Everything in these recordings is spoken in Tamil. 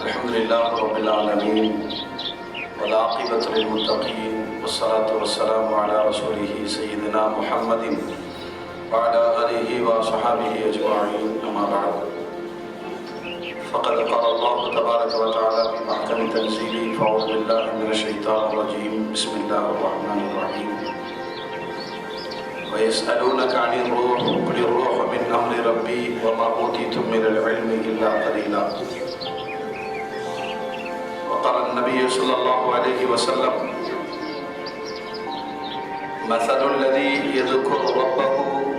الحمد لله رب العالمين والعاقبة للمتقين والصلاة والسلام على رسوله سيدنا محمد وعلى آله وصحبه أجمعين أما بعد فقد قال الله تبارك وتعالى في محكم تنزيله فأعوذ بالله من الشيطان الرجيم بسم الله الرحمن الرحيم ويسألونك عن الروح قل الروح من أمر ربي وما أوتيتم من العلم إلا قليلا. وقال النبي صلى الله عليه وسلم مثل الذي يذكر ربه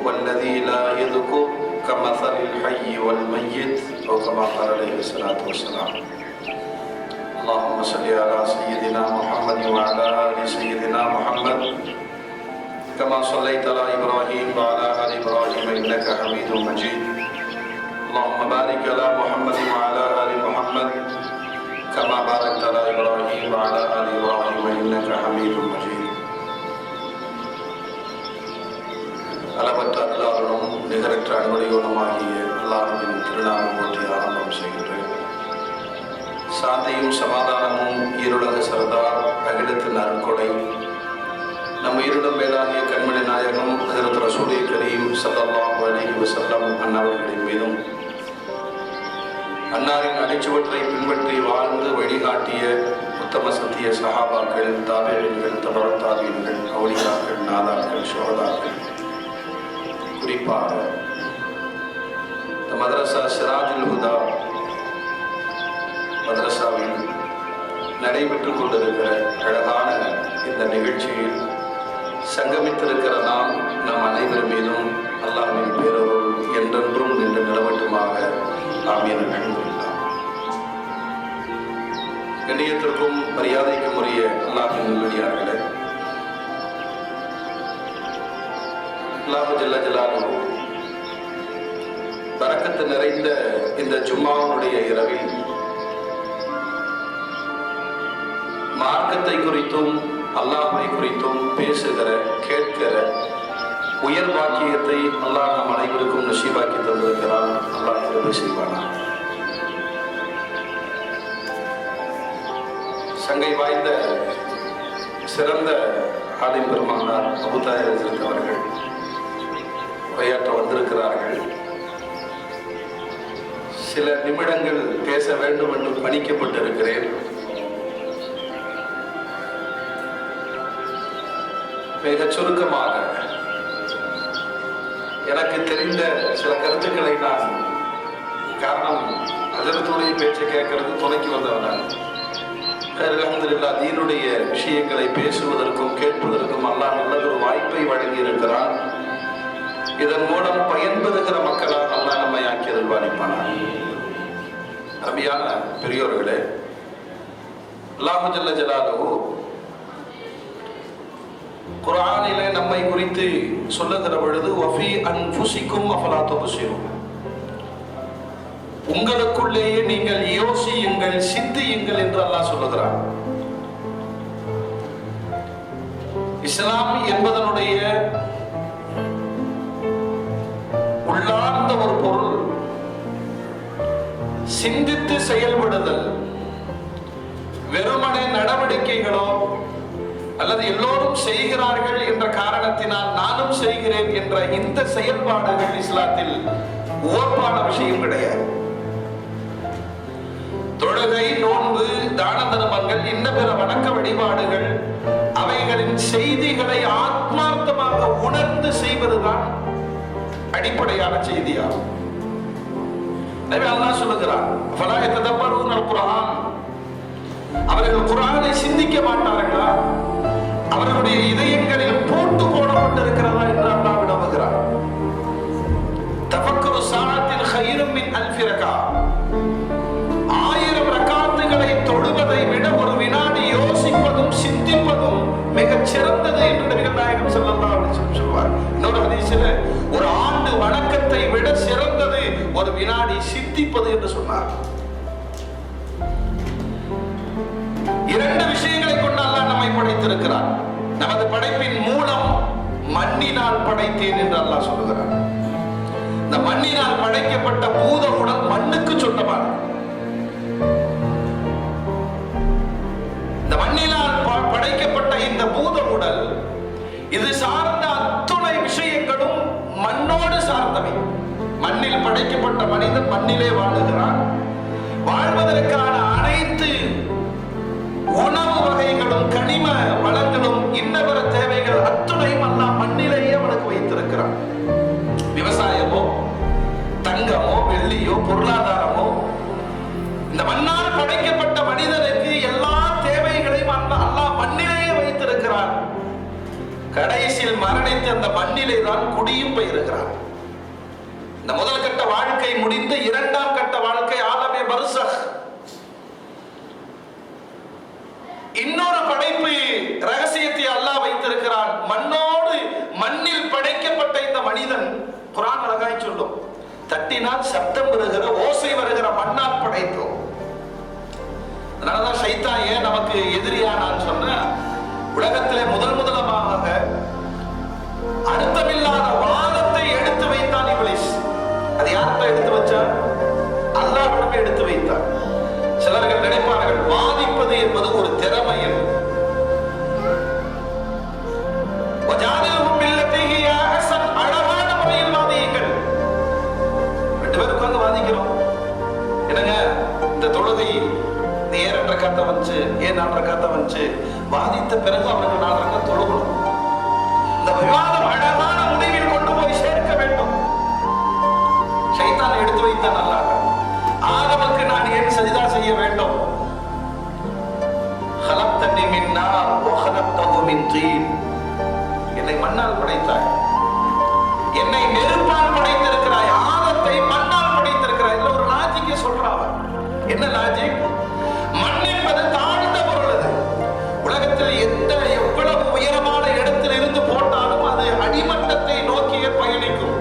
والذي لا يذكر كمثل الحي والميت أو كما قال عليه الصلاة والسلام. اللهم صل على سيدنا محمد وعلى آل سيدنا محمد كما صليت على إبراهيم وعلى آل إبراهيم إنك حميد مجيد. اللهم بارك على محمد وعلى آل محمد كما باركت على إبراهيم وعلى آل إبراهيم إنك حميد مجيد. அளவற்ற அல்லாஹ்விடம் நிகரற்ற அன்புடையவனுமாகிய அல்லாஹ்வின் திருநாமம் போற்றி ஆரம்பம் செய்கின்றேன். சாந்தியும் சமாதானமும் ஈருலக சரதார் அகிலத்தின் அருட்கொடை நம் உயிருடன் மேலாகிய கண்மணி நாயகம் ஹஜ்ரத் ரசூலே கரீம் ஸல்லல்லாஹு அலைஹி வஸல்லம் அன்னார்களின் மீதும் அன்னாரின் அடிச்சுவற்றை பின்பற்றி வாழ்ந்து வழிகாட்டிய உத்தம சத்திய சஹாபாக்கள், தாபீகள், தபஅத் தாபீன்கள், அவுலியாக்கள், நாதாக்கள், ஷுஹதாக்கள், குறிப்பாக மதரசா சிராஜுல் ஹுதா மதரசாவில் நடைபெற்றுக் கொண்டிருக்கிற அழகான இந்த நிகழ்ச்சியில் சங்கமித்திருக்கிற நம் அனைவர் மீதும் அல்லாஹ்வின் பேரருள் என்றென்றும் நின்று நிலவட்டுமாக. ஆமீன். அல்ஹம்துலில்லாஹ். கண்ணியத்திற்கும் மரியாதைக்கும் உரிய அல்லாஹ்வின் நல்லடியார்களே, அல்லாஹ் ஜல்ல ஜலாலுஹு பரக்கத்து நிறைந்த இந்த ஜும்மாவுடைய இரவில் மார்க்கத்தை குறித்தும் அல்லாஹ்வை குறித்தும் பேசுகிற கேட்கிற உயர் வாக்கியத்தை அல்லாஹ் நம் அனைவருக்கும் நசீபாக்கி தந்திருக்கிறான். அல்லாஹ் கிருபை செய்வானா. சங்கை வாய்ந்த சிறந்த ஆலிம் பெருமானார் அபூ தாஹிர் ஹஜ்ரத் அவர்கள் உரையாற்ற வந்திருக்கிறார்கள். சில நிமிடங்கள் பேச வேண்டும் என்று பணிக்கப்பட்டிருக்கிறேன். மிக சுருக்கமாக எனக்கு தெரிந்த சில கருத்துக்களை நான், காரணம் ஹஜ்ரத்துடைய பேச்சை கேட்கறது துணைக்கு வந்தவன், அல்ஹம்துலில்லாஹ் தீனுடைய விஷயங்களை பேசுவதற்கும் கேட்பதற்கும் அல்லாஹ் நல்லதொரு வாய்ப்பை வழங்கி இருக்கிறான். இதன் மூலம் பயன்பெறுகிற மக்களால் அல்லாஹ் நம்மை ஆக்கியதில் பாதிப்பானார். அருமையான பெரியோர்களே, அல்லாஹ் ஜல்ல ஜலாலுஹு குர்ஆனிலே நம்மை குறித்து சொல்லுகிற பொழுது வஃபி அன்ஃபுசிக்கும் அஃபலா துப்சிரூன், உங்களுக்குள்ளேயே நீங்கள் யோசியுங்கள், சிந்தியுங்கள் என்று அல்லாஹ் சொல்லுகிறார். இஸ்லாம் என்பதனுடைய உள்ளார்ந்த ஒரு பொருள் சிந்தித்து செயல்படுதல். வெறுமனே நடவடிக்கைகளோ அல்லது எல்லோரும் செய்கிறார்கள் என்ற காரணத்தினால் நானும் செய்கிறேன் என்ற இந்த செயல்பாடுகள் இஸ்லாத்தில் ஓர்ப்பான விஷயம் கிடையாது. தொழுகை, நோன்பு, தான தர்மங்கள், இன்ன பிற வணக்க வழிபாடுகள், அவைகளின் செய்திகளை ஆத்மார்த்தமாக உணர்ந்து செய்வதுதான் அடிப்படையான செய்தியாகும். அல்லாஹ் சொல்லுகிறார், ஃபலா யததப்பரூனல் குர்ஆன், அவர்கள் குர்ஆனை சிந்திக்க மாட்டார்களா? அவர்களுடைய இதயங்களில் போட்டு போடப்பட்டிருக்கிறதா என்று அல்லாஹ் வினவுகிறார். தஃபக்குரு ஸாஅத்தின் ഖൈറുம் மின் அல்ஃபி ரகா, 1000 ரகாத்துகளை தொழுவதை விட ஒரு வினாடி யோசிப்பதும் சிந்திப்பதும் மிகச் சிறந்தது என்று நபிகள் நாயகம் ஸல்லல்லாஹு அலைஹி வஸல்லம் சொல்வார். இன்னொரு ஹதீஸில் ஒரு ஆண்டு வணக்கத்தை விட சிறந்தது ஒரு வினாடி சிந்திப்பது என்று சொன்னார். இரண்டு விஷயங்களை கொண்டு அல்லாஹ் நம்மை படைத்திருக்கிறார். நமது படைப்பின் மூலம் மண்ணினால் படைத்தேன் என்று அல்லாஹ் சொல்லுகிறார். இந்த மண்ணினால் படைக்கப்பட்ட பூத உடல் மண்ணுக்கு சொந்தமானது. இந்த மண்ணினால் படைக்கப்பட்ட இந்த பூத உடல் இது சார்ந்த அத்துணை விஷயங்களும் மண்ணோடு சார்ந்தவை. மண்ணில் படைக்கப்பட்ட மனிதன் மண்ணிலே வாழுகிறான். வாழ்வதற்கான அனைத்து உணவு வகைகளும் கனிம வளங்களும் இன்னவர தேவைகள் அத்துணையும் எல்லாம் மண்ணிலேயே அவனுக்கு வைத்திருக்கிறான். விவசாயமோ தங்கமோ வெள்ளியோ பொருளாதாரமோ இந்த மண்ணால் படைக்கப்பட்ட மனிதனுக்கு எல்லா தேவைகளையும் அல்லாஹ் மண்ணிலேயே வைத்திருக்கிறான். கடைசியில் மரணித்து அந்த மண்ணிலே தான் குடியும் போயிருக்கிறான். இந்த முதல் கட்ட வாழ்க்கை முடிந்து இரண்டாம் கட்ட வாழ்க்கை ஆலமே பர்சக். இன்னொரு படைப்பு ரகசியத்தை அல்லாஹ் வைத்திருக்கிறான். மண்ணோடு மண்ணில் படைக்கப்பட்ட இந்த மனிதன் குர்ஆன் அழகாய் சொல்லும், தட்டினால் சத்தம் வருகிற ஓசை வருகிற மண்ணால் படைத்தோம். அதனாலதான் ஷைத்தான் ஏன் நமக்கு எதிரியானான்னு சொன்ன, உலகத்திலே முதலமாக அர்த்தமில்லாத வாதத்தை எடுத்து வைத்தான் இப்லீஸ். அது யார்கிட்ட எடுத்து வச்சான்? அல்லாஹ்விடமே எடுத்து வைத்தான். சிலர்கள் நினைப்பார்கள் வாதிப்பது என்பது ஒரு திறமை என்று. அழகான முறையில் வாதியுங்கள். 2 பேர் உட்கார்ந்து வாதிக்கிறோம். என்னங்க இந்த தொழுகை ஏன் 2 ரக்காத் வந்துச்சு, ஏன் 4 ரக்காத் வந்துச்சு, வாதித்த பிறகு அவர்கள் 4 ரக்காத் தொழுகணும். இந்த விவாதம் அழகான முடிவில் கொண்டு போய் சேர்க்க வேண்டும். ஷைத்தான் எடுத்து வைத்தான் அல்லாஹ். ஆதமுக்கு நான் ஏன் சஜிதா செய்ய வேண்டும்? خلقتني من نار وخلقته من طين. என்னை மண்ணால் படைத்தாய், என்னை நெருப்பால் படைத்திருக்கிறாய், ஆதத்தை மண்ணால் படைத்திருக்கிறாய். இதுல ஒரு லாஜிக்கை சொல்றாங்க. என்ன லாஜிக்? மண் என்பது தாழ்ந்த பொருள். அது உலகத்தில் எவ்வளவு உயரமான இடத்தில் இருந்து போட்டாலும் அது அடிமட்டத்தை நோக்கியே பயணிக்கும்.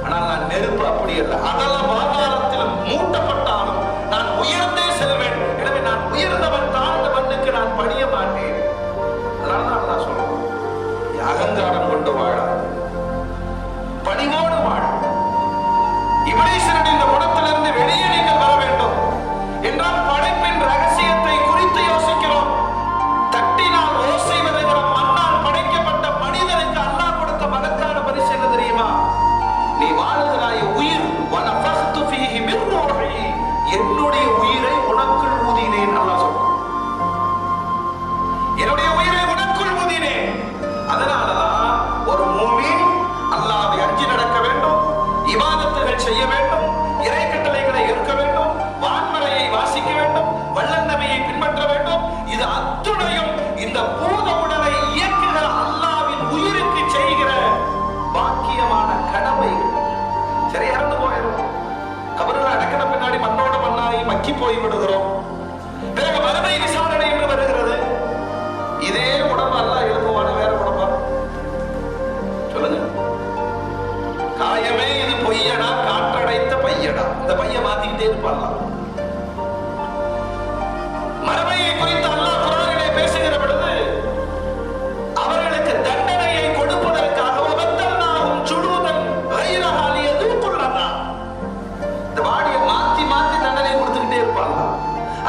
ஆனால் நான் நெருப்பு அப்படி அல்ல. அகல பாதாளத்தில் மூட்டப்பட்டாலும் நான் உயர்ந்தே செல்வேன். எனவே நான் உயர்ந்தவன், தாழ்ந்த மண்ணுக்கு நான் பணிய மாட்டேன். அதனாலதான் நான் சொல்றேன், அகங்காரம் கொண்டு வாழாது, பணிவோடு வாழ. இப்லீஸின் இந்த குணத்திலிருந்து வெளியே நீங்கள் வர வேண்டும் என்றால் படைப்பின் ரகசியத்தை குறித்து யோசிக்கிறோம். தட்டினால் ஓசை வருகிற மண்ணால் படைக்கப்பட்ட மனிதனுக்கு அல்லாஹ் கொடுத்த மகத்தான பரிசு என்ன தெரியுமா? நீ வாழுகிறாய் உயிர். வனஃபக்து ஃபீஹி மின் ரூஹி. என்னுடைய உயிரை உனக்குள் ஊதினேன். அல்லாஹ் சொல்றான், என்னுடைய உயிரை உனக்குள் ஊதினேன். அதனாலதான் ஒரு மூமின் அல்லாஹ்வை அஞ்சி நடக்க வேண்டும், இபாதத்துகள் செய்ய வேண்டும், இறை கட்டளைகளை ஏற்க வேண்டும், வான்மறையை வாசிக்க வேண்டும், வல்லன் நபியை பின்பற்ற வேண்டும். இது அத்துணையும் இந்த பூத உடலை இயக்குகிற அல்லாஹ்வின் உயிருக்கு செய்கிற பாக்கியமான கடமைகள். சரி, இறந்து போயிடும். கபரில் அடக்கின பின்னாடி மண்ணோட மண்ணாகி மக்கி போய் விடுகிறோம். பிறகு மறுமை விசாரணை என்று வருகிறது. இதே உடம்பு அல்லாஹ் எழுப்புவான, வேற உடம்பா? சொல்லுங்க. காயமே இது பொய்யடா, காற்றடைத்த பையடா. இந்த பைய மாத்திக்கிட்டே இருப்பான். மறுமையை குறித்து அல்லாஹ் குர்ஆனிலே பேசுகிற பொழுது அவர்களுக்கு தண்டனையை கொடுப்பதற்காக வபத்தல்நாஹும் ஜுலூதன் கைரஹா லியதூகுல் அஸாப். இந்த பாடியை மாத்தி மாத்தி தண்டனை கொடுத்துக்கிட்டே இருப்பாங்க.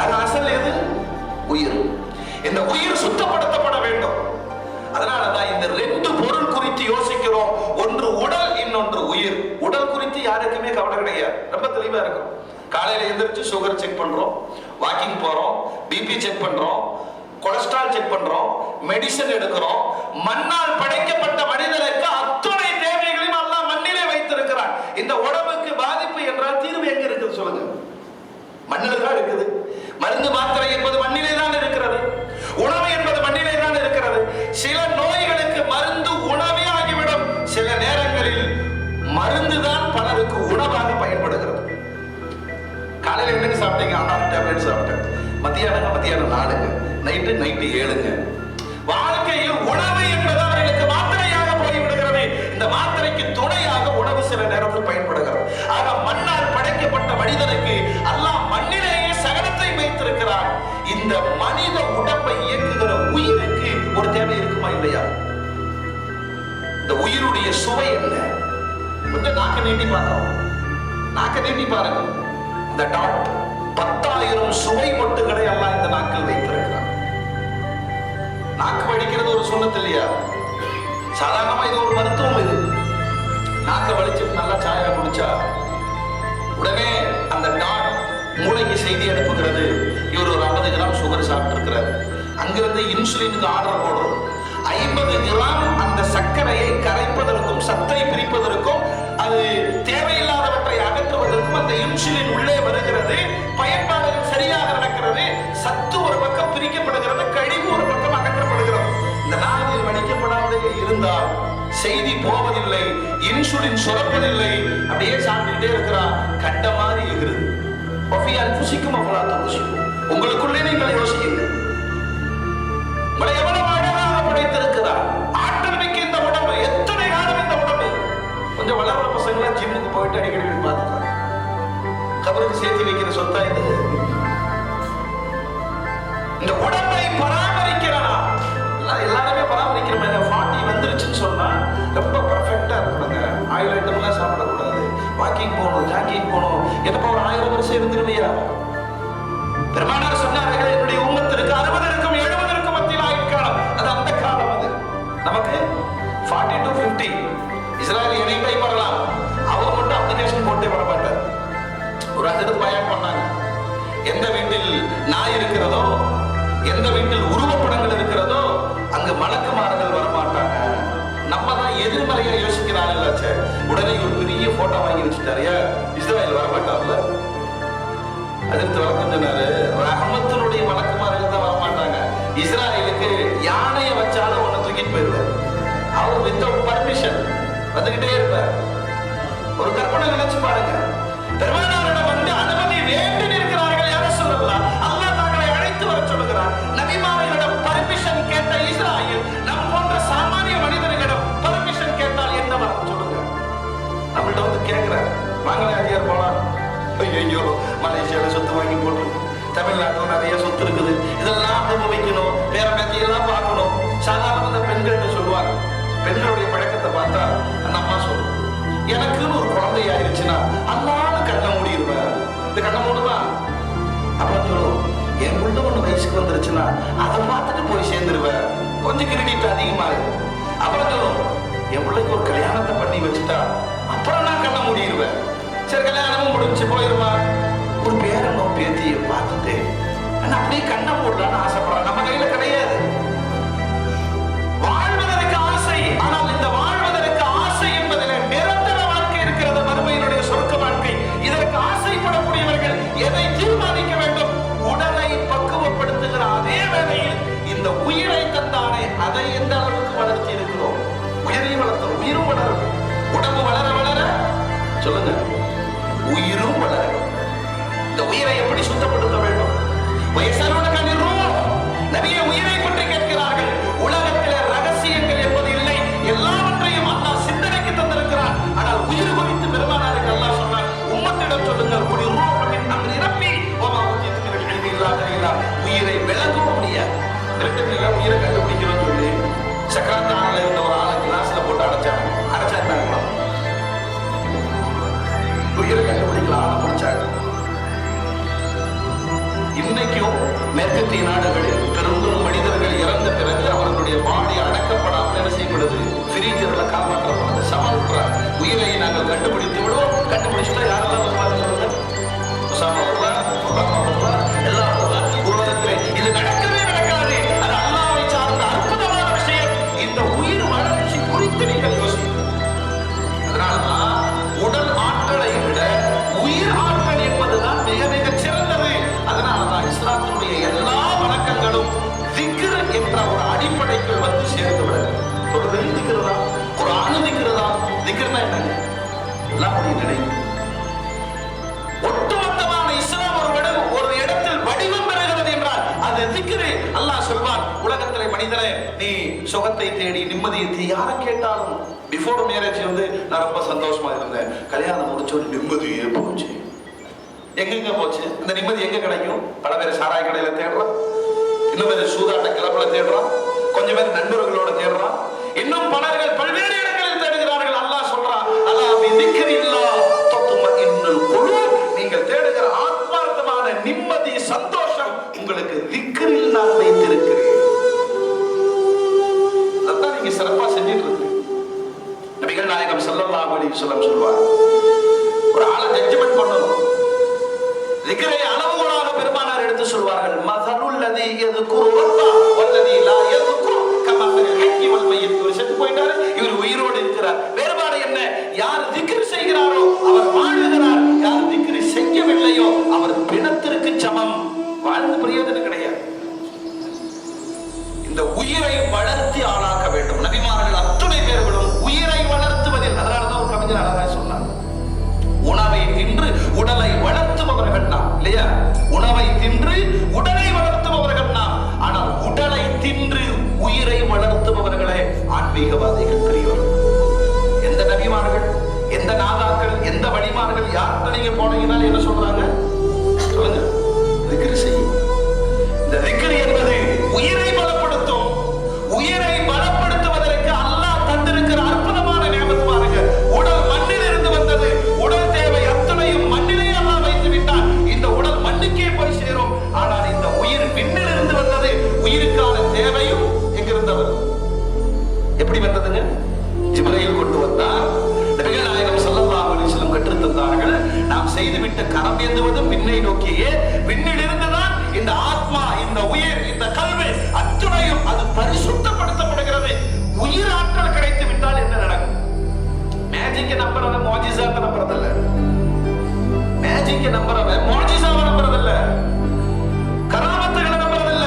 அது அசல் எது? உயிர். இந்த உயிர் சுத்தப்படுத்தப்பட வேண்டும். அதனாலதான் இந்த 2 பொருள் குறித்து யோசிக்கிறோம். ஒன்று உடல், இன்னொன்று உயிர். உடல் குறித்து யாருக்குமே கவலை கிடையாது, ரொம்ப தெளிவா இருக்கும். காலையில எந்திரிச்சு சுகர் செக் பண்றோம், வாக்கிங் போறோம், பிபி செக் பண்றோம், கொலஸ்ட்ரால் செக் பண்றோம், மெடிசன் எடுக்கிறோம். மண்ணால் படைக்கப்பட்ட மனிதனுக்கு அத்துணை தேவைகளையும் அல்லாஹ் மண்ணிலே வைத்திருக்கிறான். இந்த உடம்புக்கு பாதிப்பு என்றால் தீர்வு எங்க இருக்குது சொல்லுங்க? மண்ணிலே தான் இருக்குது. மருந்து மாத்திரை என்பது மண்ணிலே தான் இருக்கிறது. உணவு என்பது மண்ணிலே தான் இருக்கிறது. சில நோய்களுக்கு மருந்து உணவே ஆகிவிடும். சில நேரங்களில் மருந்து தான் பலருக்கு உணவாக பயன்படுகிறது. காலையில் என்னங்க சாப்பிட்டீங்க? 6 டேப்லெட் சாப்பிட்டேன். மத்தியானம் 4ங்க, நைட்டு 7ங்க. வாழ்க்கையில் உணவு என்பது அவர்களுக்கு மாத்திரையாக போய்விடுகிறது. இந்த மாத்திரைக்கு துணையாக உணவு சில நேரத்தில் பயன்படுகிறது. ஆக மண்ணால் படைக்கப்பட்ட மனிதனுக்கு அல்லாஹ் மண்ணிலேயே சகலத்தை வைத்திருக்கிறான். இந்த மனித உடம்பை இயக்குகிற உயிருக்கு ஒரு தேவை இருக்குமா இல்லையா? இந்த உயிருடைய சுவை என்ன? கொஞ்சம் நாக்க நீட்டி பார்க்கணும், நாக்க நீட்டி பாருங்க. இந்த டாட் 10,000 சுவை மொட்டுகளை எல்லாம் இந்த நாக்கில் வைத்திருக்கிறார். நாக்கு வலிக்கிறது ஒரு சுண்ணத்து இல்லையா? சாதாரணமா இது ஒரு மருத்துவம். இது நாக்க வலிச்சு நல்லா சாயா குடிச்சா உடனே அந்த டாட் மூளைக்கு செய்தி அனுப்புகிறது, இவர் ஒரு 50 கிராம் சுகர் சாப்பிட்டு இருக்கிறார். அங்கிருந்து இன்சுலினுக்கு ஆர்டர் போடுறோம். 50 கிராம் அந்த சர்க்கரையை கரைப்பதற்கும் சத்தை பிரிப்பதற்கும் அது தேவையில்லாதவற்றை அகற்றுவதற்கும் அந்த இன்சுலின் உள்ளே வருகிறது. பயன்பாடுகள் சரியாக நடக்கிறது. சத்து ஒரு பக்கம் பிரிக்கப்படுகிறது, கழிவு ஒரு பக்கம் அகற்றப்படுகிறது. இந்த நாளில் வடிக்கப்படாமலே இருந்தால் செய்தி போவதில்லை, இன்சுலின் சுரப்பதில்லை, அப்படியே சாப்பிட்டுட்டே இருக்கிறார். கண்ட மாதிரி இருக்கிறது. உங்களுக்குள்ளே நீங்கள் யோசியுங்கள், உங்களை எவ்வளவு அழகாக படைத்திருக்கிறார். ஆற்றல் மிக்க இந்த உடம்பு, எத்தனை காலம் இந்த உடம்பு. கொஞ்சம் வளர்ற பசங்களா ஜிம்முக்கு போயிட்டு அடிக்கடி பார்த்துக்கலாம். கபருக்கு சேர்த்து வைக்கிற சொத்தா இது. இந்த உடம்பை பராமரிக்கிறனா எல்லாருமே பராமரிக்கிற மாதிரி 40 வந்துருச்சுன்னு சொன்னா ரொம்ப பர்ஃபெக்டா இருக்கணுங்க. ஆயில் ஐட்டம்லாம் சாப்பிடக்கூடாது, வாக்கிங் போகணும், ஜாக்கிங் போகணும். என்னப்பா ஒரு 1000 வருஷம் இருந்துருவியா? பெருமானார் சொன்னார்கள், என்னுடைய உம்மத்திற்கு 60க்கும் 70க்கும் மத்தியில் ஆயுட்காலம். அது அந்த காலம். அது நமக்கு 40 to 50. இஸ்ராயல் எனி டைம் வரலாம். அவர் மட்டும் அப்ளிகேஷன் போட்டே வர மாட்டார். ஒரு அஜித் பயன் பண்ணாங்க, எந்த வீட்டில் நாய் இருக்கிறதோ, எந்த வீட்டில் உருவப்படங்கள் இருக்கிறதோ அங்கு மலக்குமார்கள் வரமாட்டாங்க. நம்ம தான் எதிர்மறையா யோசிக்கிறாங்க. உடனே ஒரு பெரிய போட்டோ வாங்கி வச்சுட்டாரு, இஸ்ராயல் வரமாட்டார்ல. அடுத்து வழக்கம் சொன்னாரு, ரஹமத்தினுடைய மலக்குமார்கள் தான் வரமாட்டாங்க. இஸ்ராயலுக்கு யானையை வச்சாலும் ஒன்னு தூக்கிட்டு போயிருவார். அவர் வித்தவுட் பர்மிஷன் வந்துகிட்டே இருப்பார். ஒரு கற்பனை நினைச்சு பாருங்க. பெருமானாரிடம் வந்து அனுமதி வேண்டி இருக்கிறார்கள். யார சொல்லலாம்? அல்லாஹ் தங்களை அழைத்து வர சொல்லுகிறார். நபிமார்களிடம் பர்மிஷன் கேட்ட இஸ்ராயல் நம் போன்ற சாமானிய மனிதர்களிடம் பர்மிஷன் கேட்டால் என்ன வரும் சொல்லுங்க. நம்மள்ட்ட வந்து கேட்கிறார், வாங்கல அதிகார் போலாம். ஐயோ, மலேசியால சொத்து வாங்கி போட்டு, தமிழ்நாட்டில் நிறைய சொத்து இருக்குது, இதெல்லாம் அனுபவிக்கணும், வேற பத்தியெல்லாம் பார்க்கணும். சாதாரண அந்த பெண்கள் சொல்லுவாங்க. பெண்களுடைய பழக்கத்தை பார்த்தா அந்த அம்மா சொல்லும், எனக்குன்னு ஒரு குழந்தை ஆயிடுச்சுன்னா அல்லான்னு கண்ணை மூடிடுவேன். இந்த கண்ணை மூடுவா அப்புறம் சொல்லுவோம், என் புள்ள ஒண்ணு வயசுக்கு வந்துருச்சுன்னா அதை பார்த்துட்டு போய் சேர்ந்துருவேன், கொஞ்சம் கிரெடிட் அதிகமா இருக்கும். அப்புறம் சொல்லுவோம், என் பிள்ளைக்கு ஒரு கல்யாணத்தை பண்ணி வச்சுட்டா அப்புறம் நான் கண்ணை மூடிடுவேன். சரி, கல்யாணமும் முடிஞ்சு போயிருவா. ஒரு பேரனோ பேத்தியை பார்த்துட்டு ஆனா அப்படியே கண்ணை மூடலான்னு ஆசைப்படுறான். நம்ம கையில கிடையாது. வாழ்வதற்கு ஆசை, ஆனால் இந்த வாழ்வதற்கு ஆசை என்பதில் நிரந்தர வாழ்க்கை இருக்கிறது, மறுமையினுடைய சொர்க்க வாழ்க்கை. இதற்கு ஆசைப்படக்கூடியவர்கள் எதை தீர்மானிக்க வேண்டும்? உடலை பக்குவப்படுத்துகிற அதே வேளையில் இந்த உயிரை தந்தானே அதை எந்த அளவுக்கு வளர்த்தி இருக்கிறோம். உயிரையும் வளர்த்தோம், உயிரும் வளரும். உடம்பு வளர வளர சொல்லுங்க, உயிரும் வளர. இந்த உயிரை எப்படி சுத்தப்படுத்த வேண்டும்? நிறைய உயிரை பற்றி கேட்கிறார்கள். உலகத்தில ரகசியங்கள் என்பது இல்லை, எல்லாவற்றையும் அல்லாஹ் சிந்தனைக்கு தந்திருக்கிறார். ஆனால் உயிர் குறித்து பெருமானாருக்கு அல்லாஹ் சொன்னார், உம்மத்திடம் சொல்லுங்கள், உயிரை விளங்கவும் முடியாது. உயிரை கண்டுபிடிக்கிறோம் சொல்லி சக்கராத்தான இருந்த ஒரு ஆளை கிளாஸ்ல போட்டு அடைச்சாங்க. அடைச்சாங்க, உயிரை கண்டுபிடிக்கலாம், ஆளை முடிச்சாங்க. இன்னைக்கும் மேற்கத்திய நாடுகளில் பெரும்பெரும் மனிதர்கள் இறந்த பிறகு அவர்களுடைய பாடி அடக்கப்படாமல் என்ன செய்யப்படுது? ஃப்ரீஜர்ல காப்பாற்றப்படுது. சமன்றார், உயிரை நாங்கள் கண்டுபிடித்து விடுவோம். கண்டுபிடிச்சுட்டா யாரெல்லாம் வருவாங்க சொல்லுங்க? எல்லாம் உலகத்திலே இது நடக்கவே நடக்காது. அது அல்லாஹ்வை சார்ந்த அற்புதமான விஷயம். இந்த உயிர் வளர்ச்சி குறித்து நீங்கள் யோசிக்கணும். அதனாலதான் உடல் ஆற்றலை விட உயிர் ஆற்றல் என்பதுதான் மிக மிக சிறந்தது. அதனாலதான் இஸ்லாத்தினுடைய எல்லா வணக்கங்களும் திக்ர் என்ற ஒரு அடிப்படைக்குள் வந்து சேர்ந்து விட. தொழுகை திக்ருதா, குர்ஆன் திக்ருதா. திக்ர்னா என்ன? அல்லாஹ்வுடைய நினைவு. ஒட்டுமொத்தமான இஸ்லாம் ஒரு இடத்தில் வடிவம் பெறுகிறது என்றால் அது திக்ர். அல்லாஹ் சொல்வான், உலகத்திலே மனிதரே, நீ சுகத்தை தேடி நிம்மதியை தேடி யாரை கேட்டாலும் பிஃபோர் மேரேஜ் வந்து நான் ரொம்ப சந்தோஷமா இருந்தேன், கல்யாணம் முடிச்சோடு நிம்மதியே போச்சு. எங்கெங்க போச்சு? இந்த நிம்மதி எங்க கிடைக்கும்? பல பேர் சாராய கடையில தேடுறான், இன்னும் பேர் சூதாட்ட கிளப்புல தேடுறான், கொஞ்சம் பேர் நண்பர்களோட தேடுறான், இன்னும் பலர்கள் பல்வேறு இடங்களில் தேடுகிறார்கள். அல்லாஹ் சொல்றான், அல்லாஹ் நீங்க சிறப்பா செஞ்சுட்டு இருக்கு. நபிகள் நாயகம் ஸல்லல்லாஹு அலைஹி வஸல்லம் சொல்வார், ஒரு ஆளை ஜட்ஜ்மென்ட் பண்ணணும், திக்ரை அளவுகோலாக பெருமானார் எடுத்து சொல்வார்கள், மஸலுல் லதி யذ்குரு ரப்பா வல்லதி லா யذ்குரு கமஸலில் ஹய்யி வல் மய்யித். இவர் செத்து போயிட்டாரு, இவர் உயிரோடு இருக்கிறார். வேறுபாடு என்ன? யார் திக்ர் செய்கிறாரோ அவர் வாழுகிறார், யார் திக்ர் செய்யவில்லையோ அவர் பிணத்திற்கு சமம். வாழ்ந்து பிரயோஜனம் கிடையாது. இந்த உயிரை வளர்த்தி ஆளாக்க வேண்டும். நபிமார்கள் அத்துணை பேர்களும் உயிரை வளர்த்துவதில், அதனாலதான் ஒரு கவிஞர் அழகாக சொன்னார், உணவை தின்று உடலை வளர்த்துபவர்கள் நாம், இல்லையா? உணவை தின்று உடலை வளர்த்துபவர்கள் நாம். ஆனால் உடலை தின்று உயிரை வளர்த்துபவர்களே ஆன்மீகவாதிகள், பெரியவர்கள். எந்த நபிமார்கள், எந்த நாதாக்கள், எந்த வழிமார்கள், யார்கிட்ட நீங்க போனீங்கன்னா என்ன சொல்றாங்க? சொல்லுங்க, திக்ர் செய்யும். இந்த திக்ர் என்பது உயிரை பலப்படுத்தும். உயிரை பலப்படுத்துவதற்கு அல்லாஹ் தந்திருக்கிற அற்புதமான நியமத் பாருங்க. உடல் மண்ணில் இருந்து வந்தது, உடல் தேவை அத்தனையும் மண்ணிலே அல்லாஹ் வைத்து விட்டான். இந்த உடல் மண்ணுக்கே போய் சேரும். ஆனால் இந்த உயிர் விண்ணில் இருந்து வந்தது. உயிருக்கான தேவையும் எங்கிருந்து வந்தது? எப்படி வந்ததுங்க? ஜிப்ரீல் கொண்டு வந்தார். நபிகள் நாயகம் ஸல்லல்லாஹு அலைஹி வஸல்லம் கற்றுத் தந்தார்கள். நாம் செய்துவிட்ட கரம் ஏந்துவதும் விண்ணை நோக்கியே. விண்ணில் இருந்துதான் இந்த ஆத்மா, இந்த உயிர், இந்த கல்வி அத்துணையும் அது பரிசுத்தப்படுத்தப்படுகிறது. உயிர் ஆற்றல் கிடைத்து விட்டால் என்ன நடக்கும்? மேஜிக் நம்புறத மோஜிசாவை நம்புறதில்ல. மேஜிக் நம்புறத மோஜிசாவை நம்புறதில்ல. கராமத்துகளை நம்புறதில்ல.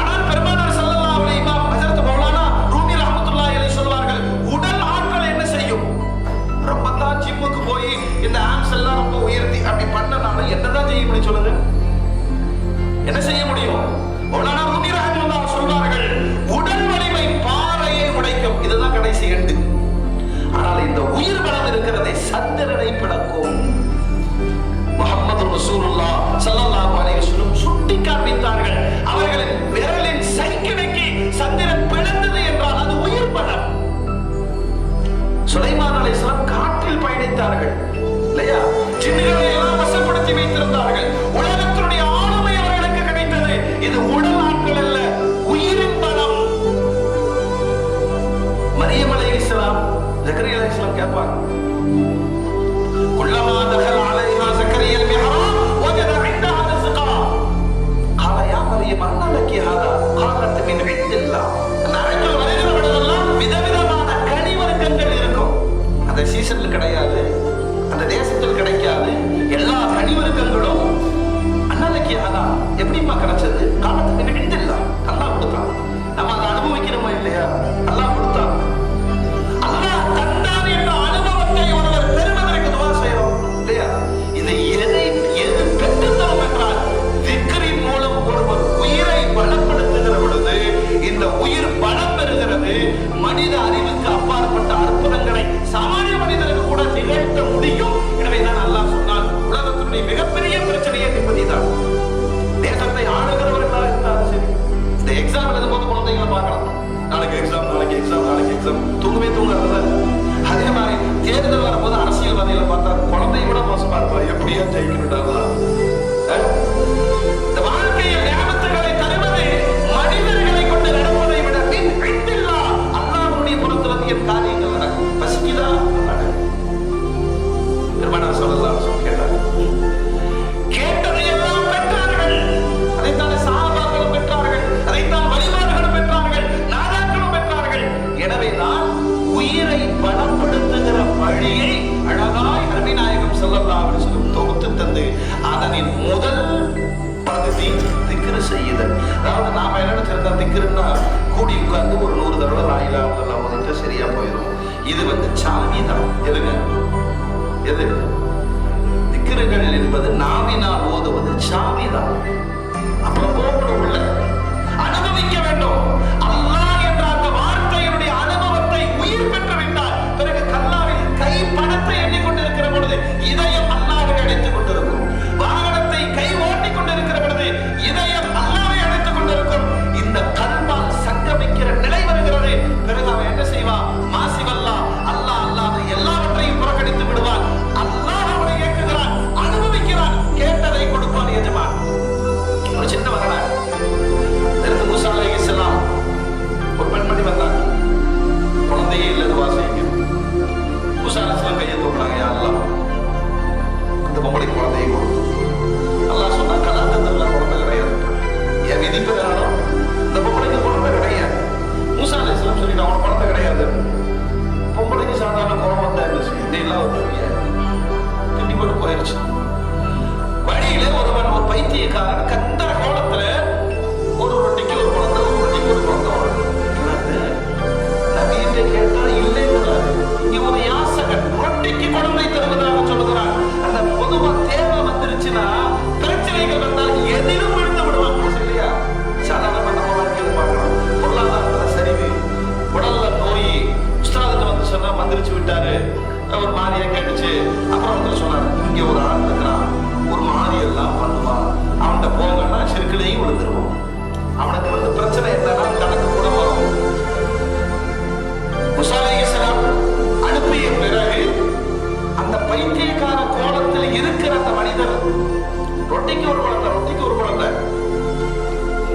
ஆனால் பெருமானார் ஸல்லல்லாஹு அலைஹி வஸல்லம் ஹஜ்ரத் மௌலானா ரூமி ரஹ்மத்துல்லாஹி அலைஹி சொல்வார்கள், உடல் ஆற்றல் என்ன செய்யும்? ரொம்ப தான் ஜிம்முக்கு போய் இந்த ஆம்ஸ் எல்லாம் ரொம்ப உயர்த்தி அப்படி பண்ணனாலும் என்னதான் செய்ய முடியும் சொல்லுங்க? என்ன செய்ய முடியும்? மௌலானா ரூமி ரஹ்மத்துல்லாஹி சொல்வார்கள், உடல் வலிமை பாறையை உடைக்கும். இதுதான் கடைசி எண்டு. ஆனால் இந்த உயிர் பலம் இருக்கிறதை சந்திரனை பிளக்கும். முஹம்மது ரசூலுல்லாஹ் ஸல்லல்லாஹு அலைஹி வஸல்லம் சுட்டி காண்பித்தார்கள். அவர்களின் விரலின் சைக்கிணைக்கு சந்திரன் பிளந்தது என்றால் அது உயிர் பலம். சுலைமான் அலைஹிஸ்ஸலாம் காற்றில் பயணித்தார்கள், இல்லையா? ஜின்களை எல்லாம் வசப்படுத்தி வைத்திருந்தார்கள். உலகத்தினுடைய ஆளுமை அவர்களுக்கு கிடைத்தது. இது உடல் ஆற்றல் அல்ல, உயிரின் பலம். மரியம் அலைஹிஸ்ஸலாம் ஜக்கரியா அலைஹிஸ்ஸலாம் கேட்பாங்க, குல்லமா தகல் அலைஹா ஜக்கரியா அல்-மிஹ்ராப் வஜத இன்தஹா ரிஸ்கா قال يا مريم أنى لك هذا قالت من عند الله. அந்த அறைக்குள் வருகிறவர்களெல்லாம் விதவிதமான கனிவர்க்கங்கள் இருக்கும். அந்த சீசன்ல கிடையாது, அந்த தேசத்தில் கிடைக்காது. எல்லா கனிவர்க்கங்களும் அண்ணாலக்கி ஹாதா எப்படிமா கிடைச்சது? காலத்துக்கு நினைந்தில்ல, அல்லாஹ் கொடுத்தான். நம்ம அதை அனுபவிக்கிறோமா இல்லையா? அல்லாஹ் கொடுத்தான். அல்லாஹ் தந்தான் என்ற அனுபவத்தை ஒருவர் பெறுவதற்கு துவா செய்யறோம், இல்லையா? இது எது பெற்றுத்தரும் என்றால் திக்ரின் மூலம் ஒருவர் உயிரை பலப்படுத்துகிற பொழுது இந்த உயிர் பலம் பெறுகிறது. மனித அறிவுக்கு அப்பாற்பட்ட அற்புதங்களை சாமானிய மனிதனுக்கு கூட நிகழ்த்த முடியும். எனவேதான் அல்லாஹ் சொன்னான், உலகத்தினுடைய மிகப்பெரிய பிரச்சனையே நிம்மதிதான். தேசத்தை ஆளுகிறவர்களாக இருந்தாலும் சரி, இந்த எக்ஸாம் எழுதும்போது குழந்தைகளை பார்க்கலாம், நாளைக்கு எக்ஸாம், நாளைக்கு எக்ஸாம், நாளைக்கு எக்ஸாம், தூங்கவே தூங்குறதில்ல. அதே மாதிரி தேர்தல் வரும்போது அரசியல்வாதிகளை பார்த்தா குழந்தைய கூட மோசமா இருப்பா, எப்படியா ஜெயிக்கணும்டாங்களா? இந்த வாழ்க்கையில் நியமத்துகளை தருவது மனிதர்களை கொண்டு நடப்பதை விட மின் ஐந்தில்லா அல்லாஹ்வுடைய புறத்திலிருந்து என் காரியங்கள் நடக்கும். பசிக்குதா? பெருமானார் ஸல்லல்லாஹு அலைஹி வஸல்லம் கேட்டார். கேட்டதையெல்லாம் பெற்றார்கள். அதைத்தான் சஹாபாக்களும் பெற்றார்கள், அதைத்தான் வலிமார்களும் பெற்றார்கள், நாதாக்களும் பெற்றார்கள். எனவேதான் உயிரை பலப்படுத்துகிற வழியை அழகாய் நபி நாயகம் ஸல்லல்லாஹு அலைஹி வஸல்லம் தொகுத்து தந்து அதனின் முதல் பகுதி திக்ர் செய்யுதல். அதாவது நாம என்ன நினைச்சிருந்தா திக்ருன்னா கூடி உட்கார்ந்து ஒரு 100 தடவை லா இலாஹா இல்லல்லாஹ் ஓதிட்டு சரியா போயிடும். இது சாவி தான். எதுங்க? எது? திக்ருகள் என்பது நாவினால் ஓதுவது சாவி தான். அப்புறம் போகணும், உள்ள அனுபவிக்க வேண்டும். அல்லாஹ் என்ற அந்த வார்த்தையினுடைய அனுபவத்தை உயிர் பெற்று விட்டால் பிறகு கல்லாவில் கை பணத்தை எண்ணிக்கொண்டிருக்கிற பொழுது இதயம் அல்லாஹ்வை அழைத்துக் கொண்டிருக்கும். வாகனத்தை கை ஓட்டிக் கொண்டிருக்கிற பொழுது இதயம் அல்லாஹ்வை அழைத்துக் கொண்டிருக்கும். இந்த கல்வால் சங்கமிக்கிற நிலை வருகிறது. பிறகு அவன் என்ன செய்வான்? மாசிவல்லா, அல்லாஹ் அல்லாத எல்லாவற்றையும் புறக்கணித்து விடுவான். அல்லாஹ் அவனை இயக்குகிறான், அனுபவிக்கிறான், கேட்டதை கொடுப்பான் எஜமான். அப்படின்னு சொல்லி அவன் குழந்தை கிடையாது. பொம்பளைக்கு சாதாரண கோபம் வந்தா என்ன செய்யும்? எல்லாம் ஒரு திண்டி போட்டு போயிருச்சு. வழியில ஒருவன் ஒரு பைத்தியக்காரன் கந்த கோலத்துல ஒரு ரொட்டிக்கு ஒரு குழந்தை, ஒரு ரொட்டிக்கு ஒரு குழந்தை நபியிட்ட கேட்டா இல்லைங்கிறாரு. இங்க ஒரு யாசகன் ரொட்டிக்கு குழந்தை தருவதாக சொல்லுகிறான். அந்த பொதுவா தேவை வந்துருச்சுன்னா பிரச்சனைகள் வந்தால் எதிலும் விழுந்து விடுவாங்க இல்லையா? சாதாரண நம்ம வாழ்க்கையில பார்க்கலாம். பொருளாதாரத்துல சரிவு, உடல்ல நோய், உஸ்தாதுக்கு வந்து சொன்னா மந்திரிச்சு விட்டாரு, ஒரு மாதிரியா கேட்டுச்சு. அப்புறம் ஒருத்தர் சொன்னாரு, இங்க ஒரு ஆள் இருக்கிறான், ஒரு மாதிரி எல்லாம் பண்ணுவான், அவன்கிட்ட போங்கன்னா சிறுக்கிலையும் விழுந்துருவான். அவனுக்கு வந்து பிரச்சனை என்னன்னா கணக்கு கூட வரும். மூசா அலைஹிஸ்ஸலாம் அனுப்பிய பிறகு அந்த பைத்தியக்கார கோலத்தில் இருக்கிற அந்த மனிதர் ரொட்டிக்கு ஒரு குழந்தை, ரொட்டிக்கு ஒரு குழந்தை,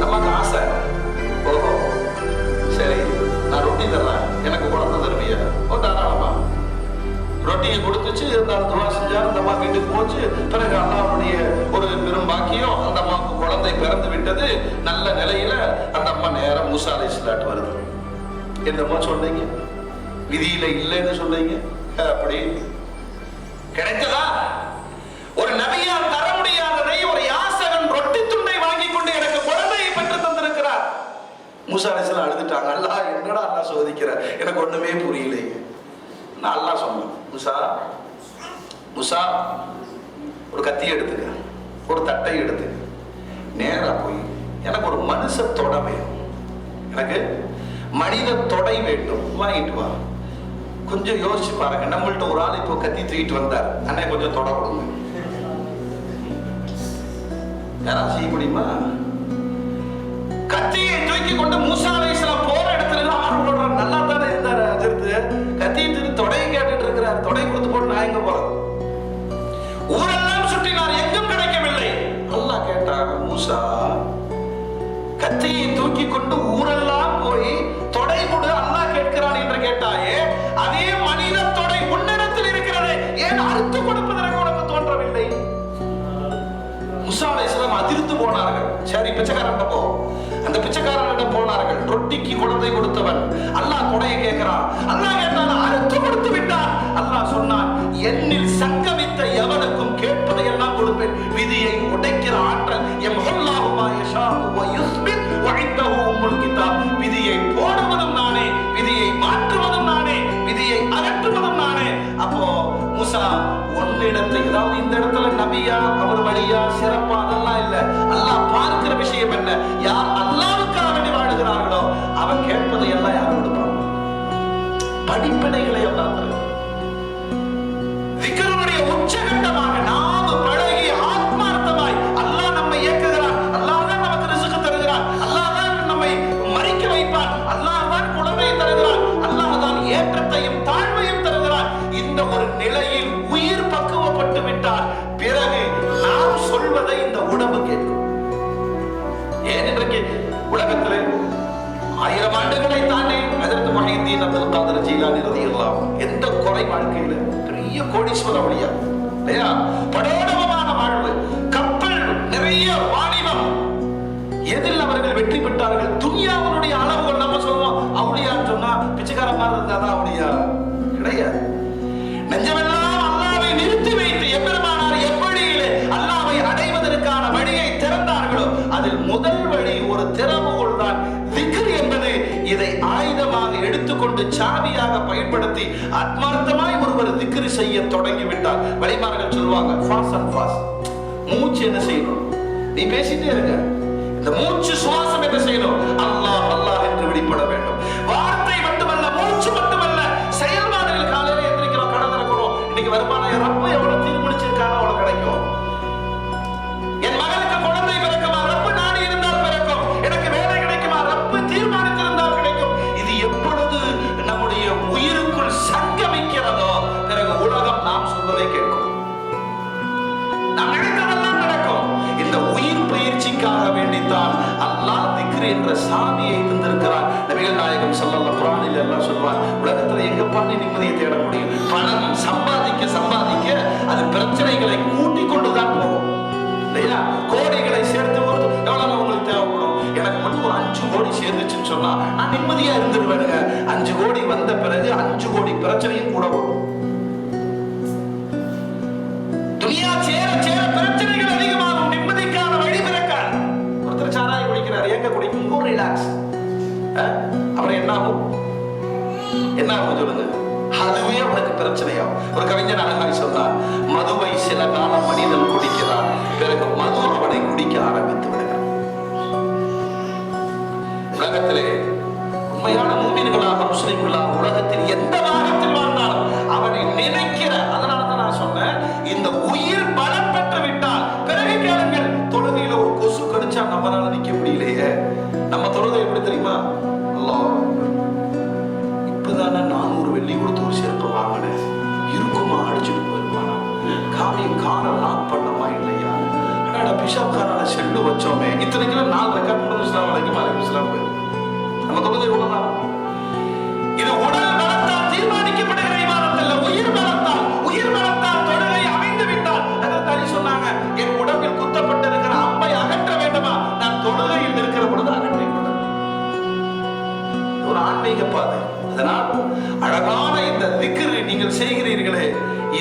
நமக்கு ஆசை. ஓஹோ சரி, நான் ரொட்டி தர்றேன், எனக்கு குழந்தை தருவியா? ஓ தாராளமா. ரொட்டியை கொடுத்துச்சு, இருந்தாலும் துவா செஞ்சாலும் அந்த அம்மா வீட்டுக்கு போச்சு. பிறகு அல்லாஹ்வுடைய ஒரு பெரும் பாக்கியம், அந்த அம்மாவுக்கு குழந்தை பிறந்து விட்டது. நல்ல நிலையில அந்த அம்மா நேரம் மூசா அலைஹிஸ்ஸலாம் வருது. என்னமோ சொன்னீங்க, விதியில இல்லைன்னு சொன்னீங்க, அப்படி கிடைத்ததா? ஒரு நபியால் தர முடியாததை ஒரு யாசகன் ரொட்டி துண்டை வாங்கி கொண்டு எனக்கு குழந்தையை பெற்று தந்திருக்கிறார். மூசா அலைஹிஸ்ஸலாம் அழுதுட்டாங்க. அல்லாஹ் என்னடா அல்லாஹ் சோதிக்கிற, எனக்கு ஒண்ணுமே புரியலையே. நான் அல்லாஹ் சொன்னேன், மூசா ஒரு கத்தி எடுத்துக்க, ஒரு தட்டை எடுத்து நேரா போய் எனக்கு ஒரு மனுஷ தொடை வேணும், எனக்கு மனித தொடை வேண்டும், வாங்கிட்டு வா. கொஞ்சம் யோசிச்சு பாருங்க, நம்மள்ட்ட ஒரு ஆள் இப்போ கத்தி தூக்கிட்டு வந்தார், அண்ணே கொஞ்சம் தொட கொடுங்க. யாராவது செய்ய முடியுமா? கத்தியை தூக்கி கொண்டு மூசா அலைஹிஸ்ஸலாம் போற இடத்துல ஆர்வம் நல்லா தானே இருந்தாரு. அஜர்த்து கத்தியை தூக்கி தொடையை கேட்டுட்டு இருக்கிறார். தொடை கொடுத்து போட்டு நான் எங்க போறது? ஊரெல்லாம் சுற்றினார், எங்கும் கிடைக்கவில்லை. அல்லாஹ் கேட்டாங்க, மூசா கத்தியை தூக்கி கொண்டு ஊரெல்லாம் போய் தொடை கொடு அல்லாஹ் கேட்கிறான் என்று கேட்டாயே, அதே மனித தொடை உன்னிடத்தில் இருக்கிறது, ஏன் அறுத்து கொடுப்பதற்கு உனக்கு தோன்றவில்லை? மூசா அலைஹிஸ்ஸலாம் அதிர்ந்து போனார்கள். சரி பிச்சைக்காரன் போ. அந்த பிச்சைக்காரனிடம் போனார்கள். ரொட்டிக்கு குழந்தை கொடுத்தவன் அல்லாஹ் தொடையை கேட்கிறான். அல்லாஹ் கேட்டான், அறுத்து கொடுத்து விட்டான். அல்லாஹ் சொன்னான், என்னில் சங்கமித்த எவனுக்கும் கேட்பதை எல்லாம் கொடுப்பேன். விதியை உடைக்கிற ஆற்றல் யம்ஹுல்லாஹு மா யஷாஉ வ யுஸ்பித் வ இன்தஹு உம்முல் கிதாப். விதியை போடுவதும் நானே, விதியை மாற்றுவதும் நானே, விதியை அகற்றுவதும் நானே. அப்போ மூசா ஒன்னிடத்தை, அதாவது இந்த இடத்துல நபியா அவர் வழியா சிறப்பா அதெல்லாம் இல்ல. அல்லாஹ் பார்க்கிற விஷயம் என்ன? யார் அல்லாஹ்வுக்காக வேண்டி வாழுகிறார்களோ அவன் கேட்பதை எல்லாம் யாரும் கொடுப்பாங்க. படிப்பினைகளை எல்லாம் திக்ருடைய உச்சகட்டமாக நாம் பழகி ஆத்மார்த்தமாய் அல்லாஹ் நம்மை இயக்குகிறான். அல்லாஹ் தான் நமக்கு ரிஸ்க் தருகிறான். அல்லாஹ் தான் நம்மை மறிக்க வைப்பான். அல்லாஹ் தான் குழந்தையை தருகிறான். அல்லாஹ் தான் ஏற்றத்தையும் தாழ்வையும் தருகிறான். இந்த ஒரு நிலையில் உயிர் பக்குவப்பட்டு விட்டால் பிறகு நாம் சொல்வதை இந்த உடம்பு கேட்கும். ஏன் இன்றைக்கு உலகத்தில் 1000 ஆண்டுகளை தாண்டி ஹஜ்ரத் முஹையீன் அப்துல் காதர் ஜீலானி ரலியல்லாஹு எந்த குறை வாழ்க்கையில பெரிய கோடீஸ்வர வழியா இல்லையா, படோடமான வாழ்வு, கப்பல் நிறைய வாணிபம், எதில் அவர்கள் வெற்றி பெற்றார்கள்? துன்யாவுடைய அளவுகள். நம்ம சொல்லுவோம் அவுளியான்னு சொன்னா பிச்சைக்கார மாதிரி இருந்தாதான் அவுளியா கிடையாது. நெஞ்சமெல்லாம் அல்லாஹ்வை நிறுத்தி வைத்து எம்பெருமானார் எப்படியிலே அல்லாஹ்வை அடைவதற்கான வழியை திறந்தார்களோ அதில் முதல் வழி ஒரு திறவுகோல் தான் திக்ர் என்பது. இதை ஆயுதமாக எடுத்துக்கொண்டு சாவியாக பயன்படுத்தி ஆத்மார்த்தமாய் ஒருவர் திக்ர் செய்ய தொடங்கிவிட்டார். வழிமார்கள் சொல்லுவாங்க, ஃபாஸ்ட் அண்ட் ஃபாஸ்ட். மூச்சு என்ன செய்யணும்? நீ பேசிட்டே இருக்க. இந்த மூச்சு சுவாசம் என்ன செய்யணும்? அல்லாஹ் அல்லாஹ் என்று வெளிப்பட வேண்டும். வார்த்தை மட்டுமல்ல, மூச்சு மட்டுமல்ல, செயல்பாடுகள். காலையில எந்திரிக்கிறோம், கடை திறக்கிறோம், இன்னைக்கு வருமானம் ரப்ப எவ்வளவு தீர்மானிச்சிருக்காங்க அவ்வளவு கிடைக்கும். என் மகனுக்கு குழந்தை பிறக்குமா? ரப்பு நாடி இருந்தால் பிறக்கும். எனக்கு வேலை கிடைக்குமா? ரப்பு தீர்மானித்திருந்தால் கிடைக்கும். இது எப்பொழுது நம்முடைய உயிருக்குள் சங்கமிக்கிறதோ பிறகு உலகம் நாம் சொல்வதை கேட்கும். நாம் நினைத்ததெல்லாம் நடக்கும். இந்த உயிர் பயிற்சிக்காக வேண்டித்தான் அல்லாஹ் திக்ர் என்ற சாவியை தந்திருக்கிறார். நபிகள் நாயகம் ஸல்லல்லாஹு குர்ஆனில் எல்லாம் சொல்வார், உலகத்துல எங்க பாண்டி நிம்மதியை தேட முடியும்? பணம் சம்பாதிக்க சம்பாதிக்க அது பிரச்சனைகளை கூட்டிக் கொண்டுதான் போகும் இல்லையா? கோடிகளை சேர்த்து எவ்வளவு உங்களுக்கு தேவைப்படும்? எனக்கு மட்டும் ஒரு 5 கோடி சேர்ந்துச்சு வந்துருச்சுன்னு சொன்னா நான் நிம்மதியா இருந்துருவேனுங்க. 5 கோடி வந்த பிறகு 5 கோடி பிரச்சனையும் கூட வரும். துனியா சேர சேர பிரச்சனைகள் அதிகமாகும், நிம்மதிக்கான வழி பிறக்காது. ஒருத்தர் சாராயம் குடிக்கிறார், ஏங்க குடிக்கும், ரிலாக்ஸ். அப்புறம் என்ன ஆகும் சொல்லுங்க? அதுவே அவனுக்கு பிரச்சனையாகும். ஒரு கவிஞன் அழகாய் சொன்னார், மதுவை சில காலம் மனிதன் குடிக்கிறான், பிறகு மது அவனை குடிக்க ஆரம்பித்து விடுகிறான். உலகத்திலே உண்மையான மூமின்களாக முஸ்லிம்களாக உலகத்தில் எந்த பாகத்தில் வாழ்ந்தாலும் அவனை நினைக்கிற, அதனாலதான் நான் சொன்னேன், இந்த உயிர் பலம் பெற்று விட்டால் பிறகு கேளுங்கள். தொழுகையில ஒரு கொசு கடிச்சா நம்மளால நிக்க முடியலையே. நம்ம தொழுகை எப்படி தெரியுமா? இப்பதானே 400 வெள்ளி கொடுத்து ஒரு செருப்பு வாங்கினேன், இருக்குமா, அடிச்சுட்டு போயிருப்பானா, காரை லாக் பண்ணமா இல்லையா, பிஷாப்காரான செல்லு வச்சோமே, இத்தனைக்கு 4 ரெக்கார்ட் இஸ்லாம் வரைக்கும் அலைஹிஸ்ஸலாம் போயிருக்கு. நம்ம தொழுகை இவ்வளவுதான். இது உடல் பலத்தால் தீர்மானிக்கப்படுகிற இபாதத் அல்ல, உயிர் பலத்தால் தொழுகை அமைந்து விட்டால். அதற்கு அலி சொன்னாங்க, என் உடம்பில் குத்தப்பட்டிருக்கிற அம்பை அகற்ற வேண்டுமா, நான் தொழுகையில் இருக்கிற பொழுது அகற்றி கொள்ள. ஒரு ஆன்மீக பாதை. அதனால் அழகான இந்த திக்ர் நீங்கள் செய்கிறீர்களே,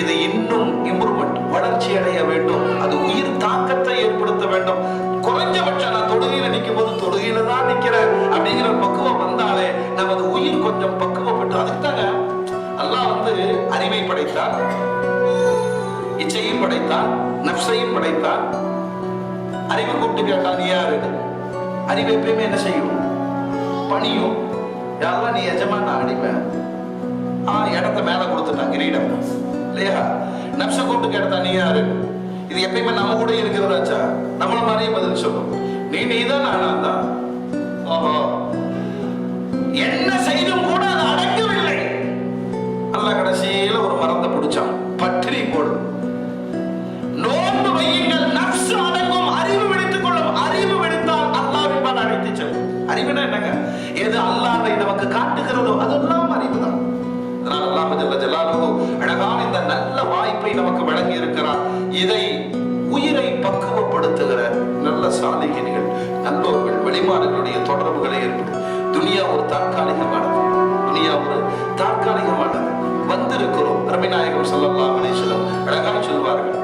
இது இன்னும் இம்ப்ரூவ்மெண்ட், வளர்ச்சி அடைய வேண்டும். அது உயிர் தாக்கத்தை ஏற்படுத்த வேண்டும். குறைஞ்சபட்சம் நான் தொழுகையில நிற்கும் போது தொழுகையில தான் நிக்கிறேன் அப்படிங்கிற பக்குவம் வந்தாலே நமது உயிர் கொஞ்சம் பக்குவப்பட்டு. அதுக்குதாங்க அல்லாஹ் அறிவை படைத்தான், இச்சையும் படைத்தான், நஃப்ஸையும் படைத்தான். அறிவை கூப்பிட்டு கேட்டான், நீ யாரு? அறிவு எப்பயுமே என்ன செய்யும்? பணியும். யாரெல்லாம் நீ எஜமான அடிமை, இடத்த மேல கொடுத்துட்டான், கிரீடம் இல்லையா? நப்ச கூப்பிட்டு கேட்டா, நீ யாரு? இது எப்பயுமே நம்ம கூட இருக்கிறதாச்சா? நம்மள மாதிரியே பதில் சொல்லும், நீதான் நானா தான். ஓஹோ, என்ன செய்தும் கூட அது அடங்கவில்லை. அல்லாஹ் கடைசியில ஒரு மரத்தை பிடிச்சான், பற்றினி போடும், நோன்பு வையுங்கள், நப்ஸ் அடங்கும், அறிவு வெடித்துக் கொள்ளும். அறிவு வெடித்தால் அல்லாஹ்வின் பால் அழைத்து செல்லும். அறிவுனா என்னங்க? எது அல்லாஹ்வை நமக்கு காட்டுகிறதோ அதெல்லாம் அறிவுதான். அதனால் அல்லாஹ் ஜல்ல ஜலாலுஹு அழகான இந்த நல்ல வாய்ப்பை நமக்கு வழங்கி இருக்கிறார். இதை உயிரை பக்குவப்படுத்துகிற நல்ல சாலிஹீன்கள், நல்லோர்கள், வெளிமாடுகளுடைய தொடர்புகளை ஏற்படும். துனியா ஒரு தற்காலிகமானது, வந்திருக்கிறோம். அருமைநாயகம் ஸல்லல்லாஹு அலைஹி வஸல்லம் அழகாக சொல்வார்கள்,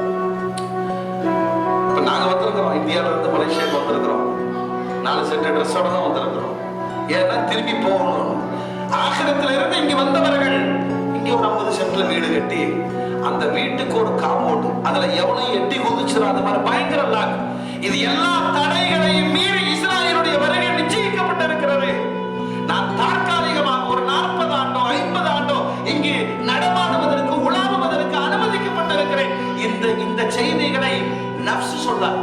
இப்ப நாங்க வந்திருக்கிறோம், இந்தியாவில இருந்து மலேசியாவுக்கு வந்திருக்கிறோம், 4 செட் ட்ரெஸ்ஸோட தான் வந்திருக்கிறோம். ஏன்னா திரும்பி போகணும். ஆகிரத்துல இருந்து இங்க வந்தவர்கள் இங்க ஒரு 50 சென்ட்ல வீடு கட்டி, அந்த வீட்டுக்கு ஒரு காம்பவுண்ட், அதுல எவனையும் எட்டி குதிச்சிடும், அந்த மாதிரி பயங்கர லாக். இது எல்லா தடைகளையும் மீறி இஸ்ராயேலுடைய வருகை நிச்சயிக்கப்பட்டிருக்கிறது. நான் தற்காலிகமாக ஒரு 40 ஆண்டோ 50 ஆண்டோ இங்கு நடமாடுவதற்கு, உலாவுவதற்கு அனுமதிக்கப்பட்டிருக்கிறேன். இந்த செய்திகளை நஃப்ஸ் சொல்லாது,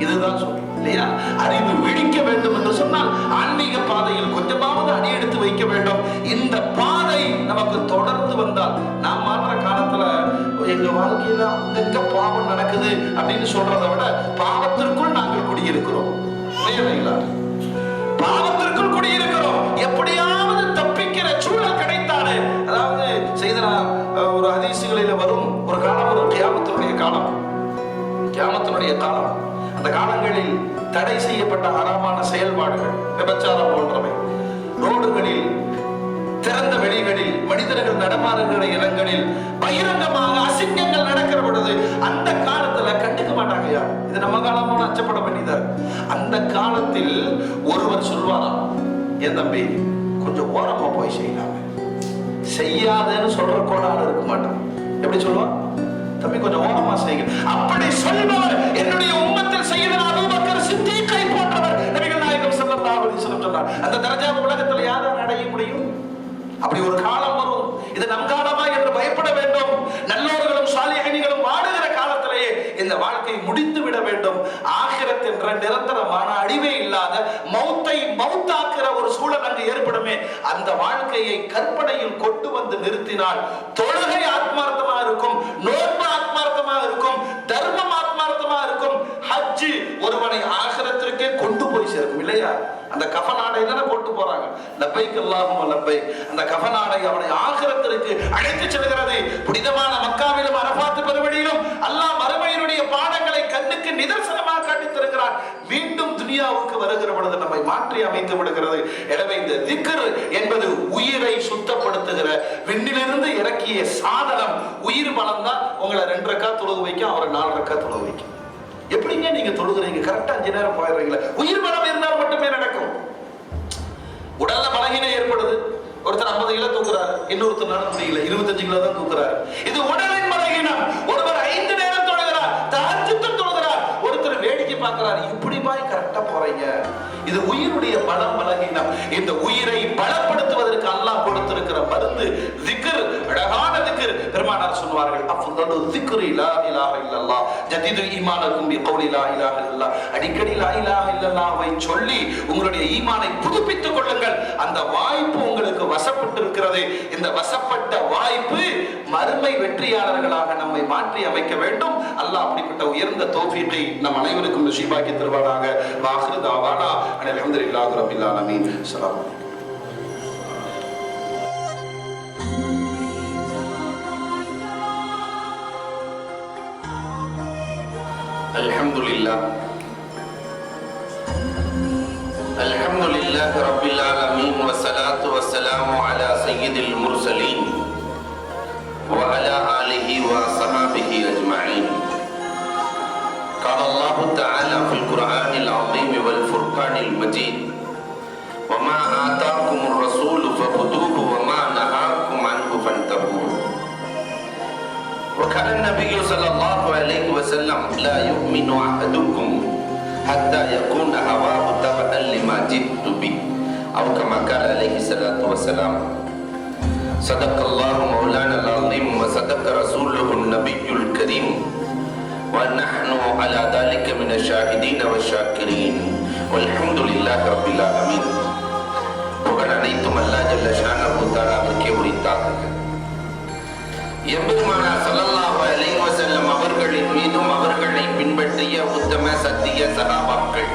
இதுதான் சொல்லும் இல்லையா? அறிவு விழிக்க வேண்டும் என்று சொன்னால் ஆன்மீக பாதையில் கொஞ்சமாவது அடி எடுத்து வைக்க வேண்டும். இந்த பாதை நமக்கு தொடர்ந்து வந்தால், நாம் மாற்ற காலத்துல எங்க வாழ்க்கையில அங்கங்க பாவம் நடக்குது அப்படின்னு சொல்றதை விட பாவத்திற்குள் நாங்கள் குடியிருக்கிறோம். பாவத்திற்குள் குடியிருக்கிறோம். எப்படியாவது தப்பிக்கிற சூழல் கிடைத்தாலே, அதாவது செய்தனா ஒரு ஹதீசுகளில வரும் ஒரு காலம், ஒரு கியாமத்தினுடைய காலம். அந்த காலங்களில் தடை செய்யப்பட்ட ஹராமான செயல்பாடுகள், விபச்சாரம் போன்றவை, ரோடுகளில், திறந்த வெளிகளில், மனிதர்கள் நடமாறுகிற இடங்களில் பகிரங்கமாக அசிங்கங்கள் நடக்கிற பொழுது அந்த காலத்துல கண்டுக்க மாட்டாங்க யார். இது நம்ம காலமான அச்சப்பட வேண்டியதா. அந்த காலத்தில் ஒருவர் சொல்வாராம், என் தம்பி கொஞ்சம் ஓரமா போய் செய்யலாமே, செய்யாதேன்னு சொல்ற கோடால இருக்க மாட்டான். எப்படி சொல்லுவான்? தம்பி கொஞ்சம் ஓரமா செய்யுங்க. அப்படி சொல்பவர் என்னுடைய உம்மத்தில் சையதுனா அபூபக்கர் சித்தீக்கை போன்றவர். நபிகள் நாயகம் ஸல்லல்லாஹு அலைஹி வஸல்லம் சொன்னார், அந்த தரஜாவை உலகத்துல யாரால அடைய முடியும்? அப்படி ஒரு காலம் வரும். இது நம் காலமா என்று பயப்பட வேண்டும். நல்லோர்களும் சாலிஹீன்களும் வாழுகிற காலத்திலேயே இந்த வாழ்க்கை முடித்து விட வேண்டும். ஆகிரத் என்ற நிரந்தரமான அழிவே இல்லாத மௌத்தாக்குற ஒரு சூழல் அங்கு ஏற்படுமே. அந்த வாழ்க்கையை கற்பனையில் கொண்டு வந்து நிறுத்தினால் தொழுகை ஆத்மார்த்தமா இருக்கும், நோன்பு ஆத்மார்த்தமா இருக்கும், தர்மம் ஆத்மார்த்தமா இருக்கும், ஹஜ் ஒருவனை ஆகிரத்திற்கே கொண்டு போய் சேர்க்கும் இல்லையா? அந்த கஃபனாடை தானே போட்டு போறாங்க, லப்பைக் அல்லாஹும்ம லப்பைக். அந்த கஃபனாடை அவனை ஆகிரத்திற்கு அழைத்து செல்கிறது. புனிதமான மக்காவிலும் அரபாத் பெருவழியிலும் அல்லாஹ் மறுமையினுடைய பாடங்களை கண்ணுக்கு நிதர்சனமாக காட்டி தருகிறான். மீண்டும் துனியாவுக்கு வருகிற பொழுது நம்மை மாற்றி அமைத்து விடுகிறது. எனவே இந்த திக்ர் என்பது உயிரை சுத்தப்படுத்துகிற விண்ணிலிருந்து இறக்கிய சாதனம். உயிர் பலம் தான் உங்களை 2 ரக்காத் தொழுக வைக்கும், அவரை 4 ரக்காத் தொழுக வைக்கும். எப்படிங்க நீங்க தொழுகிறீங்க? கரெக்டா 5 நேரம் போயிடுறீங்களா? உயிர் பலம் இருந்தால் மட்டுமே நடக்கும். உடல்ல பலகீனம் ஏற்படுது. ஒருத்தர் 50 கிலோ தூக்குறாரு, இன்னொருத்தர் நடக்க முடியல, 25 கிலோ தான் தூக்குறாரு. இது உடலின் பலகீனம். ஒருவர் 5 நேரம் தொழுகிறார், தஹஜ்ஜுத் தொழுகிறார், ஒருத்தர் வேடிக்கை பார்க்கிறார். இப்படி பாய் கரெக்டா போறீங்க. இது உயிருடைய பலம் பலகீனம். இந்த உயிரை பலப்படுத்துவதற்கு அல்லாஹ் கொடுத்திருக்கிற மருந்து திக்ர், அழகான திக்ர். பெருமானார் சொல்வார்கள், அஃதலு திக்ரி லா இலாஹ இல்லல்லாஹ் ஜதீது ஈமானக்கும் பிகௌலி லா இலாஹ இல்லல்லாஹ். அடிக்கடி லா இலாஹ இல்லல்லாஹ்வை சொல்லி உங்களுடைய ஈமானை புதுப்பித்துக் கொள்ளுங்கள். அந்த வாய்ப்பு உங்களுக்கு வசப்பட்டு இருக்கிறது. இந்த வசப்பட்ட வாய்ப்பு மறுமை வெற்றியாளர்களாக நம்மை மாற்றி அமைக்க வேண்டும். அல்லாஹ் அப்படிப்பட்ட உயர்ந்த தௌஃபீகை நம் அனைவருக்கும் நசீபாக்கி தருவாராக. வாஹிரு தாவானா அல்ஹம்துலில்லாஹி ரப்பில் ஆலமீன். ஸலாம் அலைக்கும். அல்ஹம்துலில்லாஹி ரப்பில் ஆலமீன் வஸ்ஸலாத்து வஸ்ஸலாமு அலா சய்யிதில் முர்ஸலீன் வ அலா ஆலிஹி வ ஸஹாபிஹி அஜ்மஈன். قال الله تعالى في القرآن العظيم والفرقان المجيد وما آتاكم الرسول فخذوه وما نهاكم عنه فانتهوا. وقال النبي صلى الله عليه وسلم لا يؤمن أحدكم حتى يكون هواه تبعا لما جئت به أو كما قال عليه الصلاة والسلام. صدق الله مولانا العظيم وصدق رسوله النبي الكريم ونحن على ذلك من الشاهدين والشاكرين والحمد لله رب العالمين. புகழ் அனைத்தும் அல்லாஹ் ஜல்ல ஷானஹு தஆலாவுக்கே உரித்தாகுக. எம்பெருமானார் ஸல்லல்லாஹு அலைஹி வஸல்லம் அவர்களின் மீதும் அவர்களை பின்பற்றிய உத்தம சத்திய சஹாபாக்கள்,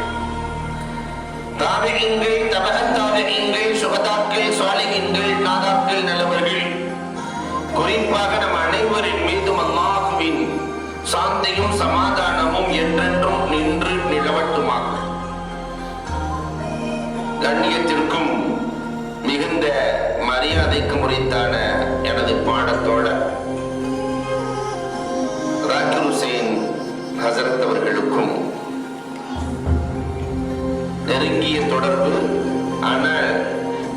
தாபிஈன்கள், தபஅத் தாபிஈன்கள், சுஹதாக்கள், சாலிஹீன்கள், நாதாக்கள், நல்லவர்கள், குறிப்பாக நம் அனைவரின் மீதும் அல்லாஹ்வின் சாந்தியும் சமாதானமும் என்றென்றும் நின்று நிலவட்டுமாக. கண்ணியத்திற்கும் மிகுந்த மரியாதைக்கும் உரித்தான எனது பாடத்தோட ராக்கிர் ஹுசைன் ஹசரத் அவர்களுக்கும் நெருங்கிய தொடர்பு, ஆனால்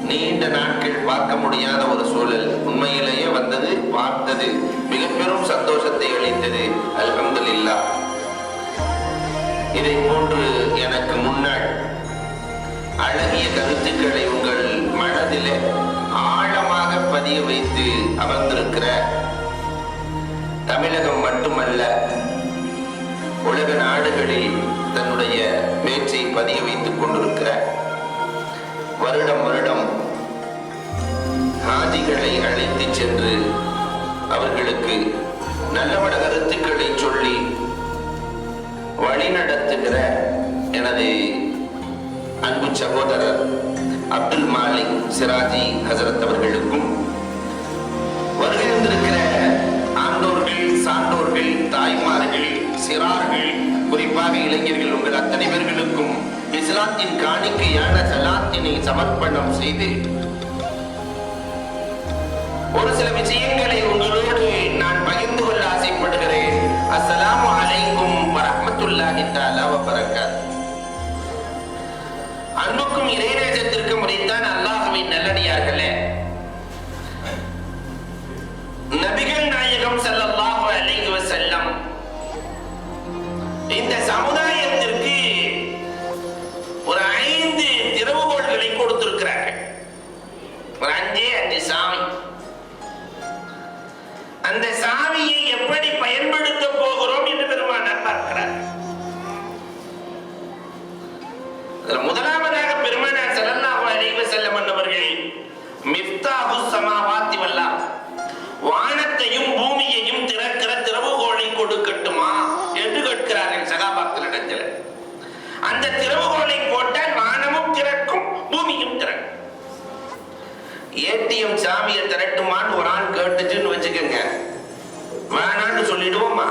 நீண்ட நாட்கள் பார்க்க முடியாத ஒரு சூழல். உண்மையிலேயே வந்தது, பார்த்தது மிக பெரும் சந்தோஷத்தை அளித்தது. அல்ஹம்துலில்லாஹ். இதை போன்று எனக்கு முன்னால் அழகிய கருத்துக்களை உங்கள் மனதிலே ஆழமாக பதிய வைத்து அமர்ந்திருக்கிற, தமிழகம் மட்டுமல்ல உலக நாடுகளில் தன்னுடைய பேச்சை பதிய வைத்துக் கொண்டிருக்கிற, வருடம் வருடம் ஹாஜிகளை அழைத்து சென்று அவர்களுக்கு நல்லவட கருத்துக்களை சொல்லி வழிநடத்துகிற எனது அன்பு சகோதரர் அப்துல் மாலிக் சிராஜி ஹசரத் அவர்களுக்கும், வருகை வந்திருக்கிற ஆண்டோர்கள், சான்றோர்கள், தாய்மார்கள், சிறார்கள், குறிப்பாக இளைஞர்கள், உங்கள் அத்தனை பேர்களுக்கும் இஸ்லாத்தின் காணிக்கையான சலாத்தினை சமர்ப்பணம் செய்து ஒரு சில விஷயங்களை உங்களோடு நான் பகிர்ந்து கொள்ள ஆசைப்படுகிறேன். அஸ்ஸலாமு அலைக்கும் வரஹ்மத்துல்லாஹி தஆலா வ பரக்காத்துஹு. அன்புக்கும் இறைநேசத்திற்கும் உரித்தான் அல்லாஹ்வின் நல்லடியார்களே, நபிகள் நாயகம் ஸல்லல்லாஹு அலைஹி வஸல்லம் இந்த சமுதாயத்திற்கு ஒரு 5 திறவுகோள்களை கொடுத்திருக்கிறார்கள். ஒரு 5 சாவி. அந்த சாவியை எப்படி பயன்படுத்த போகிறோம் என்று பெருமானார் பார்க்கிறார். முதலாவதாக பெருமானார் ஸல்லல்லாஹு அலைஹி வஸல்லம் அவர்கள் மிஃப்தாஹு ஸமாவாத்தி வல் அர்த், வானத்தையும் பூமியையும் திறக்கிற திறவுகோலை கொடுக்கட்டுமா என்று கேட்கிறார்கள் சகாபாக்களிடத்தில். அந்த திறவுகோலை போட்டால் வானமும் திறக்கும், பூமியும் திறக்கும். ஏடிஎம் சாமியை திரட்டுமான்னு ஒரு ஆள் கேட்டுச்சுன்னு வச்சுக்கோங்க, வேணான்னு சொல்லிடுவோமா?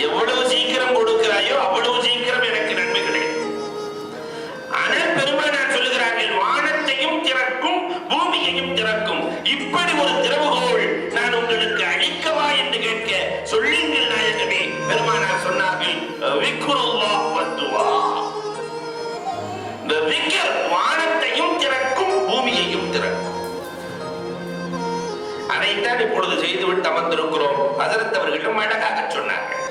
எவ்வளவு சீக்கிரம் கொடுக்கிறாயோ அவ்வளவு சீக்கிரம் எனக்கு நன்மை கிடைக்கும். பெருமானார் சொல்லுகிறார்கள், வானத்தையும் திறக்கும் பூமியையும் திறக்கும் இப்படி ஒரு திறவுகோள் நான் உங்களுக்கு அளிக்கவா என்று கேட்க, சொல்லுங்கள் நாயகமே. பெருமானார் சொன்னார்கள், விக்ருல்லாஹ் வத்துவா. இந்த விக்ர் வானத்தையும் திறக்கும் பூமியையும் திறக்கும். அதைத்தான் இப்பொழுது செய்துவிட்டு அமர்ந்திருக்கிறோம். ஹஜ்ரத் அவர்களும் அழகாக சொன்னார்கள்,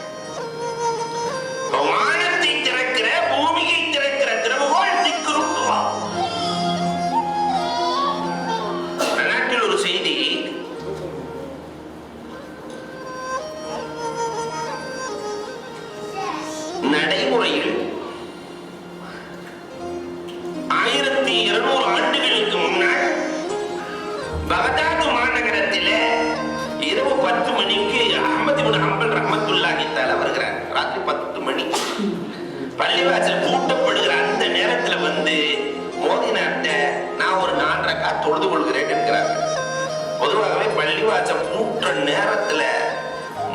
வானத்தை திறக்கிற பூமியை திறக்கிற திறவுகோள் திக்ருல்லா. நாட்டில் ஒரு செய்தி, நடைமுறையில் 1200 ஆண்டுகளுக்கு முன்னால் பகதாது மாநகரத்தில் இரவு 10 மணிக்கு அஹ்மத் இப்னு ஹம்பல் ரஹ்மத்துல்லாஹி தஆலா வருகிறார். ராத்திரி 10 மணி பள்ளிவாசல் பூட்டப்படுகிற அந்த நேரத்தில் வந்து மோதினாட்ட நான் ஒரு 4 ரக்காத் தொழுது கொள்கிறேன் என்கிறார். பொதுவாகவே பள்ளிவாசல் பூட்டுற நேரத்தில்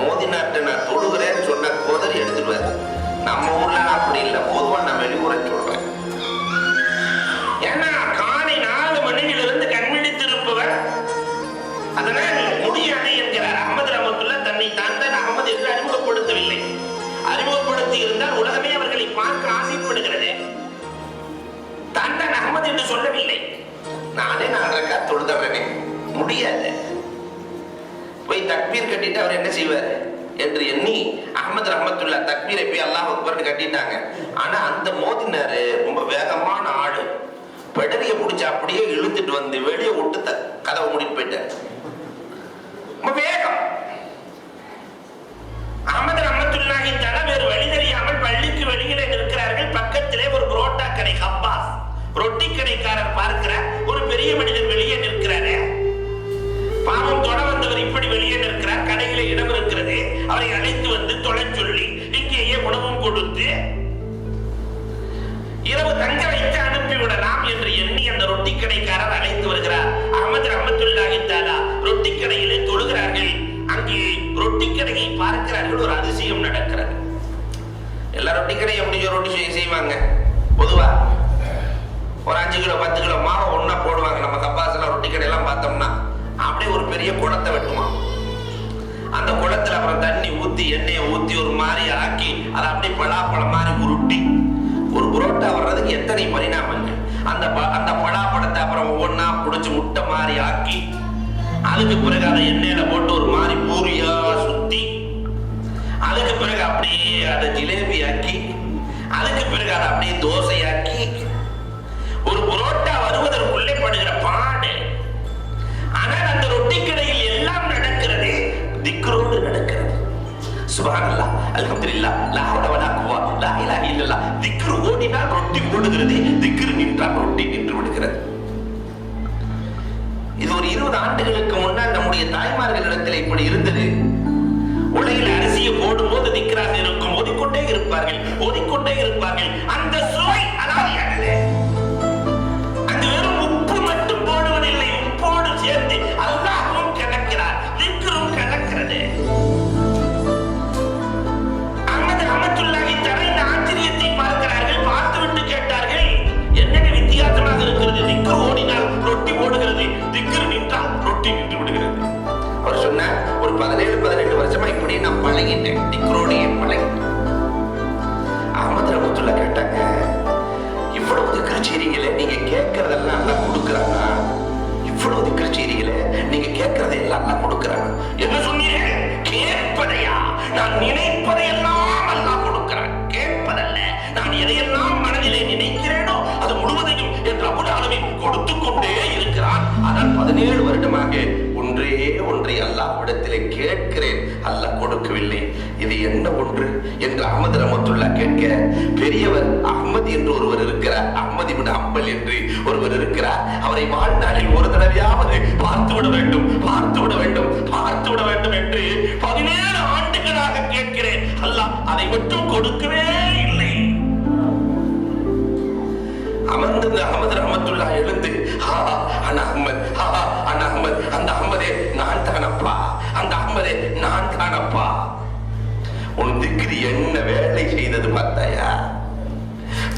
மோதினாட்ட நான் தொழுகிறேன்னு சொன்ன கோதரி எடுத்துடுவார். நம்ம ஊர்ல அப்படி இல்லை, பொதுவாக நான் வெளியூரை சொல்றேன். ஏன்னா காலை 4 மணியிலிருந்து கண்விழித்திருப்பவர், அதனால் முடியாது என்கிறார். அஹ்மத் ரஹ்மத்துல்லாஹ் தன்னை தான் அஹ்மத் என்று அறிமுகப்படுத்தவில்லை. அறிமுகப்படுத்தி இருந்தால் உலகமே அவர்களை பார்க்க ஆசைப்படுகிறது. தான் அஹ்மத் என்று சொல்லவில்லை. நானே 4 ரக்காத் தொழுதவனே, முடியாது. போய் தக்பீர் கட்டிட்டு அவர் என்ன செய்வார் என்று எண்ணி அஹ்மத் ரஹ்மத்துல்லாஹ் தக்பீரை போய் அல்லாஹ் அக்பர்னு கட்டிட்டாங்க. ஆனா அந்த மோதினாரு ரொம்ப வேகமான ஆடு, பெடலிய பிடிச்சு அப்படியே இழுத்துட்டு வந்து வெளியே விட்டு கதவை மூடிட்டு போயிட்டார். வேகம். அஹ்மத் ரஹ்மத்துல்லாஹி தஆலா வேறு வழி தெரியாமல் பள்ளிக்கு வெளியிலே நிற்கிறார்கள். பக்கத்திலே ஒரு புரோட்டா கடை, ஹப்பாஸ் ரொட்டி கடைக்காரர் பார்க்கிறார். ஒரு பெரிய மனிதர் வெளியே நிற்கிறாரு. பாவம் தொட வந்தவர் இப்படி வெளியே நிற்கிறார். கடையில இடம் இருக்கிறது. அவரை அழைத்து வந்து தொலை சொல்லி இங்கேயே உணவும் கொடுத்து இரவு தங்க வைத்து அனுப்பிவிடலாம் என்று எண்ணி அந்த ரொட்டி கடைக்காரர் அழைத்து வருகிறார். அஹ்மத் ரஹ்மத்துல்லாஹி தஆலா ரொட்டி கடையிலே தொழுகிறார்கள். அங்கே ரொட்டி கடையை பார்க்கிறார்கள். ஒரு அதிசயம் நடக்கிறது. எல்லா ரொட்டி கடையும் எப்படி ரொட்டி செய்வாங்க? பொதுவா ஒரு 5 கிலோ 10 கிலோ மாவை ஒன்னா போடுவாங்க. நம்ம கப்பாசெல்லாம் ரொட்டி கடையெல்லாம் பார்த்தோம்னா அப்படியே ஒரு பெரிய குடத்தை வெட்டுவான். அந்த குடத்துல அப்புறம் தண்ணி ஊத்தி எண்ணெயை ஊத்தி ஒரு மாதிரி ஆக்கி அதை அப்படியே பலாப்பழம் மாதிரி உருட்டி ஒரு புரோட்டா வர்றதுக்கு எத்தனை பரிணாமங்கள். அந்த பலாப்பழத்தை அப்புறம் ஒவ்வொன்னா புடிச்சு முட்டை மாதிரி ஆக்கி அதுக்கு பிறகு அதை எண்ணெயில போட்டு ஒரு மாதிரி பூரியா சுத்தி அதுக்கு பிறகு அப்படியே அதை ஜிலேபி ஆக்கி அதுக்கு பிறகு அதை அப்படியே தோசையாக்கி ஒரு புரோட்டா வருவதற்குள்ளே படுகிற பாடு. ஆனால் அந்த ரொட்டி கடையில் எல்லாம் நடக்கிறது திக்ரோடு நடக்கிறது. சுப்ஹானல்லாஹ், அல்ஹம்துலில்லாஹ், லா ஹவ்ல வலா குவா லா இலாஹ இல்லல்லாஹ். திக்ர் ஓடினால் ரொட்டி ஓடுகிறது, திக்ர் நின்றால் ரொட்டி நின்று விடுகிறது. இது ஒரு 20 ஆண்டுகளுக்கு முன்னால் நம்முடைய தாய்மார்களிடத்தில் இப்படி இருந்தது. உலகில் அரிசியை போடும் போது திக்ராக இருக்கும், ஓடிக்கொண்டே இருப்பார்கள், ஓடிக்கொண்டே இருப்பார்கள். அந்த சுவை அலாதியானது. அந்த வெறும் உப்பு மட்டும் போடுவதில்லை, உப்போடு சேர்த்து அல்லாஹ்வும் கலக்கிறார், திக்ரும் கலக்கிறது. அஹ்மத் ரஹ்மத்துல்லாஹி தஆலா இந்த ஆச்சரியத்தை பார்க்கிறார்கள். பார்த்துவிட்டு கேட்டார்கள், என்னென்ன வித்தியாசமாக இருக்கிறது? திக்ர் ஓடினால் ரொட்டி ஓடுகிறது, திக்ர் நின்றால் ரொட்டி நின்று விடுகிறது. அவர் சொன்னார், ஒரு 17-18 வருஷமா இப்படி நான் பழகிட்டேன், திக்ரோடையே பழகிட்டேன். அஹ்மத் ரஹ்மத்துல்லாஹ் கேட்டாங்க, இவ்வளவு திக்ர் செய்றீங்களே, நீங்க கேட்கறதெல்லாம் அல்லாஹ் கொடுக்கறானா? இவ்வளவு திக்ர் செய்றீங்களே, நீங்க கேட்கறதெல்லாம் அல்லாஹ் கொடுக்கறானா? என்ன சொன்னீங்க? கேட்பதையா? நான் நினைப்பதையெல்லாம் அல்லாஹ் கொடுக்கிறான். கேட்பதல்ல, நான் எதையெல்லாம் மனதிலே நினைக்கிறேனோ அது முழுவதையும் என் ரப்புல் ஆலமீன் கொடுத்துக் கொண்டே இருக்கிறான். ஆனால் 17 வருடமாக ஒன்றை அல்லாஹ்விடத்திலே கேட்கிறேன், அல்லாஹ் கொடுக்கவில்லை. இது என்ன ஒன்று என்று அஹ்மத் ரஹ்மத்துல்லாஹ் கேட்க, பெரியவர் அஹ்மத் என்று ஒருவர் இருக்கிறார், அஹ்மத் இப்னு ஹம்பல் என்று ஒருவர் இருக்கிறார். அவரை வாழ்நாளில் ஒரு தடவையாவது பார்த்துவிட வேண்டும், பார்த்துவிட வேண்டும், பார்த்துவிட வேண்டும் என்று 17 ஆண்டுகளாக கேட்கிறேன். அல்லாஹ் அதை மட்டும் கொடுக்கவே இல்லை. அமர்ந்து அஹ்மத் ரஹ்மத்துல்லாஹ் எழுந்து, அஹ்மத், அந்த அஹ்மதே நான் தானப்பா, அந்த அஹ்மதே நான் தானப்பா. உன் திக்ர் என்ன வேலை செய்தது பார்த்தாயா?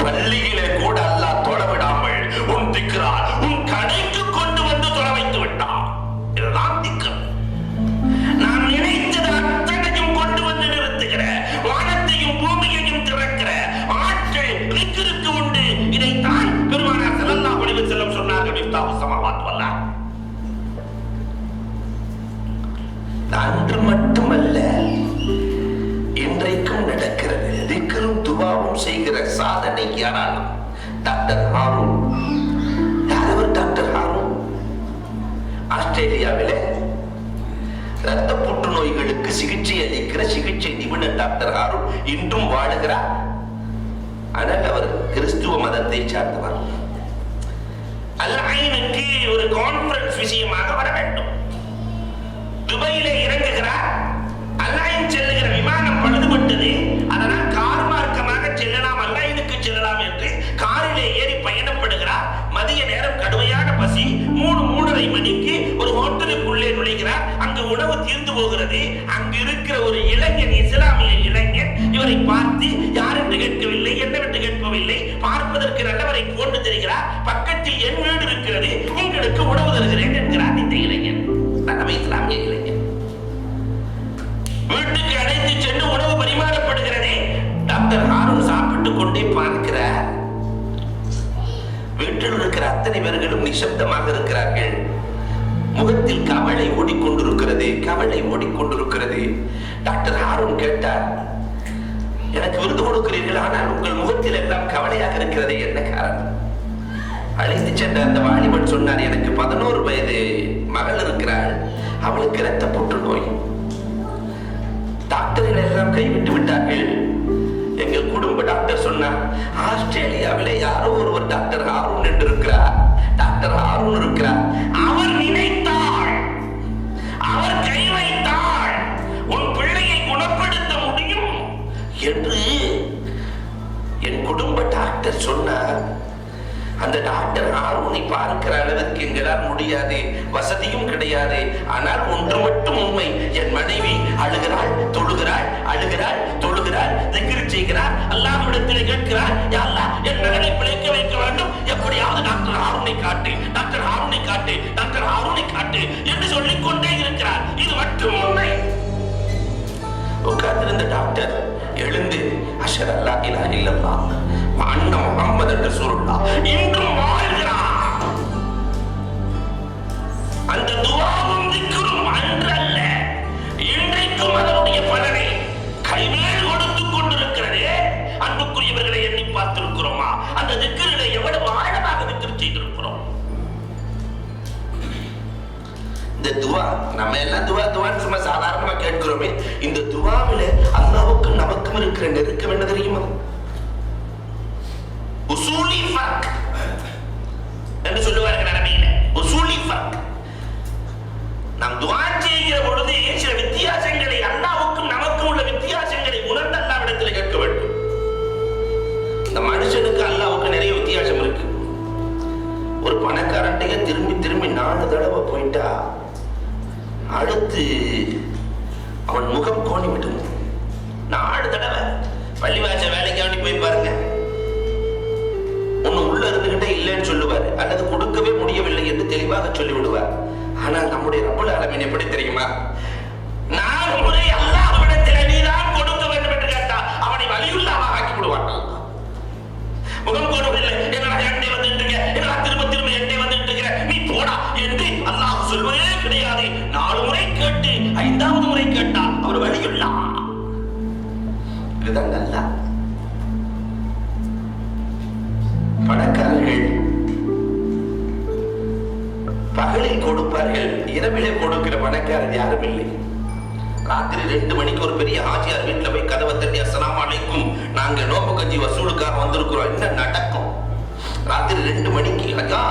பள்ளியிலே கூட அல்லாஹ் தொழ விடாமல் உன் திக்ரால் உன் கடைக்கு கொண்டு வந்து தொழ வைத்து விட்டான். இதுதான் திக்ர். நாம் நினைத்தது அத்தனையும் கொண்டு வந்து நிறுத்துகிற, வானத்தையும் பூமியையும் திறக்கிற ஆற்றல் திக்ருக்கு உண்டு. இதைத்தான் பெருமானார் ஸல்லல்லாஹு அலைஹி வஸல்லம் சொன்னார்கள். மிஃப்தாஹு ஸமாவாத் வல் அர்த். அன்று மட்டுமல்ல, இன்றைக்கும் நடக்கிறது. திக்ரும் துவாவும் செய்கிற சாதனை யாராலும் டாக்டர் ஹாரூன். யார் அவர் டாக்டர் ஹாரூன்? ஆஸ்திரேலியாவிலே இரத்த புற்றுநோய்களுக்கு சிகிச்சை அளிக்கிற சிகிச்சை நிபுணர் டாக்டர் ஹாரூன் இன்றும் வாழுகிறார். ஆனால் அவர் கிறிஸ்துவ மதத்தை சார்ந்தவர். அல்-ஐனுக்கு ஒரு கான்ஃபரன்ஸ் விஷயமாக வர வேண்டும். துபாயிலே இறங்குகிறார். அல்-ஐன் செல்லுகிற விமானம் பழுதுபட்டது. அதனால் கார் மார்க்கமாக செல்லலாம், அல்-ஐனுக்கு செல்லலாம் என்று காரிலே ஏறி பயணப்படுகிறார். மதிய நேரம் கடுமையான பசி. 3:30 மணிக்கு ஒரு ஹோட்டலுக்குள்ளே நுழைகிறார். அங்கு உணவு தீர்ந்து போகிறது. அங்கு இருக்கிற ஒரு இளைஞன், இஸ்லாமிய இளைஞன், இவரை பார்த்து யார் என்று கேட்கவில்லை, என்னவென்று கேட்கவில்லை, பார்ப்பதற்கு நல்லவரை போன்று தெரிகிறார். பக்கத்தில் என் வீடு இருக்கிறது, உங்களுக்கு உணவு தருகிறேன் என்கிறார் இந்த இளைஞன். நம்ம இஸ்லாமிய இளைஞன் வீட்டுக்கு அழைத்து சென்று உணவு பரிமாறப்படுகிறதே. டாக்டர் ஹாரூன் சாப்பிட்டுக் கொண்டே பார்க்கிறார். வீட்டில் இருக்கிற அத்தனை பேர்களும் நிசப்தமாக இருக்கிறார்கள். முகத்தில் கவலை ஓடிக்கொண்டிருக்கிறது, கவலை ஓடிக்கொண்டிருக்கிறது. டாக்டர் ஹாரூன் கேட்டார், எனக்கு விருது கொடுக்கிறீர்கள், ஆனால் உங்கள் முகத்தில் எல்லாம் கவலையாக இருக்கிறது, என்ன காரணம்? அழைத்து சென்ற அந்த வாலிபன் சொன்னார், எனக்கு 11 வயது மகள் இருக்கிறாள், அவளுக்கு இரத்த புற்றுநோய். டாக்டர்கள் எல்லாம் கைவிட்டு விட்டார்கள். எங்கள் குடும்ப டாக்டர் சொன்னார், ஆஸ்திரேலியாவிலே யாரோ ஒருவர் டாக்டர் ஹாரூன் என்று இருக்கிறார், டாக்டர் ஹாரூன் இருக்கிறார். அவர் நினைத்தாள், அவர் கை வைத்தாள், உன் பிள்ளையை குணப்படுத்த முடியும் என்று என் குடும்ப டாக்டர் சொன்னார். அந்த டாக்டர் ஹாரூனை பார்க்கிற அளவிற்கு எங்களால் முடியாது, வசதியும் கிடையாது. ஆனால் ஒன்று மட்டும் உண்மை, என் மனைவி அழுகிறாள், தொழுகிறாள், அழுகிறாள், தொழுகிறாள், திக்ர் செய்கிறாள், அல்லாஹ்விடத்திலே கேட்கிறாள், யா அல்லாஹ் என் மகனை பிழைக்க வைக்க வேண்டும், எப்படியாவது டாக்டர் ஹாரூனை காட்டு, டாக்டர் ஹாரூனை காட்டு, டாக்டர் ஹாரூனை காட்டு என்று சொல்லிக் கொண்டே இருக்கிறார். இது மட்டும் உண்மை. உட்கார்ந்திருந்த டாக்டர் எழுந்து, அஷ்ஹது அல்லா இலாஹ இல்லல்லாஹ் வ அன்ன முஹம்மதன் ரசூலுல்லாஹ் இன்றும் வாழ்கிறார். அந்த துஆவும் திக்ரும் அன்றல்ல, இன்றைக்கும் அதனுடைய பலனை கைமேல் கொடுத்துக் கொண்டிருக்கிறது. அன்புக்குரியவர்களை எண்ணி பார்த்திருக்கிறோமா? அந்த திக்ரிலே எவ்வளவு ஆழமாக திக்ர் செய்திருக்கிறோம். இந்த துவா, நம்ம எல்லாம் துவான்னு சும்மா சாதாரணமா கேட்கிறோமே, இந்த துவாவில அல்லாஹ்வுக்கும் நமக்கும் இருக்கிற நெருக்கம் என்ன தெரியுமா? உசூலி ஃபர்க் என்று சொல்லுவார்கள் அரபியில. உசூலி ஃபர்க். நாம் துவா செய்கிற பொழுது சில வித்தியாசங்களை, அல்லாஹ்வுக்கும் நமக்கும் உள்ள வித்தியாசங்களை உணர்ந்து அல்லாஹ்விடத்தில் கேட்க வேண்டும். இந்த மனுஷனுக்கு அல்லாஹ்வுக்கு நிறைய வித்தியாசம் இருக்கு. ஒரு பணக்காரன்டைய திரும்பி திரும்பி 4 தடவை போயிட்டா அடுத்து அவன் முகம் கோணி விடும். 4 தடவை பள்ளிவாச வேலைக்காண்டி போய் பாருங்க, ஒண்ணு உள்ள இருந்துகிட்டே இல்லைன்னு சொல்லுவார், அல்லது கொடுக்கவே முடியவில்லை என்று தெளிவாக சொல்லி விடுவார். ஆனால் நம்முடைய ரப்பல் ஆலமீன் எப்படி தெரியுமா? 4 முறை அல்லாஹ்விடத்தில் நீதான் கொடுக்க வேண்டும் என்று கேட்டால் அவனை வலியுல்லாஹ் ஆக்கி விடுவார்கள். முகம் கோணவில்லை, என்னடா என்கிட்ட வந்துட்டு இருக்க, என்னடா திரும்ப திரும்ப என்கிட்ட வந்துட்டு இருக்கிற, நீ போடா என்று அல்லாஹ் சொல்வதே கிடையாது. 4 முறை கேட்டு 5வது முறை கேட்டால் அவர் வலியுல்லாஹ். இதுதான் நல்லா. பணக்காரர்கள் பகலில் கொடுப்பார்கள், இரவிலே கொடுக்கிற பணக்காரர் யாரும் இல்லை. ராத்திரி 2 மணிக்கு ஒரு பெரிய ஹாஜியார் வீட்டுல போய் கதவை தட்டி, அஸ்ஸலாமு அலைக்கும், நாங்க நோம்பு கஞ்சி வசூலுக்காக வந்திருக்கிறோம். என்ன நடக்கும்? ராத்திரி 2 மணிக்கு, ஐயா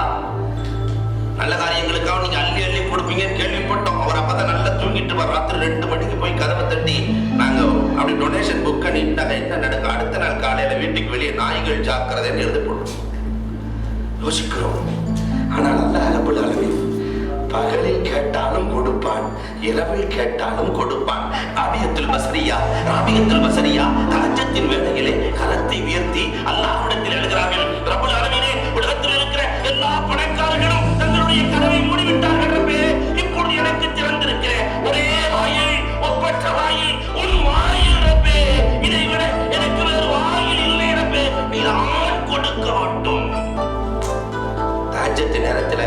நல்ல காரியங்களுக்காக நீங்க அள்ளி அள்ளி கொடுப்பீங்கன்னு கேள்விப்பட்டோம். அவர் அப்பதான் நல்லா தூங்கிட்டு வர. ராத்திரி 2 மணிக்கு போய் கதவை தட்டி நாங்க அப்படி டொனேஷன் புக் பண்ணிட்டாங்க. என்ன நடக்கும்? அடுத்த நாள் காலையில வீட்டுக்கு வெளியே நாய்கள் ஜாக்கிரதைன்னு எழுதி போடுறோம். யோசிக்கிறோம். ஆனால் அல்லாஹ் ரப்பல் ஆலமீன் பகலில் கேட்டாலும் கொடுப்பான், இரவில் கேட்டாலும் கொடுப்பான். ராபியத்துல் பஸ்ரியா தஹஜ்ஜத்தின் வேளையிலே கரத்தை உயர்த்தி அல்லாஹ்விடத்தில் எழுகிறார்கள், ரப்பல் ஆலமீனே, உலகத்தில் இருக்கிற எல்லா பணக்காரர்களும் தங்களுடைய கதவை மூடிவிட்டார்கள் ரப்பே, இப்பொழுது எனக்கு திறந்திருக்கிற ஒரே வாயில், ஒப்பற்ற வாயில் உன் வாயில் ரப்பே, இதை விட எனக்கு வேறு வாயில் இல்லை ரப்பே, நீதான் கொடுக்க வேண்டும். தஹஜ்ஜத் நேரத்துல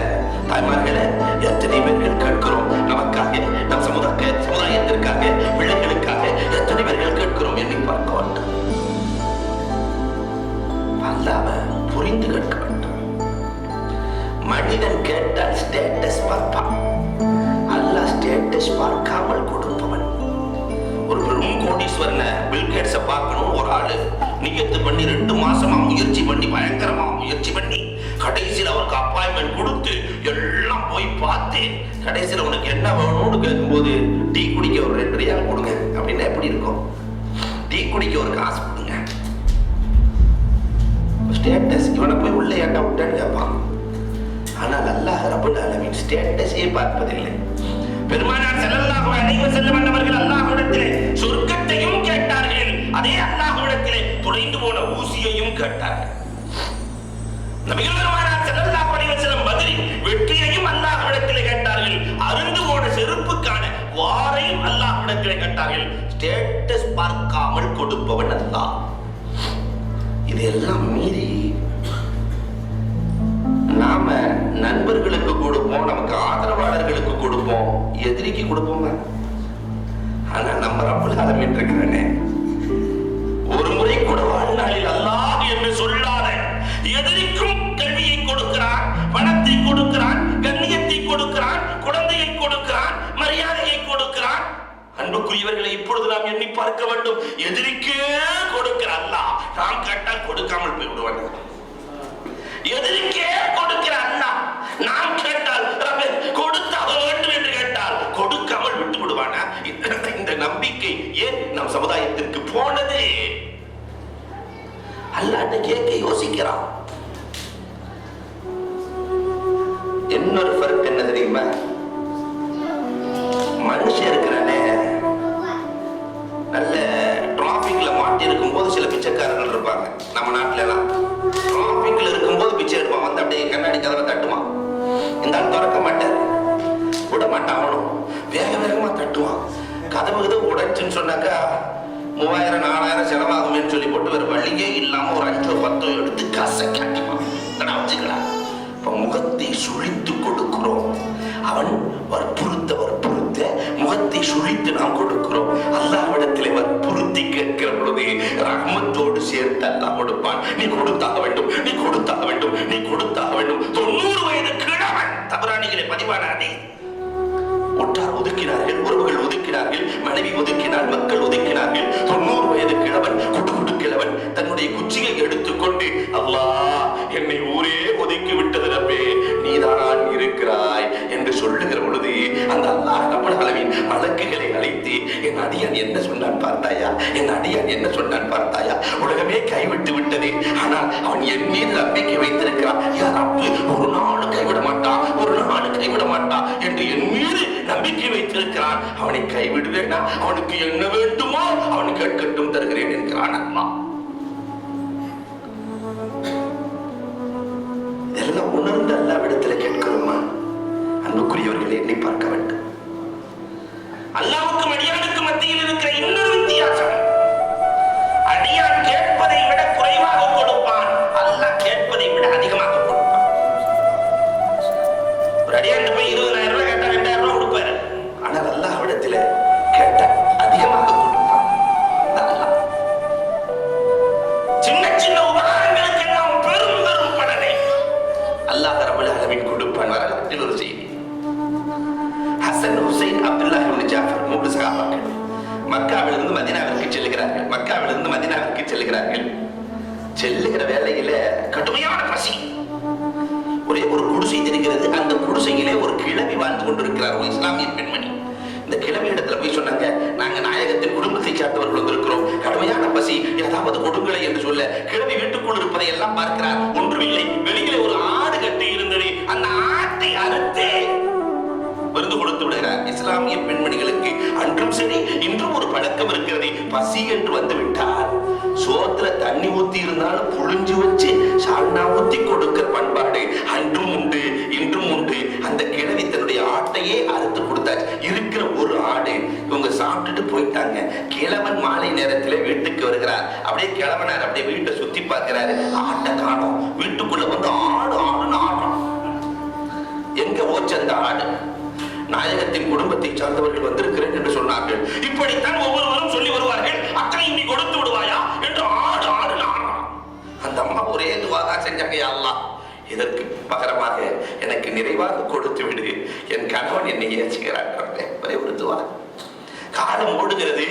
தாய்மார்களே, எத்தனை பேர்கள் கேட்கிறோம், நமக்காக, நம் சமுதாயத்திற்காக, பிள்ளைகளுக்காக எத்தனை பேர்கள் கேட்கிறோம், எண்ணி பார்க்க வேண்டும். அல்லாஹ்வை புரிந்து கேட்க வேண்டும். மனிதன் கேட்டால் ஸ்டேட்டஸ் பார்ப்பான், அல்லாஹ் ஸ்டேட்டஸ் பார்க்காமல் கொடுப்பவன். ஒரு பெரும் கோடீஸ்வரனை பில்கேட்ஸை பார்க்கணும் ஒரு ஆளு நியத்து பண்ணி 2 மாசமா முயற்சி பண்ணி, பயங்கரமா முயற்சி பண்ணி, கடைசியில் அவருக்கு அப்பாயின்மெண்ட் கொடுத்து எல்லாம் போய் பார்த்தேன். கடைசியில் உனக்கு என்ன வேணும்னு கேட்கும்போது, டீ குடிக்க ஒரு 2 ரியால் கொடுங்க அப்படின்னா எப்படி இருக்கும்? டீ குடிக்க ஒரு காசு கொடுங்க. ஸ்டேட்டஸ், இவனை போய் உள்ள ஏட்டா விட்டான்னு கேட்பான். ஆனால் அல்லாஹ் ரப்பல் ஆலமீன் ஸ்டேட்டஸே பார்ப்பதில்லை. பெருமானார் ஸல்லல்லாஹு அலைஹி வஸல்லம் அவர்கள் அல்லாஹ்விடத்திலே சொர்க்கத்தையும் கேட்டார்கள், அதே அல்லாஹ்விடத்திலே துளைந்து போன ஊசியையும் கேட்டார்கள். நபிகள் பெருமானார் ஸல்லல்லாஹு அலைஹி வஸல்லம் பத்ரின் வெற்றியையும் அல்லாஹ்விடத்திலே கேட்டார்கள், அருந்து போன செருப்புக்கான வாரையும் அல்லாஹ்விடத்திலே கேட்டார்கள். ஸ்டேட்டஸ் பார்க்காமல் கொடுப்பவன் அல்லாஹ். இதெல்லாம் மீறி நாம நண்பர்களுக்கு கொடுப்போம், நமக்கு ஆதரவாளர்களுக்கு கொடுப்போம், எதிரிக்கு கொடுப்போம். ஆனா நம்ம ரப்பல் ஆலமீன் இருக்கிறானே, ஒரு முறை கூட வாழ்நாளில் அல்லாஹ் என்று சொல்லாத எதிரிக்கும் கல்வியை கொடுக்கிறான், பணத்தை கொடுக்கிறான், கண்ணியத்தை கொடுக்கிறான், குழந்தையை கொடுக்கிறான், மரியாதையை கொடுக்கிறான். அன்புக்குரியவர்களை இப்பொழுது நாம் எண்ணி பார்க்க வேண்டும். எதிரிக்கே கொடுக்கிற அல்லாஹ் நாம் கேட்டால் கொடுக்காமல் போய்விடுவான். எதிரிக்கே கொடுக்கிற அல்லாஹ் நாம் கேட்டால் கொடுத்தாக வேண்டும் என்று கேட்டால் கொடுக்காமல் விட்டு விடுவானா? இந்த நம்பிக்கை ஏன் நம் சமுதாயத்திற்கு போனது? அல்லாஹ்ட்ட கேட்க யோசிக்கிறான். இன்னொரு ஃபர்க் என்ன தெரியுமா? மனுஷன் இருக்கிறானே, நல்ல டிராபிக்ல மாட்டி இருக்கும் போது சில பிச்சைக்காரர்கள் இருப்பாங்க. நம்ம நாட்டுல எல்லாம் டிராபிக்ல இருக்கும் போது பிச்சை எடுப்பான், வந்து அப்படியே கண்ணாடி கதவை தட்டுவான். இந்த ஆள் திறக்க மாட்டார், விட மாட்டான். அவனும் வேக வேகமா தட்டுவான். கதவு உடைச்சுன்னு சொன்னாக்கா 3000 4000 செலவாகும்னு சொல்லி போட்டு வேற வழியே இல்லாம ஒரு 5 10 எடுத்து காசை காட்டுவான். வச்சுக்கலாம். இப்ப முகத்தை சுழித்து கொடுக்கிறோம். அவன் வற்புறுத்த முகத்தை சுழித்து நாம் கொடுக்கிறோம். அல்லாஹ்விடத்திலே வற்புறுத்தி கேட்கிற பொழுது ரஹ்மத்தோடு சேர்த்து அல்லாஹ் கொடுப்பான். நீ கொடுத்தாக வேண்டும், நீ கொடுத்தாக வேண்டும், நீ கொடுத்தாக வேண்டும். 90 வயது கிழவன், தபரானிகளே பதிவான ஹதீஸ். உற்றார் ஒதுக்கினார்கள், உறவுகள் ஒதுக்கினார்கள், மனைவி ஒதுக்கினார், மக்கள் ஒதுக்கினார்கள். 90 வயது கிழவன், குடு கிழவன் தன்னுடைய குச்சியை எடுத்துக்கொண்டு, அல்லாஹ் என்னை ஊரே ஒதுக்கி விட்டது ரப்பே, நீதான் இருக்கிறாய் என்று சொல்லுகிற பொழுது அந்த அல்லாஹ் ரப்பல் ஆலமீன் மலக்குகளை அழைத்து, என் அடியான் என்ன சொன்னான் பார்த்தாயா, என் அடியான் என்ன சொன்னான் பார்த்தாயா, உலகமே கைவிட்டு விட்டது, ஆனால் அவன் என் மீது நம்பிக்கை வைத்திருக்கிறான். யா ரப்பு, ஒரு நாள் கைவிட மாட்டான், ஒரு நாள் கைவிட மாட்டான் என்று என் மீது நம்பிக்கை வைத்திருக்கிறான். அவனை கைவிடுவேனா? அவனுக்கு என்ன வேண்டுமோ அவன் கேட்கட்டும், தருகிறேன் என்கிறான் அல்லாஹ். இதெல்லாம் உணர்ந்து அல்லாஹ்விடத்துல கேட்கிறோமா? அன்புக்குரியவர்களை எண்ணி பார்க்க வேண்டும். அல்லாஹ்வுக்கும் அடியானுக்கும் மத்தியில் இருக்கிற இன்னொரு வித்தியாசம், அடியான் கேட்பதை விட குறைவாக கொடுப்பான், அல்லாஹ் கேட்பதை விட அதிகமாக கொடுப்பான். ஒரு அடியான் போய் 20,000 ரூபாய் கேட்டா 2,000 ரூபாய் கொடுப்பாரு. ஆனால் அல்லாஹ்விடத்துல கேட்ட அதிகமாக கொடுப்பான். சின்ன சின்ன உபகாரங்களுக்கு எல்லாம் பெரும் பெரும் பலனை அல்லாஹ் ரப்பல் ஆலமீன் கொடுப்பான். வரலாற்றில் ஒரு செய்தி, ஹசன், ஹுசைன், அப்துல்லாஹ் இப்னு ஜாஃபர் 3 சஹாபாக்கள் மக்காவிலிருந்து மதீனாவிற்கு செல்லுகிறார்கள். செல்லுகிற வேளையில கடுமையான பசி. ஒரே ஒரு குடிசை தெரிகிறது. அந்த குடிசையிலே ஒரு கிழவி வாழ்ந்து கொண்டிருக்கிறார், ஒரு இஸ்லாமிய பெண்மணி. இந்த கிழவி இடத்துல போய் சொன்னாங்க, நாங்க நாயகத்தின் குடும்பத்தை சார்ந்தவர்கள் வந்திருக்கிறோம், கடுமையான பசி, ஏதாவது கொடுங்களை என்று சொல்ல, கிழவி வீட்டுக்குள் இருப்பதை எல்லாம் பார்க்கிறார். ஒன்றுமில்லை, வெளியிலே ஒரு ஆடு கட்டி இருந்தது. அந்த ஆட்டை அறுத்தே விருந்து கொடுத்து விடுகிறார். இஸ்லாமிய பெண்மணிகளுக்கு அன்றும் சரி இன்றும் ஒரு பழக்கம் இருக்கிறது. பசி என்று வந்து விட்டால் சோத்துல தண்ணி ஊத்தி இருந்தாலும் புழிஞ்சு வச்சு சால்னா ஊத்தி கொடுக்கிற பண்பாடு அன்றும் உண்டு, இன்றும் உண்டு. அந்த கிழவி தன்னுடைய ஆட்டையே அறுத்து கொடுத்தாச்சு. இருக்கிற ஒரு ஆடு இவங்க சாப்பிட்டுட்டு போயிட்டாங்க. கிழவன் மாலை நேரத்துல வீட்டுக்கு வருகிறார். அப்படியே கிழவனார் அப்படியே வீட்டை சுத்தி பார்க்கிறாரு. ஆட்டை காணோம். வீட்டுக்குள்ள வந்து ஆடு ஆடுன்னு ஆடுறோம். எங்க ஓச்சு அந்த ஆடு? நாயகத்தின் குடும்பத்தை சார்ந்தவர்கள் வந்திருக்கிறேன் என்று சொன்னார்கள். இப்படித்தான் ஒவ்வொருவரும் சொல்லி வருவார்கள். அக்கறையும் நீ கொடுத்து விடுவாயா என்று ஆடு ஆடுன்னு ஆடுறான். அந்த அம்மா ஒரே துவாகா செஞ்சாங்க, யா அல்லாஹ் இதற்கு பகரமாக எனக்கு நிறைவாக கொடுத்து விடு. என் கணவன் என்னை ஏற்றுகிறான். ஒரே ஒரு துவா. காலம் ஓடுகிறது.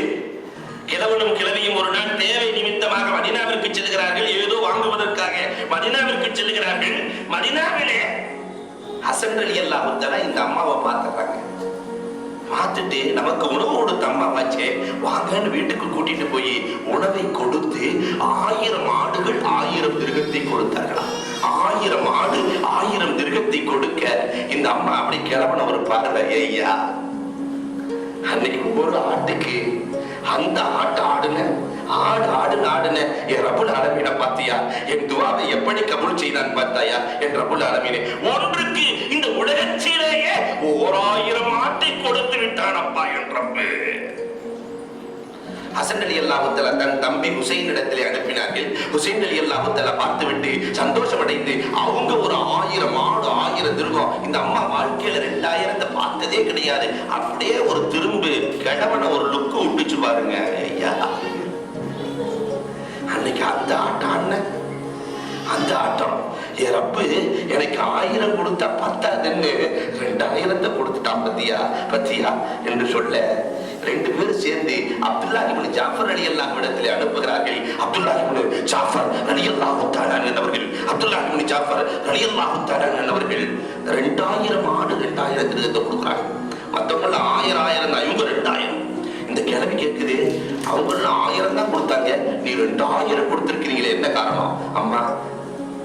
கிழவனும் கிழவியும் ஒரு நாள் தேவை நிமித்தமாக மதீனாவிற்கு செல்கிறார்கள். ஏதோ வாங்குவதற்காக மதீனாவிற்கு செல்கிறார்கள். மதீனாவிலே ஹசன் ரலியல்லாஹு தஆலா இந்த அம்மாவை பார்த்துறாங்க. பார்த்துட்டு நமக்கு உணவு கொடுத்த அம்மாவாச்சே, வாங்கன்னு வீட்டுக்கு கூட்டிட்டு போய் உணவை கொடுத்து 1000 ஆடுகள் 1000 திருகத்தை கொடுத்தார்களாம். 1000 ஆடு 1000 திருகத்தை கொடுக்க இந்த அம்மா அப்படி கிளம்பின ஒரு பார்வை. ஐயா, அன்னைக்கு ஒரு ஆட்டுக்கு அந்த ஆட்டு ஆடுன என் ரப்புல் ஆலமீனை பார்த்தியா? என் துவாவை எப்படி கபூல் செய்தான் பார்த்தாயா? என் ரப்புல் ஆலமீனே ஒன்றுக்கு இந்த உலகத்திலேயே 1000 ஆட்டை கொடுத்து விட்டான் அப்பா என் ரப்பு. ஹசன் ரலியல்லாஹு தஆலா தன் தம்பி ஹுசைன் இடத்திலே அனுப்பினார்கள். ஹுசைன் ரலியல்லாஹு தஆலா பார்த்துவிட்டு சந்தோஷம் அடைந்து அவங்க ஒரு 1000 ஆடு 1000 திருகம். இந்த அம்மா வாழ்க்கையில 2000 பார்த்ததே கிடையாது. அப்படியே ஒரு திரும்பு கிழவனை ஒரு லுக்கு விட்டுச்சு பாருங்க. ஐயா, அன்னைக்கு அந்த ஆட்டம் அந்த ஆட்டம் என் ரப்பு எனக்கு 1000 கொடுத்தா பத்தாதுன்னு 2000 கொடுத்துட்டான். பத்தியா என்று சொல்ல 2 பேரும் சேர்ந்து அப்துல்லா இப்னு ஜாஃபர் ரலியல்லாஹு இடத்திலே அனுப்புகிறார்கள். அப்துல்லா இப்னு ஜாஃபர் ரலியல்லாஹு தஆலா அவர்கள் 2000 ஆடு 2000 திருகத்தை கொடுக்குறாங்க. மற்றவங்கள 1000 இவங்க 2000. இந்த கிழவி கேட்குது, அவங்க 1000 தான் கொடுத்தாங்க, நீ 2000 கொடுத்திருக்கிறீங்களே, என்ன காரணம்? அம்மா,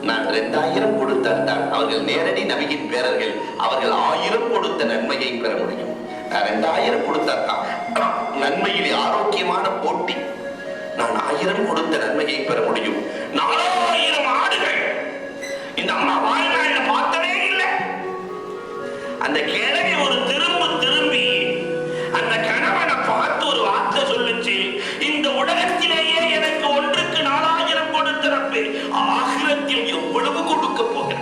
நான் 2000 கொடுத்தால் அவர்கள் நேரடி நபியின் பேரர்கள். அவர்கள் 1000 கொடுத்த நன்மையை பெற முடியும். நான் 2000 கொடுத்தான் நன்மையில் ஆரோக்கியமான போட்டி. நான் 1000 கொடுத்த நன்மையை பெற முடியும். 4000 ஆடுகள் இந்த அம்மா வாழ்நாள்ல பார்த்தவே இல்லை. அந்த கிழவி ஒரு திரும்பி அந்த கணவனை பார்த்து ஒரு வார்த்தை சொல்லுச்சு, இந்த உலகத்திலேயே எனக்கு ஒன்றுக்கு 4000 கொடுத்திருப்பு, ஆகிரத்தில் எவ்வளவு கொடுக்க போகிற?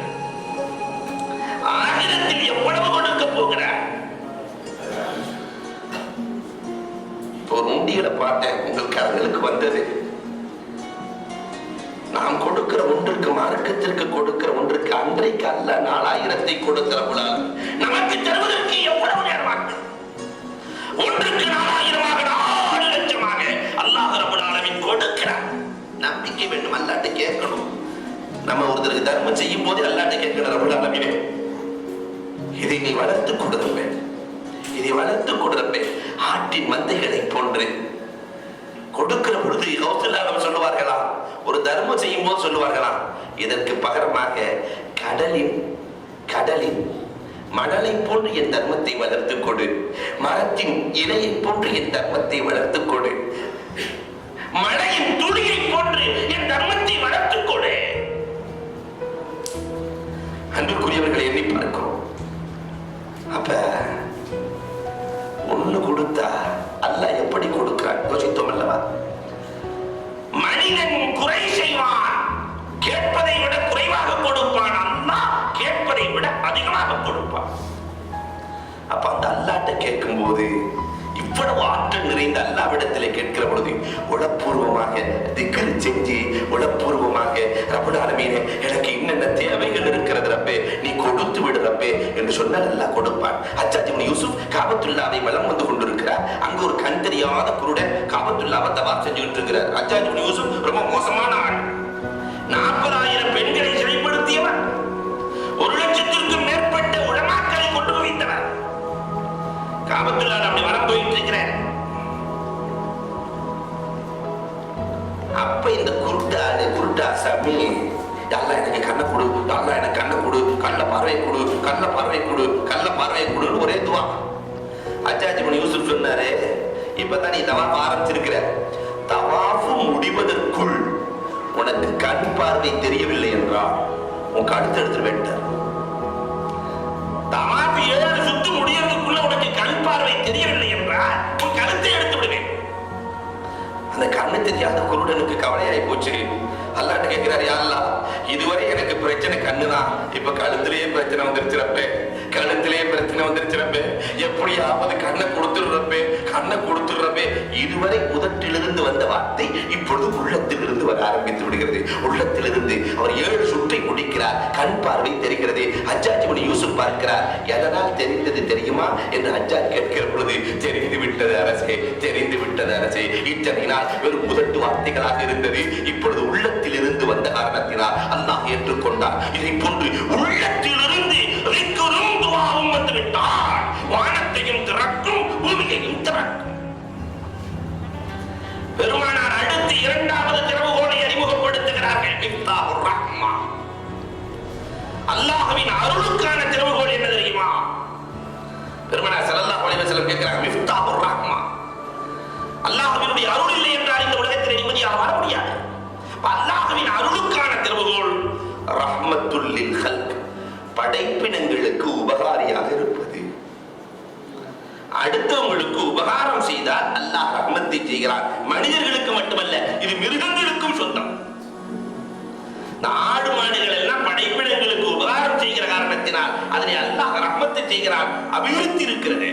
ஆகிரத்தில் எவ்வளவு கொடுக்க போகிற? ஒரு உண்டியலை பார்த்தேன், உங்கள் கரங்களுக்கு வந்தது. நாம் கொடுக்கிற ஒன்றுக்கு, மார்க்கத்திற்கு கொடுக்கிற ஒன்றுக்கு அன்றைக்கு அல்ல 4000 கொடுக்கிறவளால் நமக்கு தருவதற்கு எவ்வளவு நேரமாகும்? ஒன்றுக்கு 4000 4 லட்சமாக அல்லாஹ் ரப்பல் ஆலமீன் கொடுக்கிறார். நம்பிக்கை வேண்டும். அல்லாஹ்ட்ட கேட்கணும். நம்ம ஒருத்தருக்கு தர்மம் செய்யும் போது அல்லாஹ்ட்ட கேட்கணும், ரப்பல் ஆலமீனே இதை நீ வளர்த்து கொடுறப்பே, இதை வளர்த்து கொடுறப்பே. ஆட்டின் மந்தைகளை போன்று கொடுக்கிற பொழுது கௌசல்யாவிடம் சொல்லுவார்களா, ஒரு தர்மம் செய்யும் போது சொல்லுவார்களா, இதற்கு பகரமாக கடலின் மணலை போன்று என் தர்மத்தை வளர்த்து கொடு, மரத்தின் இலையை போன்று என் தர்மத்தை வளர்த்து கொடு, மழையின் துளியை போன்று என் தர்மத்தை வளர்த்து கொடு. அன்புக்குரியவர்களை எண்ணி பார்க்கிறோம். அப்ப ஒண்ணு கொடுத்தா அல்லாஹ் எப்படி கொடுக்கிறான் யோசித்தோம் அல்லவா? மனிதன் குறை செய்வான், கேட்பதை விட குறைவாக கொடுப்பான். அல்லாஹ் கேட்பதை விட அதிகமாக கொடுப்பான். அப்ப அந்த அல்லாஹ்ட்ட கேட்கும் போது இவ்வளவு ஆற்றல் நிறைந்த அல்லாஹ்விடத்திலே கேட்கிற பொழுது உளப்பூர்வமாக திக்ர் செஞ்சு உளப்பூர்வமாக ரப்பல் ஆலமீனே எனக்கு இன்னென்ன தேவைகள் இருக்கிறது ரப்பே, நீ கொடுத்து விடு ரப்பே என்று சொன்னால் அல்லாஹ் கொடுப்பான். ஹஜ்ஜாஜ் இப்னு யூசுப் காபத்துல்லாவை வலம் வந்து கொண்டிருக்கிறார். அங்க ஒரு கண் தெரியாத குருடன் காபத்துல்லாவை தவாப் செஞ்சுக்கிட்டு இருக்கிறார். ஹஜ்ஜாஜ் இப்னு யூசுப் ரொம்ப மோசமான ஆள். 40,000 பெண்களை சிறைப்படுத்தியவர், 1,00,000க்கும் மேற்பட்ட உலமாக்களை கொண்டு வைத்தவர். காபத்துல்லா அப்படி வரம் போயிட்டு இருக்கிறேன். அப்ப இந்த குருட்டா சாமி, அல்லாஹ் எனக்கு கண்ணை கொடு, அல்லாஹ் எனக்கு கண்ணை கொடு, கள்ள பார்வை கொடு, கள்ள பார்வை கொடு, கள்ள பார்வை கொடுன்னு ஒரே துவா. இப்பதான் நீ தவாஃப் ஆரம்பிச்சிருக்கிற. தவாஃப் முடிவதற்குள் உனக்கு கண் பார்வை தெரியவில்லை என்றால் உன் கழுத்து எடுத்துட்டு வேண்டார். தவாஃப் 7 சுத்து முடியறதுக்குள்ள உனக்கு கண் பார்வை தெரியவில்லை என்றால் உன் கழுத்தை எடுத்து விடுவேன். அந்த கண்ணு தெரியாத குருடனுக்கு கவலையாயி போச்சு. அல்லாஹ் கேட்கிறார், யா அல்லாஹ், இதுவரை எனக்கு பிரச்சனை கண்ணுதான், இப்ப கழுத்திலேயே பிரச்சனை வந்துருச்சுறப்பே, கழுத்திலேயே பிரச்சனை வந்துருச்சுறப்பே, எப்படியாவது கண்ணை கொடுத்துடுறப்பே, கண்ணை கொடுத்துடுறப்பே. இதுவரை உதட்டிலிருந்து வந்த வார்த்தை இப்பொழுது உள்ளத்திலிருந்து வர ஆரம்பித்து விடுகிறது. உள்ளத்திலிருந்து அவர் 7 சுற்றை முடிக்கிறார். கண் பார்வை தெரிகிறது. ஹஜ்ஜாஜ் இப்னு யூசுப் பார்க்கிறார். எதனால் தெரிந்தது தெரியுமா என்று ஹஜ்ஜாஜ் கேட்கிற பொழுது, தெரிந்து விட்டது அரசே, தெரிந்து விட்டது அரசே, இத்தனை நாள் வெறும் உதட்டு வார்த்தைகளாக இருந்தது, இப்பொழுது உள்ளத்திலிருந்து வந்த காரணத்தினால் அல்லாஹ் ஏற்றுக்கொண்டார். இதை போன்று உள்ளத்திலிருந்து துஆவும் வந்துவிட்டால் வானத்தையும் திறக்கும், பூமியையும் திறக்கும். பெருமானார் அடுத்து 2வது திறவுகோலை அறிமுகப்படுத்துகிறார்கள். மிஃப்தாஹுர் ரஹ்மா, அல்லாஹ்வின் அருளுக்கான திறவுகோல் என்ன தெரியுமா? பெருமானார் ஸல்லல்லாஹு அலைஹி வஸல்லம் கேட்கிறாங்க, மிஃப்தாஹுர் ரஹ்மா, அல்லாஹ்வினுடைய அருள் இல்லை என்றால் இந்த உலகத்தில் நிம்மதியாக வாழ முடியாது. அல்லாஹ்வின் அருளுக்கான திறவுகோல் ரஹ்மத்துல் லில் ஹல்க், படைப்பினங்களுக்கு உபகாரியாக இருப்பது. அடுத்தவங்களுக்கு உபகாரம் செய்தால் அல்லாஹ் ரஹ்மத்தை செய்கிறான். மனிதர்களுக்கு மட்டுமல்ல, இது மிருகங்களுக்கும் சொந்தம். ஆடு மாடுகள் எல்லாம் படைப்பினங்களுக்கு உபகாரம் செய்கிற காரணத்தினால் அதனை அல்லாஹ் ரஹ்மத்தை செய்கிறான். அபிவிருத்தி இருக்கிறது.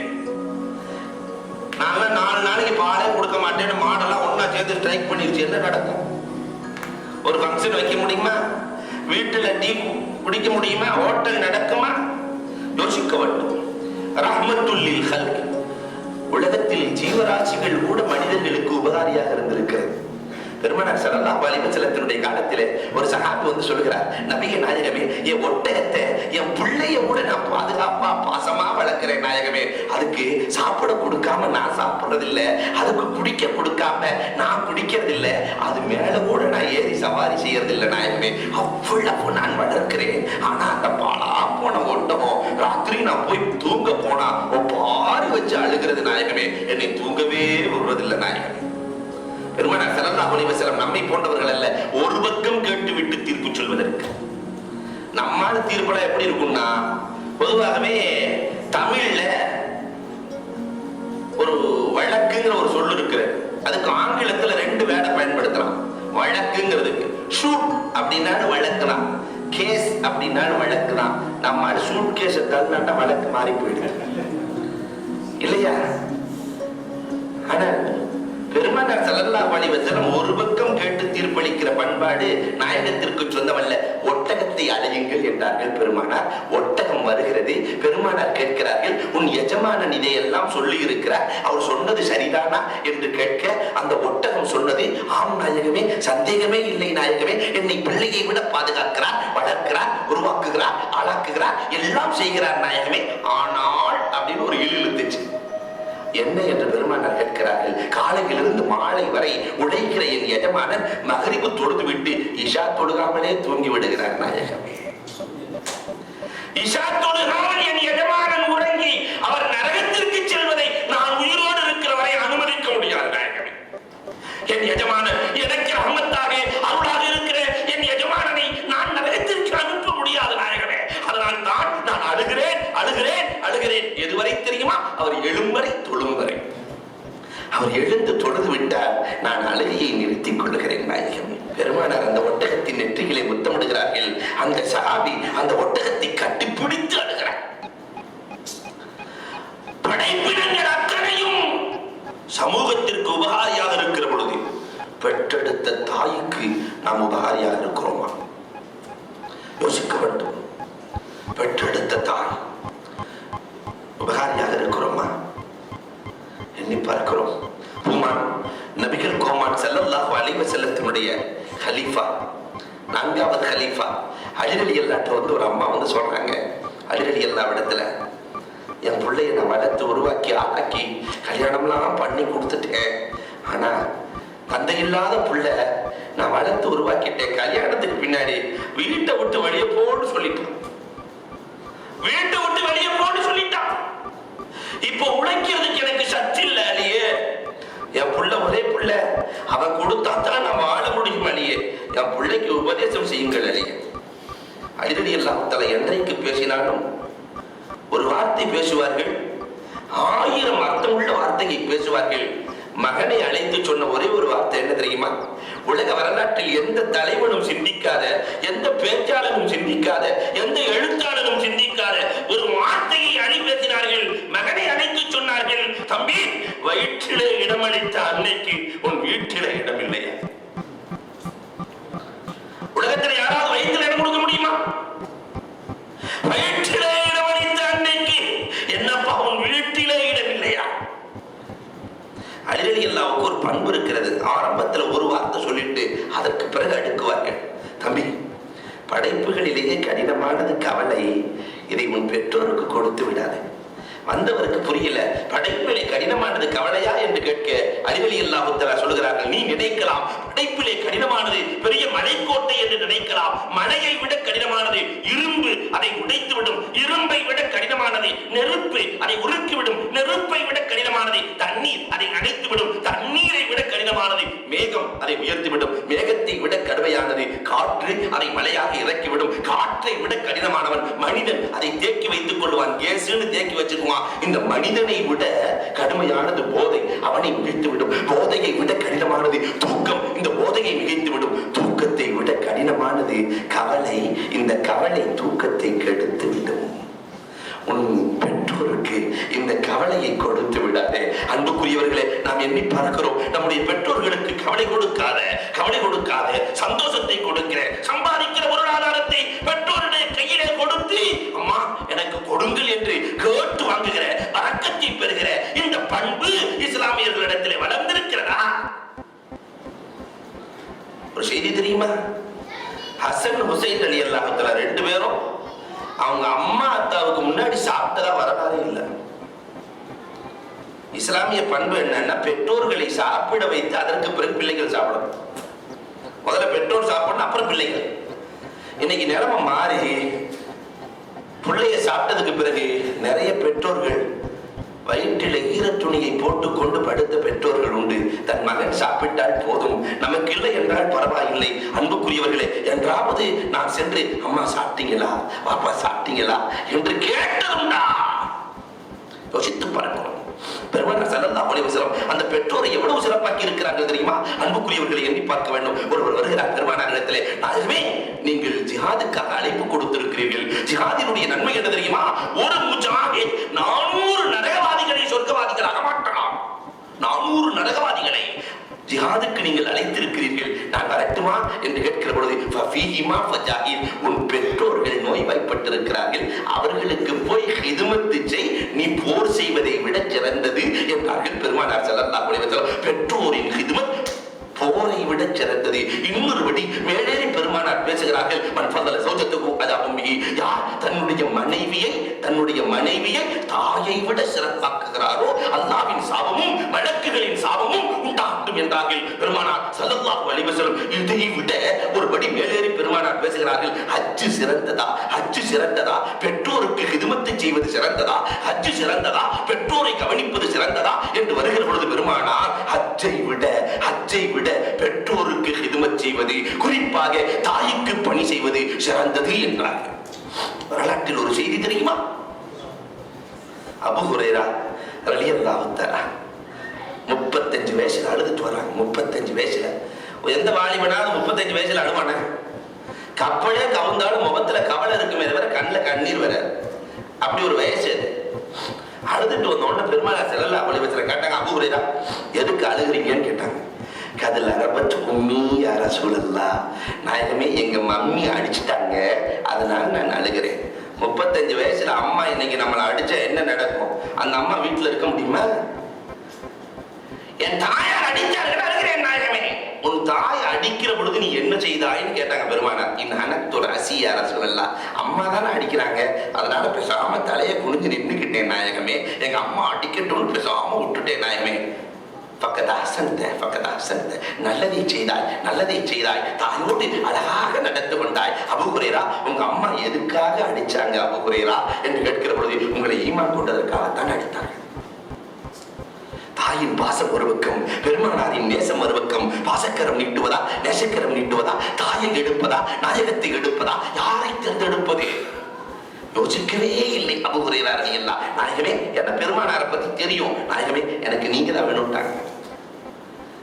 நாங்க 4 நாளைக்கு பாலே கொடுக்க மாட்டேன்னு மாடெல்லாம் ஒன்னா சேர்ந்து ஸ்ட்ரைக் பண்ணிருச்சு. என்ன நடக்கும்? ஒரு ஃபங்க்ஷன் வைக்க முடியுமா? வீட்டுல டீ குடிக்க முடியுமா? ஹோட்டல் நடக்குமா? யோசிக்க வேண்டும். ரஹ்மத்துல் லில் ஹல்க், உலகத்தில் ஜீவராசிகள் கூட மனிதர்களுக்கு உபகாரியாக இருந்திருக்கிறது. பெருமானார் ஸல்லல்லாஹு அலைஹி வஸல்லத்தினுடைய காலத்திலே ஒரு சஹாபி வந்து சொல்கிறார், நபியே நாயகமே, என் ஒட்டகத்தை, என் பிள்ளைய கூட நான் பாதுகாப்பா பாசமா வளர்க்கிறேன் நாயகமே, அதுக்கு சாப்பிட கொடுக்காம நான் சாப்பிடுறதில்லை, அதுக்கு குடிக்க கொடுக்காம நான் குடிக்கிறதில்லை, அது மேல கூட நான் ஏறி சவாரி செய்யறதில்லை நாயகமே, அவ்வளவு நான் வளர்க்கிறேன். ஆனா அந்த பாலா போன ஒட்டகம் ராத்திரி நான் போய் தூங்க போனா பாரி வச்சு அழுகிறது நாயகமே, என்னை தூங்கவே விடுறதில்லை நாயகமே. பெருமானார் ஸல்லல்லாஹு அலைஹி வஸல்லம் நம்மை போன்றவர்கள் அல்ல, ஒரு பக்கம் கேட்டு விட்டு தீர்ப்பு சொல்வதற்கு. நம்மால தீர்ப்புல எப்படி இருக்கும்னா, பொதுவாகவே தமிழ்ல ஒரு வழக்குங்கிற ஒரு சொல்லு இருக்கு. அதுக்கு ஆங்கிலத்துல 2 வேர்டை பயன்படுத்தலாம். வழக்குங்கிறதுக்கு ஷூட் அப்படின்னாலும் வழக்குதான், கேஸ் அப்படின்னாலும் வழக்குதான். நம்ம ஷூட் கேஸ் தள்ளினா வழக்கு மாறி போயிடுது இல்லையா? ஆனா பெருமானார் ஸல்லல்லாஹு அலைஹி வஸல்லம் ஒரு பக்கம் கேட்டு தீர்ப்பளிக்கிற பண்பாடு நாயகத்திற்கு சொந்தமல்ல. ஒட்டகத்தை அழையுங்கள் என்றார்கள் பெருமானார். ஒட்டகம் வருகிறது. பெருமானார் கேட்கிறார்கள், உன் எஜமானன் இதையெல்லாம் சொல்லி இருக்கிறார், அவர் சொன்னது சரிதானா என்று கேட்க, அந்த ஒட்டகம் சொன்னது, ஆம் நாயகமே, சந்தேகமே இல்லை நாயகமே, என்னை பிள்ளையை விட பாதுகாக்கிறார், வளர்க்கிறார், உருவாக்குகிறார், ஆளாக்குகிறார், எல்லாம் செய்கிறார் நாயகமே. ஆனால் அப்படின்னு ஒரு இழுத்துச்சு. என்ன என்று பெருமானார் கேட்கிறார்கள். காலையிலிருந்து மாலை வரை உழைக்கிற என் எஜமானன் மகரிபு தொழுது விட்டு இஷா தொழுகாமலே தூங்கி விடுகிறார் நாயகமே. இஷா தொழுகாமல் என் எஜமானன் உறங்கி அவர் நரகத்திற்கு செல்வதை நான் உயிரோடு இருக்கிற வரை அனுமதிக்க முடியாது நாயகமே. என் எஜமானன் எனக்கு ரஹ்மத்தாக அருளாக இருக்கிற என் எஜமானனை நான் நரகத்திற்கு அனுப்ப முடியாது நாயகமே. அதனால் தான் நான் அழுகிறேன் அழுகிறேன் அழுகிறேன். எதுவரை தெரியுமா? அவர் எழும் வரை, தொழும் வரை. அவர் எழுந்து தொழுது விட்டார், நான் அழுகையை நிறுத்திக் கொள்ளுகிறேன் நாயகமே. பெருமானார் அந்த ஒட்டகத்தின் நெற்றிகளை முத்தமிடுகிறார்கள். அந்த சஹாபி அந்த ஒட்டகத்தை கட்டிப்பிடித்து அழுகிறார். படைப்பினங்கள் அத்தனையும் சமூகத்திற்கு உபகாரியாக இருக்கிற பொழுது பெற்றெடுத்த தாய்க்கு நாம் உபகாரியாக இருக்கிறோமா? யோசிக்க வேண்டும். பெற்றெடுத்த தாய் உபகாரியாக இருக்கிறோமா? எண்ணி பார்க்கிறோம். நபிகள் கோமான் ஸல்லல்லாஹு அலைஹி வஸல்லத்தினுடைய கலீஃபா, 4வது கலீஃபா அலி ரலியல்லாஹு வந்து ஒரு அம்மா வந்து சொல்றாங்க, அலி ரலியல்லாஹு இடத்துல, என் பிள்ளைய நான் வளர்த்து உருவாக்கி ஆக்கி கல்யாணம்லாம் பண்ணி கொடுத்துட்டேன், ஆனா தந்தை இல்லாத பிள்ளை நான் வளர்த்து உருவாக்கிட்டேன், கல்யாணத்துக்கு பின்னாடி வீட்டை விட்டு வெளியே போன்னு சொல்லிட்டேன், வீட்டை விட்டு வெளியே போன்னு சொல்லிட்டான். இப்போ உழைக்கிறதுக்கு எனக்கு சக்தி இல்ல அலியே, அலி ரலியல்லாஹு தஆலா என்றைக்கு பேசினாலும் ஒரு வார்த்தை பேசுவார்கள், 1000 அர்த்தமுள்ள வார்த்தையை பேசுவார்கள். மகனை அழைத்து சொன்ன ஒரே ஒரு வார்த்தை என்ன தெரியுமா? உலக வரலாற்றில் எந்த தலைவனும் சிந்திக்காத, எந்த பேச்சாளனும் சிந்திக்காத, எந்த எழுத்தாளனும் சிந்திக்காத ஒரு வார்த்தையை அலி பேசினார்கள். மகனை அழைத்து சொன்னார்கள், தம்பி, வயிற்றிலே இடமளித்த அன்னைக்கு உன் வீட்டிலே இடம் இல்லையா? உலகத்தில் யாராவது வயிற்றில் இடம் கொடுக்க முடியுமா? வயிற்றிலே இடமளித்த அன்னைக்கு என்னப்பா உன் வீட்டிலே இடம் இல்லையா? அலி ரலியல்லாஹுவுக்கு ஒரு பண்பு இருக்கிறது. ஆரம்பத்தில் ஒரு வார்த்தை சொல்லிட்டு அதற்கு பிறகு அடுக்குவார்கள். தம்பி, படைப்புகளிலேயே கடினமானது கவலை. இதை உன் பெற்றோருக்கு கொடுத்து விடாது. வந்தவருக்கு புரியல, படைப்பிலே கடினமானது கவலையா என்று கேட்க அலி ரலியல்லாஹு தஆலா சொல்கிறார்கள், நீ நினைக்கலாம் படைப்பிலே கடினமானது பெரிய மலைக்கோட்டை என்று நினைக்கலாம். மலையை விட கடினமானது இரும்பு, அதை உடைத்து விடும். இரும்பை விட கடினமானது நெருப்பு, அதை உருக்கிவிடும். நெருப்பை விட கடினமானது தண்ணீர், அதை அணைத்துவிடும். தண்ணீரை விட கடினமானது மேகம், அதை உயர்த்திவிடும். மேகத்தை விட கடுமையானது காற்று, அதை மலையாக இறக்கிவிடும். காற்றை விட கடினமானவன் மனிதன், அதை தேக்கி வைத்துக் கொள்வான். கேஸ்னு தேக்கி வச்சுக்குவான். இந்த மனிதனை விட கடுமையானது போதை, அவனை மிகைத்துவிடும். போதையை விட கடினமானது தூக்கம், இந்த போதையை மிகைத்துவிடும். தூக்கத்தை விட கடினமானது கவலை, இந்த கவலை தூக்கத்தை கெடுத்து விடும். உன் பெற்றோருக்கு இந்த கவலையை கொடுத்து விடாதே. அன்புக்குரியவர்களே, நாம் எண்ணி பார்க்கிறோம், நம்முடைய பெற்றோர்களுக்கு கவலை கொடுக்காத சந்தோஷத்தை கொடுக்கிற, சம்பாதிக்கிற பொருளாதாரத்தை பெற்றோருடைய கையிலே கொடுத்து, அம்மா எனக்கு கொடுங்கள் என்று கேட்டு வாங்குகிற, பரக்கத்தை பெறுகிற இந்த பண்பு இஸ்லாமியர்களிடத்திலே வளர்ந்திருக்கிறதா? ஒரு செய்தி தெரியுமா? ஹசன் ஹுசைன் ரலியல்லாஹு தஆலா 2 பேரும் அவங்க அம்மா அத்தாவுக்கு முன்னாடி சாப்பிட்டதா வரலாறு இல்லை. இஸ்லாமிய பண்பு என்னன்னா, பெற்றோர்களை சாப்பிட வைத்து அதற்கு பிறகு பிள்ளைகள் சாப்பிடணும். முதல்ல பெற்றோர் சாப்பிடணும், அப்புறம் பிள்ளைகள். இன்னைக்கு நிலைமை மாறி பிள்ளைய சாப்பிட்டதுக்கு பிறகு நிறைய பெற்றோர்கள் வயிற்றில் ஈரத்துணியை போட்டுக்கொண்டு படுத்த பெற்றோர்கள் உண்டு. தன் மகன் சாப்பிட்டால் போதும், நமக்கு இல்லை என்றால் பரவாயில்லை. அன்புக்குரியவர்களே, என்றாவது நான் சென்று அம்மா சாப்பிட்டீங்களா, பாப்பா சாப்பிட்டீங்களா என்று கேட்டதுண்டா? யோசித்து பார்க்கணும். பெருமானார் ஸல்லல்லாஹு அலைஹி வஸல்லம் அந்த பெற்றோரை எவ்வளவு சிறப்பாக்கி இருக்கிறார்கள் தெரியுமா? அன்புக்குரியவர்களை எண்ணி பார்க்க வேண்டும். ஒருவர் வருகிறார் பெருமானாரிடத்திலே, நாயகமே, நீங்கள் ஜிஹாதுக்காக அழைப்பு கொடுத்திருக்கிறீர்கள். ஜிஹாதினுடைய நன்மை என்ன தெரியுமா? ஒரு முஜாஹித் 400 நரகவாதிகளை சொர்க்கவாதிகளாக மாற்றலாம். 400 நரகவாதிகளை ஜிஹாதுக்கு நீங்கள் அழைத்திருக்கிறீர்கள், நான் வரட்டுமா என்று கேட்கிற பொழுது, உன் பெற்றோர்கள் நோய்வாய்ப்பட்டிருக்கிறார்கள், அவர்களுக்கு போய் ஹிதுமத்து செய், நீ போர் செய்வதை விட சிறந்தது என்றார்கள் பெருமானார் ஸல்லல்லாஹு அலைஹி வஸல்லம். பெற்றோரின் ஹிதுமத் போரை விட சிறந்தது. இன்னொருபடி மேலேறி பெருமானார் பேசுகிறார்கள், யார் தன்னுடைய மனைவியை தாயை விட சிறப்பாக்குகிறாரோ அல்லாஹ்வின் சாபமும் மலக்குகளின் சாபமும் உண்டாகும் என்றார்கள் பெருமானார் ஸல்லல்லாஹு அலைஹி வஸல்லம். இதை விட ஒருபடி மேலேறி பெருமானார் பேசுகிறார்கள், ஹஜ் சிறந்ததா, பெற்றோருக்கு ஹிதுமத்தை செய்வது சிறந்ததா, ஹஜ் சிறந்ததா, பெற்றோரை கவனிப்பது சிறந்ததா என்று வருகிற பொழுது பெருமானார் ஹஜ்ஜை விட பெற்றோருக்கு ஹிதுமத் செய்வது, குறிப்பாக தாய்க்கு பணி செய்வது சிறந்தது என்றார்கள். வரலாற்றில் ஒரு செய்தி தெரியுமா? அபூ ஹுரைரா ரலியல்லாஹு தஆலா 35 வயசுல அழுதுட்டு வர்றாங்க. 35 வயசுல எந்த வாலிபனாவது 35 வயசுல அழுவானே? கப்பலே கவுந்தாலும் முகத்துல கவலை இருக்குமே தவிர கண்ணில் கண்ணீர் வர, அப்படி ஒரு வயசு. அழுதுட்டு வந்த உடனே பெருமானார் ஸல்லல்லாஹு அலைஹி வஸல்லம் கேட்டாங்க, அபூ ஹுரைரா எதுக்கு அழுகிறீங்கன்னு கேட்டாங்க. கதில் அரபத்து உம்மி யா ரசூலல்லாஹ், நாயகமே எங்க மம்மி அடிச்சுட்டாங்க, அதனால நான் அழுகிறேன். 35 வயசுல அம்மா இன்னைக்கு நம்மளை அடிச்சா என்ன நடக்கும்? அந்த அம்மா வீட்டுல இருக்க முடியுமா? என் தாயார் அடிச்சார்கள் அழுகிறேன் நாயகமே. உன் தாய் அடிக்கிற பொழுது நீ என்ன செய்தாயின்னு கேட்டாங்க பெருமானார். இன்னொரு அசியா ரசூலல்லாஹ், அம்மா தானே அடிக்கிறாங்க, அதனால பேசாம தலையை குனிஞ்சு நின்றுக்கிட்டேன் நாயகமே. எங்க அம்மா அடிக்கட்டும்னு பேசாம விட்டுட்டேன் நாயகமே. நல்லதை செய்தாய், தாயோடு அழகாக நடந்து கொண்டாய். அபூ ஹுரைரா, உங்க அம்மா எதுக்காக அடிச்சாங்க அபூ ஹுரைரா என்று கேட்கிற பொழுது, உங்களை ஈமான் கொண்டதற்காகத்தான் அடித்தார்கள். தாயின் பாசம் ஒரு பக்கம், பெருமானாரின் நேசம் ஒரு பக்கம். பாசக்கரம் நீட்டுவதா, நேசக்கரம் நீட்டுவதா, தாயை எடுப்பதா, நாயகத்தை எடுப்பதா, யாரை தேர்ந்தெடுப்பது? யோசிக்கவே இல்லை அபூ ஹுரைரா ரலியல்லாஹு அன்ஹு. நாயகமே, என்ன பெருமானாரை பத்தி தெரியும், நாயகமே எனக்கு நீங்க தான் வேணும்ட்டாங்க.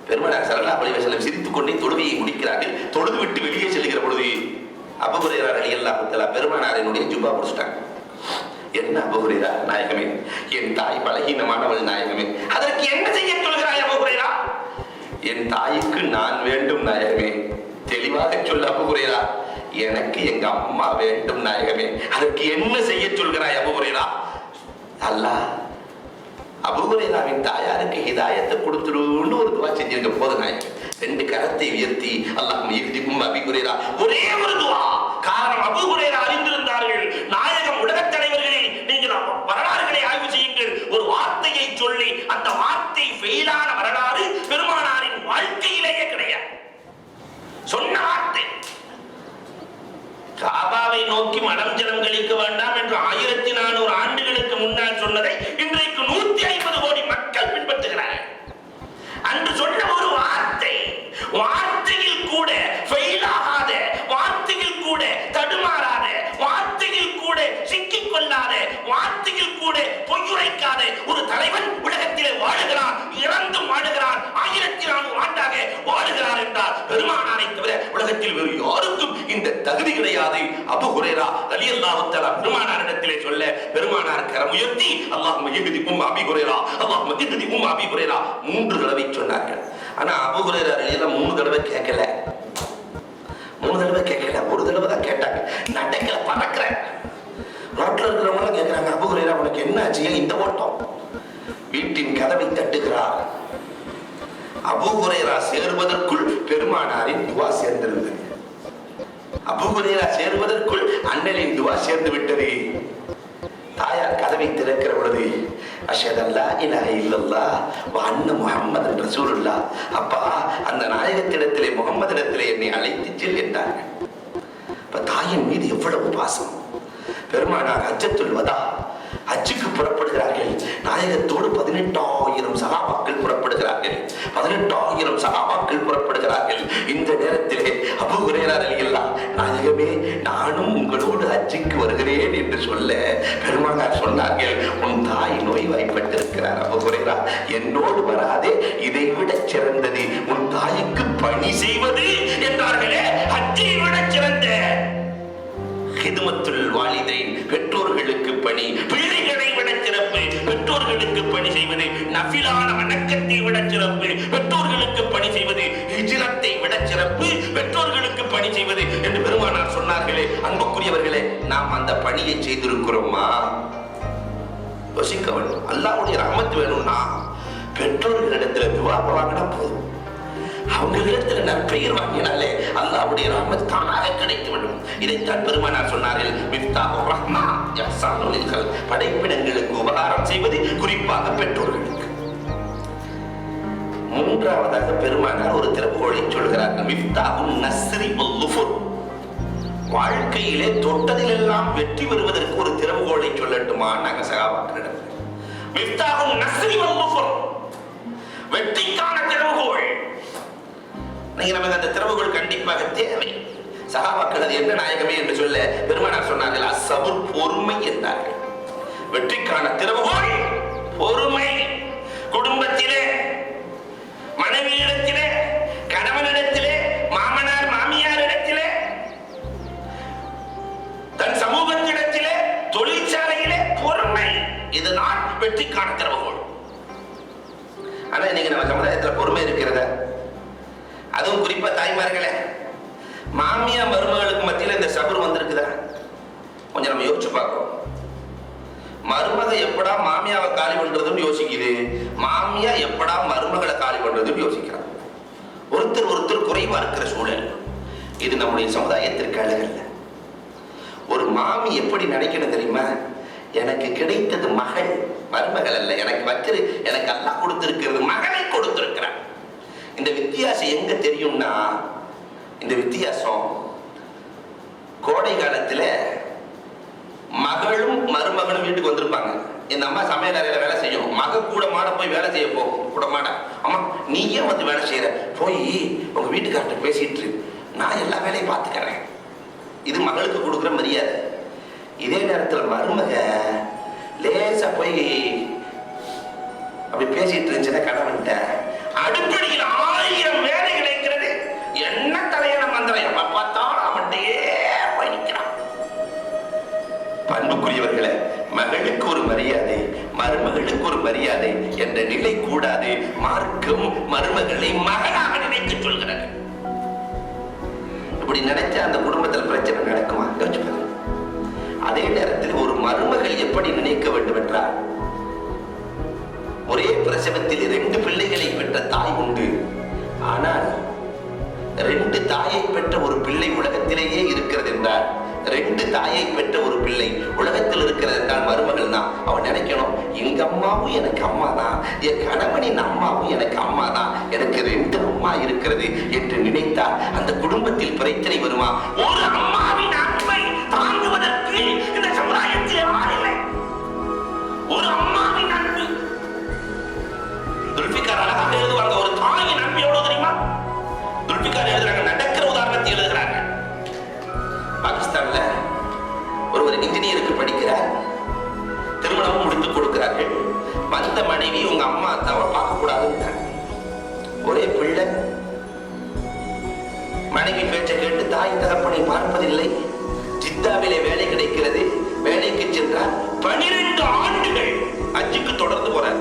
பெருமானார் ஸல்லல்லாஹு அலைஹி வஸல்லம் சிரித்துக் கொண்டே தொழுகையை முடிக்கிறார்கள். தொழுது விட்டு வெளியே செல்லுகிற பொழுது அபூ ஹுரைரா ரலியல்லாஹு தஆலா பெருமானாரினுடைய ஜுப்பா பிடிச்சிட்டாங்க. என்ன அபூ ஹுரைரா? நாயகமே, என் தாய் பலகீனமானவள் நாயகமே, அதற்கு என்ன செய்ய சொல்கிறாய் அபூ ஹுரைரா? என் தாய்க்கு நான் வேண்டும் நாயகமே. தெளிவாக சொல்ல அபூ ஹுரைரா, எனக்கு எங்க அம்மா வேண்டும் நாயகமே, அதற்கு என்ன செய்ய சொல்கிறாய் அபூ ஹுரைரா? அல்லாஹ் அபூ ஹுரைராவின் தாயாருக்கு ஹிதாயத்தை கொடுத்துருன்னு ஒரு துவா செஞ்சிருக்க போது நாயகம். ரெண்டு கரத்தை உயர்த்தி அல்லாஹ் யஹ்திக்கும் அபூ ஹுரைரா, ஒரே ஒரு துவா. காரணம், அபூ ஹுரைரா அறிந்திருந்தார்கள். நாயகம் உலகத் தலைவர்களில் நீங்கள் வரலாறுகளை ஆய்வு செய்யுங்கள். ஒரு வார்த்தையை சொல்லி அந்த வார்த்தை ஃபெயிலான வரலாறு பெருமானாரின் வாழ்க்கையிலேயே கிடையாது. சொன்ன வார்த்தை காபாவை நோக்கி மலம் ஜலம் கழிக்க வேண்டாம் என்று 1400 ஆண்டுகளுக்கு முன்னால் சொன்னதை இன்றைக்கு 150 கோடி மக்கள் பின்பற்றுகிறார்கள். அன்று சொன்ன ஒரு வார்த்தை, வார்த்தையில் கூட ஃபெயிலாகாத, வார்த்தையில் கூட தடுமாறாத, வார்த்தையில் கூட சிக்கிக் கொள்ளாத, வார்த்தையில் கூட பொய்யுரைக்காத ஒரு தலைவன் உலகத்திலே வாழுகிறான், இறந்தும் வாழுகிறான், 1400 ஆண்டாக வாழுகிறார் என்றால் பெருமானாரை தவிர உலகத்தில் வேறு யாருக்கும் இந்த தகுதி கிடையாது. அபூ ஹுரைரா ரலியல்லாஹு தஆலா பெருமானாரிடத்திலே சொல்ல, பெருமானார் கரம் உயர்த்தி அல்லாஹும்ம யஹ்திக்கும் அபீ ஹுரைரா, அல்லாஹும்ம யஹ்திக்கும் அபீ ஹுரைரா 3 தடவை சொன்னார்கள். ஆனா அபூ ஹுரைரா ரலியல்லாஹு 3 தடவை கேட்கல. 3 தடவை கேட்கல, ஒரு தடவை தான் கேட்டாங்க. நடக்கல, பறக்கிறேன். ரோட்ல இருக்கிறவங்க கேட்கிறாங்க, அபூ ஹுரைரா உனக்கு என்ன ஆச்சு, இந்த ஓட்டம்? வீட்டின் கதவை தட்டுகிறார். அபூ ஹுரைரா சேருவதற்குள் பெருமானாரின் துவா சேர்ந்திருந்தது. அபூ ஹுரைரா சேருவதற்குள் அண்ணலின் துவா சேர்ந்து விட்டது. தாயார் கதவை திறக்கிற பொழுது அஷ்ஹது அல்லா இலாஹ இல்லல்லாஹ் வ அன்ன முஹம்மதன் ரசூலுல்லாஹ், அப்பா அந்த நாயகத்திடத்திலே முகம்மதிடத்திலே என்னை அழைத்து செல் என்றார்கள். இப்ப தாயின் மீது எவ்வளவு பாசம். பெருமானார் ஹஜ்ஜத்துல் வதா, ஹஜ்ஜுக்கு புறப்படுகிறார்கள். நாயகத்தோடு 18,000 சஹாபாக்கள் புறப்படுகிறார்கள். 18,000 சஹாபாக்கள் புறப்படுகிறார்கள். இந்த நேரத்திலே அபூ ஹுரைரா ரலியல்லாஹு அன்ஹு, நாயகமே நானும் உங்களோடு ஹஜ்ஜுக்கு வருகிறேன் என்று சொல்ல, பெருமானார் சொன்னார்கள், உன் தாய் நோய்வாய்ப்பட்டிருக்கிறார் அபூ ஹுரைரா, என்னோடு வராதே, இதைவிட சிறந்தது உன் தாய்க்கு பணி செய்வது என்றார்களே. ஹஜ்ஜை விட சிறந்த ஹிதுமத்துல் வாலிதைன், பெற்றோர்களுக்கு பணி, பிள்ளைகளை விட சிறப்பு பெற்றோர்களுக்கு பணி செய்வது, நஃபிலான வணக்கத்தை விட சிறப்பு பெற்றோர்களுக்கு பணி செய்வது, ஹிஜ்ரத்தை விட சிறப்பு பெற்றோர்களுக்கு பணி செய்வது என்று பெருமானார் சொன்னார்களே. அன்புக்குரியவர்களே, நாம் அந்த பணியை செய்திருக்கிறோமா? யோசிக்க வேண்டும். அல்லாஹ்வுடைய ரஹ்மத் வேணும்னா பெற்றோர்களிடத்துல துஆ வாங்கினா போதும். அவங்களிடத்துல நற்பெயர் வாங்கினாலே அல்லாஹ்வுடைய ரஹ்மத் தானாக கிடைத்துவிடும். இதைத்தான் பெருமானார் சொன்னார்கள், மிஃப்தாஹுர் ரஹ்மா யஹ்சானுல் கல்ப், படைப்பிடங்களுக்கு உபகாரம் செய்வது, குறிப்பாக பெற்றோர்களுக்கு. மூன்றாவதாக பெருமானார் ஒரு திறவுகோலை சொல்கிறார்கள், மிஃப்தாஹுன் நஸ்ரி வல் லுஃபுர், வாழ்க்கையிலே தொட்டதிலெல்லாம் வெற்றி பெறுவதற்கு ஒரு திறவுகோலை சொல்லட்டுமா? நாங்க சகாபாக்களிடம் மிஃப்தாஹுன் நஸ்ரி வல் லுஃபுர், வெற்றிக்கான திறவுகோல். நமக்கு அந்த திறவுகோல் கண்டிப்பாக தேவை. சஹாபாக்கள் அது என்ன நாயகமே என்று சொல்ல பெருமானார் சொன்னார்கள், அஸ்ஸபுர், பொறுமை என்றார்கள். வெற்றிக்கான திறவுகோல் பொறுமை. குடும்பத்திலே, மனைவியிடத்திலே, கணவனிடத்திலே, மாமனார் மாமியாரிடத்திலே, தன் சமூகத்திடத்திலே, தொழிற்சாலையிலே பொறுமை. இதுதான் வெற்றிக்கான திறவுகோல். ஆனா இன்னைக்கு நம்ம சமுதாயத்துல பொறுமை இருக்கிறத, அதுவும் குறிப்பா தாய்மார்களே, மாமியா மருமகளுக்கு மத்தியில இந்த சபர் வந்திருக்குதா? கொஞ்சம் நம்ம யோசிச்சு பார்க்கிறோம். மருமக எப்படா மாமியாவை காலி பண்றதுன்னு யோசிக்குது, மாமியா எப்படா மருமகளை காலி பண்றதுன்னு யோசிக்கிறான். ஒருத்தர் குறைவா இருக்கிற சூழல் இது நம்முடைய சமுதாயத்திற்கு அழகல்ல. ஒரு மாமி எப்படி நினைக்கணும் தெரியுமா? எனக்கு கிடைத்தது மகள், மருமகள் அல்ல. எனக்கு அல்லாஹ் கொடுத்திருக்கிறது மகளை கொடுத்திருக்கிறான். இந்த வித்தியாசம் எங்க தெரியும்னா, இந்த வித்தியாசம் கோடை காலத்துல மகளும் மருமகளும் வீட்டுக்கு வந்திருப்பாங்க. இந்த அம்மா சமையல் அறையில வேலை செய்யும். மக கூட மாட போய் வேலை செய்ய போகும். கூட மாட, அம்மா நீ ஏன் வந்து வேலை செய்யற, போய் உங்க வீட்டுக்கார்ட்ட பேசிட்டு நான் எல்லா வேலையும் பார்த்துக்கிறேன். இது மகளுக்கு கொடுக்குற மரியாதை. இதே நேரத்தில் மருமக லேசா போய் அப்படி பேசிட்டு இருந்துச்சுன்னா கணவன்கிட்ட அடுப்படியில் 1000 வேலை கிடைக்கிறது, என்ன தலையண மந்திரம் எப்ப பார்த்தாலும் அவன்கிட்டயே போய் நிற்கிறான். பண்புக்குரியவர்களே, மகளுக்கு ஒரு மரியாதை, மருமகளுக்கு ஒரு மரியாதை என்ற நிலை கூடாது. மார்க்கம் மருமகளை மகனாக நினைத்து சொல்கிறது. இப்படி நினைச்சா அந்த குடும்பத்தில் பிரச்சனை நடக்குமா? யோசிச்சு பாருங்க. அதே நேரத்தில் ஒரு மருமகள் எப்படி நினைக்க வேண்டும் என்றால், ஒரே பிரசவத்தில் 2 பிள்ளைகளை பெற்ற தாய் உண்டு. ஆனால் 2 தாயை பெற்ற ஒரு பிள்ளை உலகத்திலேயே இருக்கிறது என்றால், 2 தாயை பெற்ற ஒரு பிள்ளை உலகத்தில் இருக்கிறது என்றால் மருமகள் தான். அவன் நினைக்கணும், எங்க அம்மாவும் எனக்கு அம்மா தான், என் கணவனின் அம்மாவும் எனக்கு அம்மா தான், எனக்கு 2 அம்மா இருக்கிறது என்று நினைத்தால் அந்த குடும்பத்தில் பிரச்சனை வருமா? ஒரு அம்மாவின் அன்பை தாங்குவதற்கு இந்த சமுதாயத்தில் யாரில்லை. ஒரு அம்மாவின் அன்பு. துல்பிகார் அழகாக எழுதுவாங்க, ஒரு தாயின் அன்பு எவ்வளவு தெரியுமா? துல்பிகார் எழுதுறாங்க, நடக்கிற உதாரணத்தை எழுதுகிறாங்க. பாகிஸ்தான்ல ஒருவர் இன்ஜினியருக்கு படிக்கிறார், திருமணம் முடித்து கொடுக்கிறார்கள். வந்த மனைவி உங்க அம்மா அத்தாவை பார்க்க கூடாதுன்னு, ஒரே பிள்ளை. மனைவி பேச்சை கேட்டு தாய் தகப்பனை பார்ப்பதில்லை. ஜித்தாவிலே வேலை கிடைக்கிறது, வேலைக்கு சென்றார். 12 ஆண்டுகள் ஹஜ்ஜுக்கு தொடர்ந்து போறார்.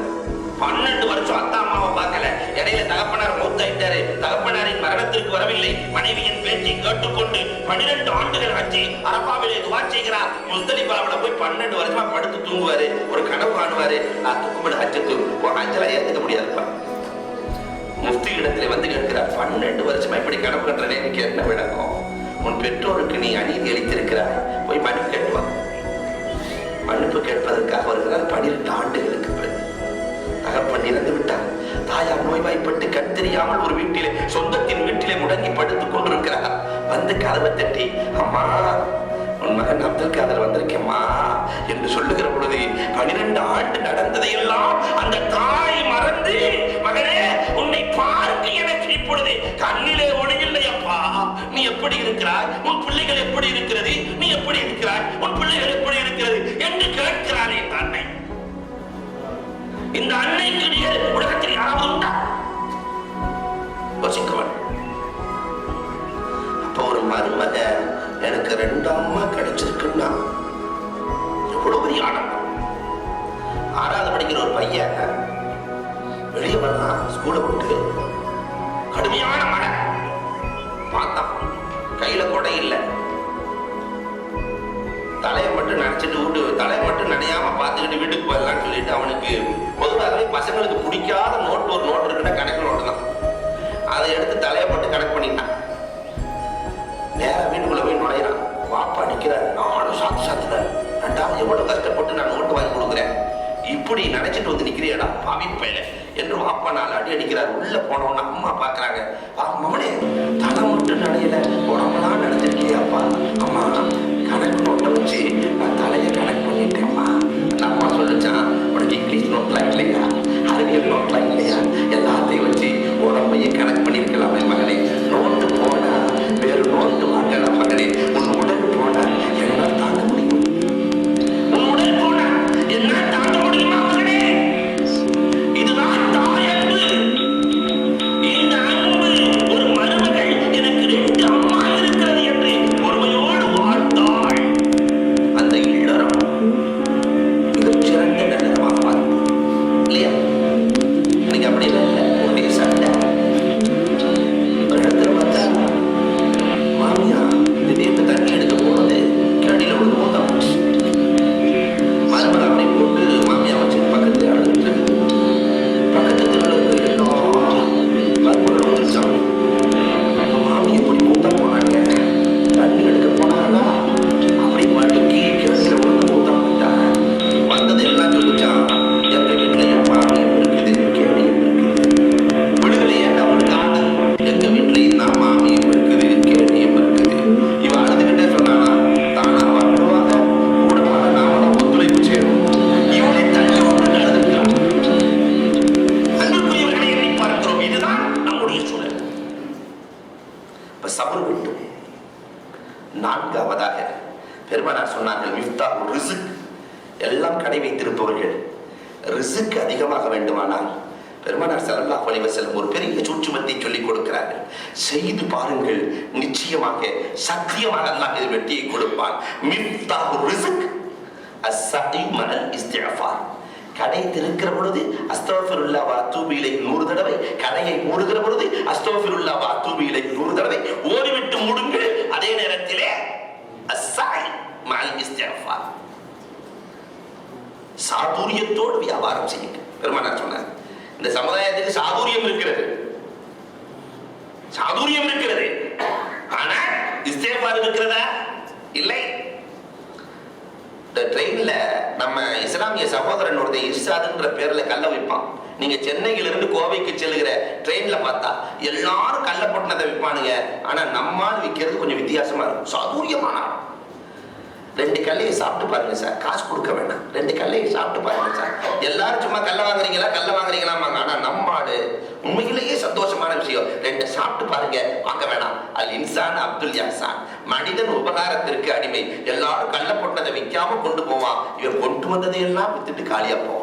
12 வருஷம் அத்தா அம்மாவை பார்க்கல. இடையில தகப்பனார் மூத்தாயிட்டாரு, தகப்பனாரின் மரணத்திற்கு வரவில்லை. மனைவியின் பேச்சை கேட்டுக்கொண்டு 12 ஆண்டுகள் ஹஜ்ஜி. அரபாவிலே துவா செய்கிறார். முஸ்தலிஃபாவுல போய் 12 வருஷமா படுத்து தூங்குவாரு. ஒரு கனவு காணுவாரு, நான் துக்குமடு ஹஜ்ஜுக்கு ஹஜ்ஜெல்லாம் ஏத்துக்க முடியாதுப்பா. முஃப்தி இடத்துல வந்து கேட்கிறார், 12 வருஷமா இப்படி கனவு கட்டுறேன், எனக்கு என்ன விளக்கம்? உன் பெற்றோருக்கு நீ அநீதி அளித்திருக்கிறாய், போய் மன்னிப்பு கேட்பா. மன்னிப்பு கேட்பதற்காக வருகிறார். 12 ஆண்டுகளுக்கு பிறகு தகப்பன் இறந்து விட்டார். தாயார் நோய்வாய்ப்பட்டு கண் தெரியாமல் ஒரு வீட்டிலே, சொந்தத்தின் வீட்டிலே முடங்கி படுத்துக் கொண்டிருக்கிறார். வந்து கதவை தட்டி, அம்மா உன் மகன் அப்துல் காதர் வந்திருக்கேம்மா என்று சொல்லுகிற பொழுது 12 ஆண்டு நடந்ததையெல்லாம் அந்த தாய் மறந்து, மகனே உன்னை பார்க்க எனக்கு இப்பொழுது கண்ணிலே ஒளியில்லை அப்பா, நீ எப்படி இருக்கிறாய், உன் பிள்ளைகள் எப்படி இருக்கிறது, நீ எப்படி இருக்கிறாய், உன் பிள்ளைகள் எப்படி இருக்கிறது என்று கேட்கிறானே தன்னை. இந்த அன்னைக்கு உலகத்தில் யாராவது உண்டா? யோசிக்கவன். அப்ப ஒரு மருமக எனக்கு 2 அம்மா கிடைச்சிருக்குன்னா எவ்வளவு பெரிய ஆனந்தம். 6வது படிக்கிற ஒரு பையன் வெளியே வந்தான், ஸ்கூலை விட்டு. கடுமையான மழை. பார்த்தான், கையில கொடை இல்லை. தலையை மட்டும் நினைச்சிட்டு வீட்டு தலையை மட்டும் நினையாம பார்த்துக்கிட்டு வீட்டுக்கு போயிடலாம்னு சொல்லிட்டு, அவனுக்கு பொதுவாகவே பசங்களுக்கு பிடிக்காத நோட்டு ஒரு நோட்டு இருக்குன்னா கணக்கு நோட்டு தான். அதை எடுத்து தலையை மட்டும் கணக்கு பண்ணிட்டான். நேரம் வீட்டுக்குள்ள போய் நுழையிறான். வாப்பா நிற்கிறார். நானும் சாத்துறேன், 2வது எவ்வளவு கஷ்டப்பட்டு நான் நோட்டு வாங்கி கொடுக்குறேன், இப்படி நினைச்சிட்டு வந்து நிற்கிறியடா பாவிப்பேல என்று வாப்பா 4 அடி அடிக்கிறார். உள்ள போனவன அம்மா பாக்குறாங்க. மகனே தலை மட்டும் நனையல, உடம்பெல்லாம் நினைச்சிருக்கியாப்பா. அம்மா கணக்கு நோட்டை வச்சு நான் தலையை கணக்கு பண்ணிட்டேன்மா. அந்த அம்மா சொல்லிச்சான், உனக்கு இங்கிலீஷ் நோட்லாம் இல்லையா, அறிவியல் நோட்லாம் இல்லையா, எல்லாத்தையும் வச்சு உடம்பையே கணக்கு பண்ணிருக்கலாமே மகனே. நோட்டு போனா வேறு நோட்டு வாங்கலாம் மகனே. உன் உடல் போனா என்ன தாங்க முடியும்? உன் உடல் போனா என்ன தாங்க முடியுமா மகனே? இதுதான் தாய் அன்பு. இந்த அன்பு ஒரு மருமகள் எனக்கு 2 அம்மா இருக்கிறது என்று பொறுமையோடு வாழ்ந்தாள். அந்த இல்லறம் பெருமானார் சொன்னார்கள், மிஃப்தாஹு ரிஸ்க், எல்லாம் கடை வைத்திருப்பவர்கள் ரிஸ்க் அதிகமாக வேண்டுமானால் பெருமானார் ஸல்லல்லாஹு அலைஹி வஸல்லம் ஒரு பெரிய சூட்சுமத்தை சொல்லிக் கொடுக்கிறார்கள். செய்து பாருங்கள், நிச்சயமாக சத்தியமாக அல்லாஹ் இது வெற்றியை கொடுப்பான். மிஃப்தாஹு ரிஸ்க் அஸ்ஸஇ மஅல் இஸ்திஃபார். கடை திறக்கிற பொழுது அஸ்தக்ஃபிருல்லாஹ் வ அத்தூபு இலைஹி 100 தடவை, கடையை மூடுகிற பொழுது அஸ்தக்ஃபிருல்லாஹ் வ அத்தூபு இலைஹி 100 தடவை ஓடிவிட்டு மூடுங்கள். அதே நேரத்திலே அஸ்ஸஇ மஅல் இஸ்திஃபார், சாதுரியத்தோடு வியாபாரம் செய்யுங்க. பெருமானார் சொன்னார், இந்த சமுதாயத்துக்கு சாதுரியம் இருக்கிறது, சாதுரியம் இருக்கிறது, ஆனா இஸ்திஃபார் இருக்கிறதா? இல்லை. ட்ரெயின்ல நம்ம இஸ்லாமிய சகோதரன் ஒருத்தர் இர்ஷாதுன்ற பேர்ல கல்ல வைப்பான். நீங்க சென்னையில இருந்து கோவைக்கு செல்லுகிற ட்ரெயின்ல பார்த்தா எல்லாரும் கல்ல போட்டுனதை விற்பானுங்க. ஆனா நம்மால் விற்கிறது கொஞ்சம் வித்தியாசமா இருக்கும், சாதுரியமான. 2 கல்லையை சாப்பிட்டு பாருங்க சார், காசு கொடுக்க வேண்டாம். 2 கல்லையை சாப்பிட்டு பாருங்க சார். எல்லாரும் சும்மா கல்ல வாங்குறீங்களாமாங்க. ஆனா நம்மாடு உண்மையிலேயே சந்தோஷமான விஷயம். 2 சாப்பிட்டு பாருங்க, வாங்க வேணாம். அல் இன்சான் அப்துல் யாசான், மனிதன் உபகாரத்திற்கு அடிமை. எல்லாரும் கல்ல போட்டதை விற்காம கொண்டு போவான், இவன் கொண்டு வந்ததையெல்லாம் வித்துட்டு காலியா போவான்.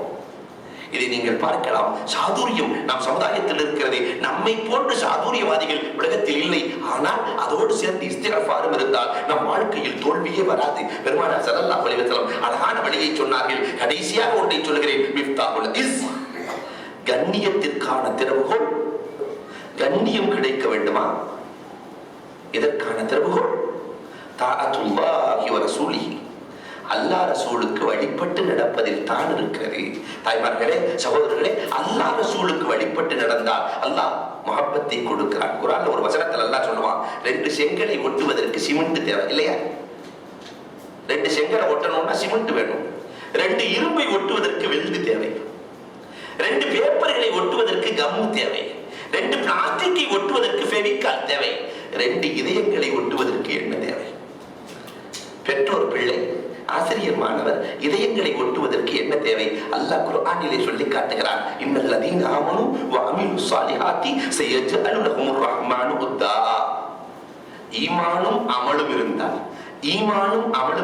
இதை நீங்கள் பார்க்கலாம். சாதுரியம் நம் சமுதாயத்தில் இருக்கிறது. நம்மை போன்று சாதுரியவாதிகள் உலகத்தில் இல்லை. ஆனால் அதோடு சேர்ந்து இஸ்திக்ஃபாரும் இருந்தால் நம் வாழ்க்கையில் தோல்வியே வராது. பெருமானார் ஸல்லல்லாஹு அலைஹி வஸல்லம் அழகான வழியை சொன்னார்கள். கடைசியாக ஒன்றை சொல்கிறேன், மிஃப்தாஹுல் இஸ், கண்ணியத்திற்கான திறவுகோல். கண்ணியம் கிடைக்க வேண்டுமா? இதற்கான திறவுகோல் தாஅத்துல்லாஹி வ ரசூலிஹி, அல்லாஹ் ரசூலுக்கு வழிபட்டு நடப்பதில் தான் இருக்கிறது. தாய்மார்களே, சகோதரர்களே, அல்லாஹ் ரசூலுக்கு வழிபட்டு நடந்தால் அல்லாஹ் மஹப்பத்தை கொடுக்கிறான். குர்ஆன்ல ஒரு வசனத்தில் அல்லாஹ் சொல்லுவான், 2 செங்கலை ஒட்டுவதற்கு சிமெண்ட் தேவை இல்லையா? 2 செங்கலை ஒட்டணும்னா சிமெண்ட் வேணும். 2 இரும்பை ஒட்டுவதற்கு வெல்டு தேவை. 2 பேப்பர்களை ஒட்டுவதற்கு கம்மு தேவை. 2 பிளாஸ்டிக்கை ஒட்டுவதற்கு ஃபெவிகால் தேவை. 2 இதயங்களை ஒட்டுவதற்கு என்ன தேவை? பெற்றோர் பிள்ளை, ஆசிரியர் மாணவர், இதயங்களை ஒட்டுவதற்கு என்ன தேவை? அல்லாஹ் குர்ஆனிலே சொல்லி காட்டுகிறான், இன்னல் லதீன ஆமனு வ அமிலுஸ் ஸாலிஹாத்தி சயஜஅலு லஹுமுர் ரஹ்மானு உத்தா. ஈமானும் அமலும்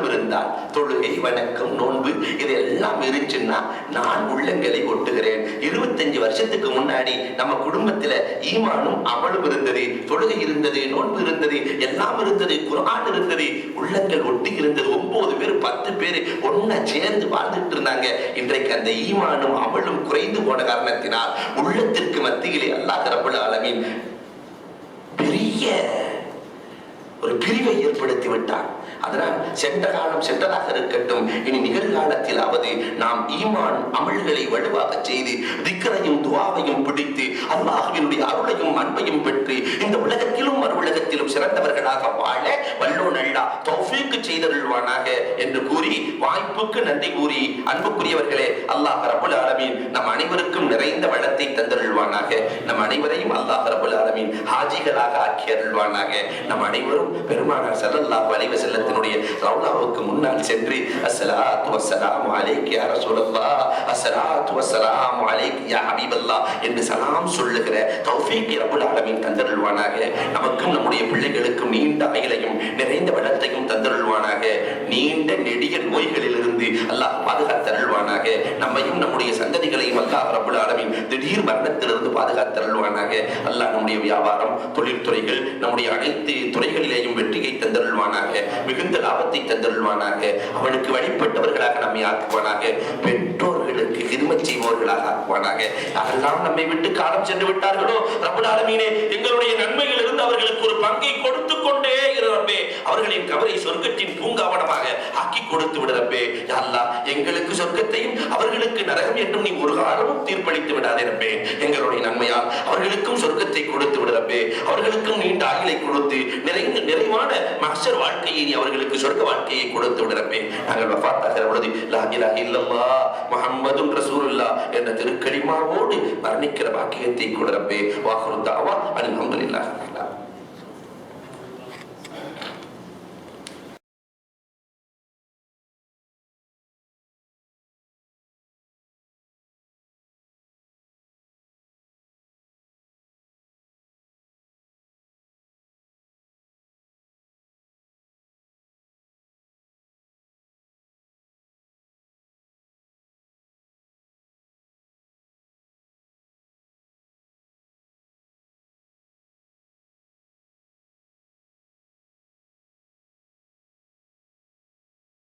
இருந்தால் தொழுகை, வணக்கம், நோன்பு இதெல்லாம் இருந்துச்சுன்னா நான் உள்ளங்களை ஒட்டுகிறேன். 25 வருஷத்துக்கு முன்னாடி நம்ம குடும்பத்துல ஈமானும் அமலும் இருந்தது, தொழுகை இருந்தது, நோன்பு இருந்தது, எல்லாம் இருந்தது, குர்ஆன் இருந்தது, உள்ளங்கள் ஒட்டி இருந்தது. 9 பேர் 10 பேர் ஒன்னா சேர்ந்து வாழ்ந்துட்டு இருந்தாங்க. இன்றைக்கு அந்த ஈமானும் அமலும் குறைந்து போன காரணத்தினால் உள்ளத்திற்கு மத்தியிலே அல்லாஹ் ரப்பல் ஆலமீன் பெரிய ஒரு பிரிவை ஏற்படுத்தி விட்டார். அதனால் சென்ற காலம் சென்றதாக இருக்கட்டும், இனி நிகழ்காலத்திலாவது நாம் ஈமான் அமல்களை வலுவாக செய்து திக்ரையும் துஆவையும் பிடித்து அல்லாஹ்வினுடைய அருளையும் அன்பையும் பெற்று இந்த உலகத்திலும் மறு உலகத்திலும் சிறந்தவர்களாக வாழ வல்லோன் அல்லாஹ் தௌஃபீக் செய்தருள்வானாக என்று கூறி வாய்ப்புக்கு நன்றி கூறி, அன்புக்குரியவர்களே, அல்லாஹ் ரப்பல் ஆலமீன் நம் அனைவருக்கும் நிறைந்த வளத்தை தந்தருள்வானாக. நம் அனைவரையும் அல்லாஹ் ரப்பல் ஆலமீன் ஹாஜிகளாக ஆக்கி அருள்வானாக. நம் அனைவரும் பெருமானார் ஸல்லல்லாஹு அலைஹி வஸல்லம் ரவுலாவுக்கு முன்னால் சென்று அஸ்ஸலாத்து வஸ்ஸலாமு அலைக்க யா ரசூலல்லாஹ், அஸ்ஸலாத்து வஸ்ஸலாமு அலைக்க யா ஹபீபல்லாஹ் என்று சலாம் சொல்லுகிற தௌஃபீக் ரப்பல் ஆலமீன் தந்தருள்வானாக. நமக்கும் நம்முடைய பிள்ளைகளுக்கும் நீண்ட ஆயுளையும் நிறைந்த வளத்தையும் தந்தருள்வானாக. நீண்ட நெடிய நோய்களிலிருந்து அல்லாஹ் பாதுகாத்தருள்வானாக. நம்மையும் நம்முடைய சந்ததிகளையும் அல்லாஹ் ரப்பல் ஆலமீன் திடீர் மரணத்திலிருந்து பாதுகாத்தருள்வானாக. அல்லாஹ் நம்முடைய வியாபாரம், தொழில்துறைகள், நம்முடைய அனைத்து துறைகளிலேயும் வெற்றியை தந்தருள்வானாக. மிகுந்த லாபத்தை தந்தருள்வானாக. அவனுக்கு வழிபட்டவர்களாக நம்மை ஆக்குவானாக. பெற்றோர்களுக்கு ஹிதமத் செய்வோர்களாக ஆக்குவானாக. யாரெல்லாம் நம்மை விட்டு காலம் சென்று விட்டார்களோ ரப்பல் ஆலமீனே, எங்களுடைய நன்மையில் இருந்து அவர்களுக்கு ஒரு பங்கை கொடுத்து கொண்டே இரு ரப்பே. அவர்களின் கபரை சொர்க்கத்தின் பூங்காவனமாக ஆக்கி கொடுத்து விடு ரப்பே. யா அல்லாஹ், எங்களுக்கு சொர்க்கத்தையும் அவர்களுக்கு நரகம் என்றும் நீ ஒரு காலமும் தீர்ப்பளித்து விடாதே ரப்பே. எங்களுடைய நன்மையால் அவர்களுக்கும் சொர்க்கத்தை கொடுத்து விடு ரப்பே. அவர்களுக்கும் நீண்ட ஆயுளை கொடுத்து நிறைவான மஹ்ஷர் வாழ்க்கையை நீ அவர்களுக்கு சொர்க்க வாழ்க்கையை கொடுத்து விடு ரப்பே. நாங்கள் வஃபாத்தாகிற பொழுது லா இலாஹ இல்லல்லாஹ் முஹம்மதுர் ரசூலுல்லாஹ் என்ற திருக்கலிமாவோடு மரணிக்கிற பாக்கியத்தை கொடு ரப்பே. வாஹிரு தஅவா அல்ஹம்துலில்லாஹ்.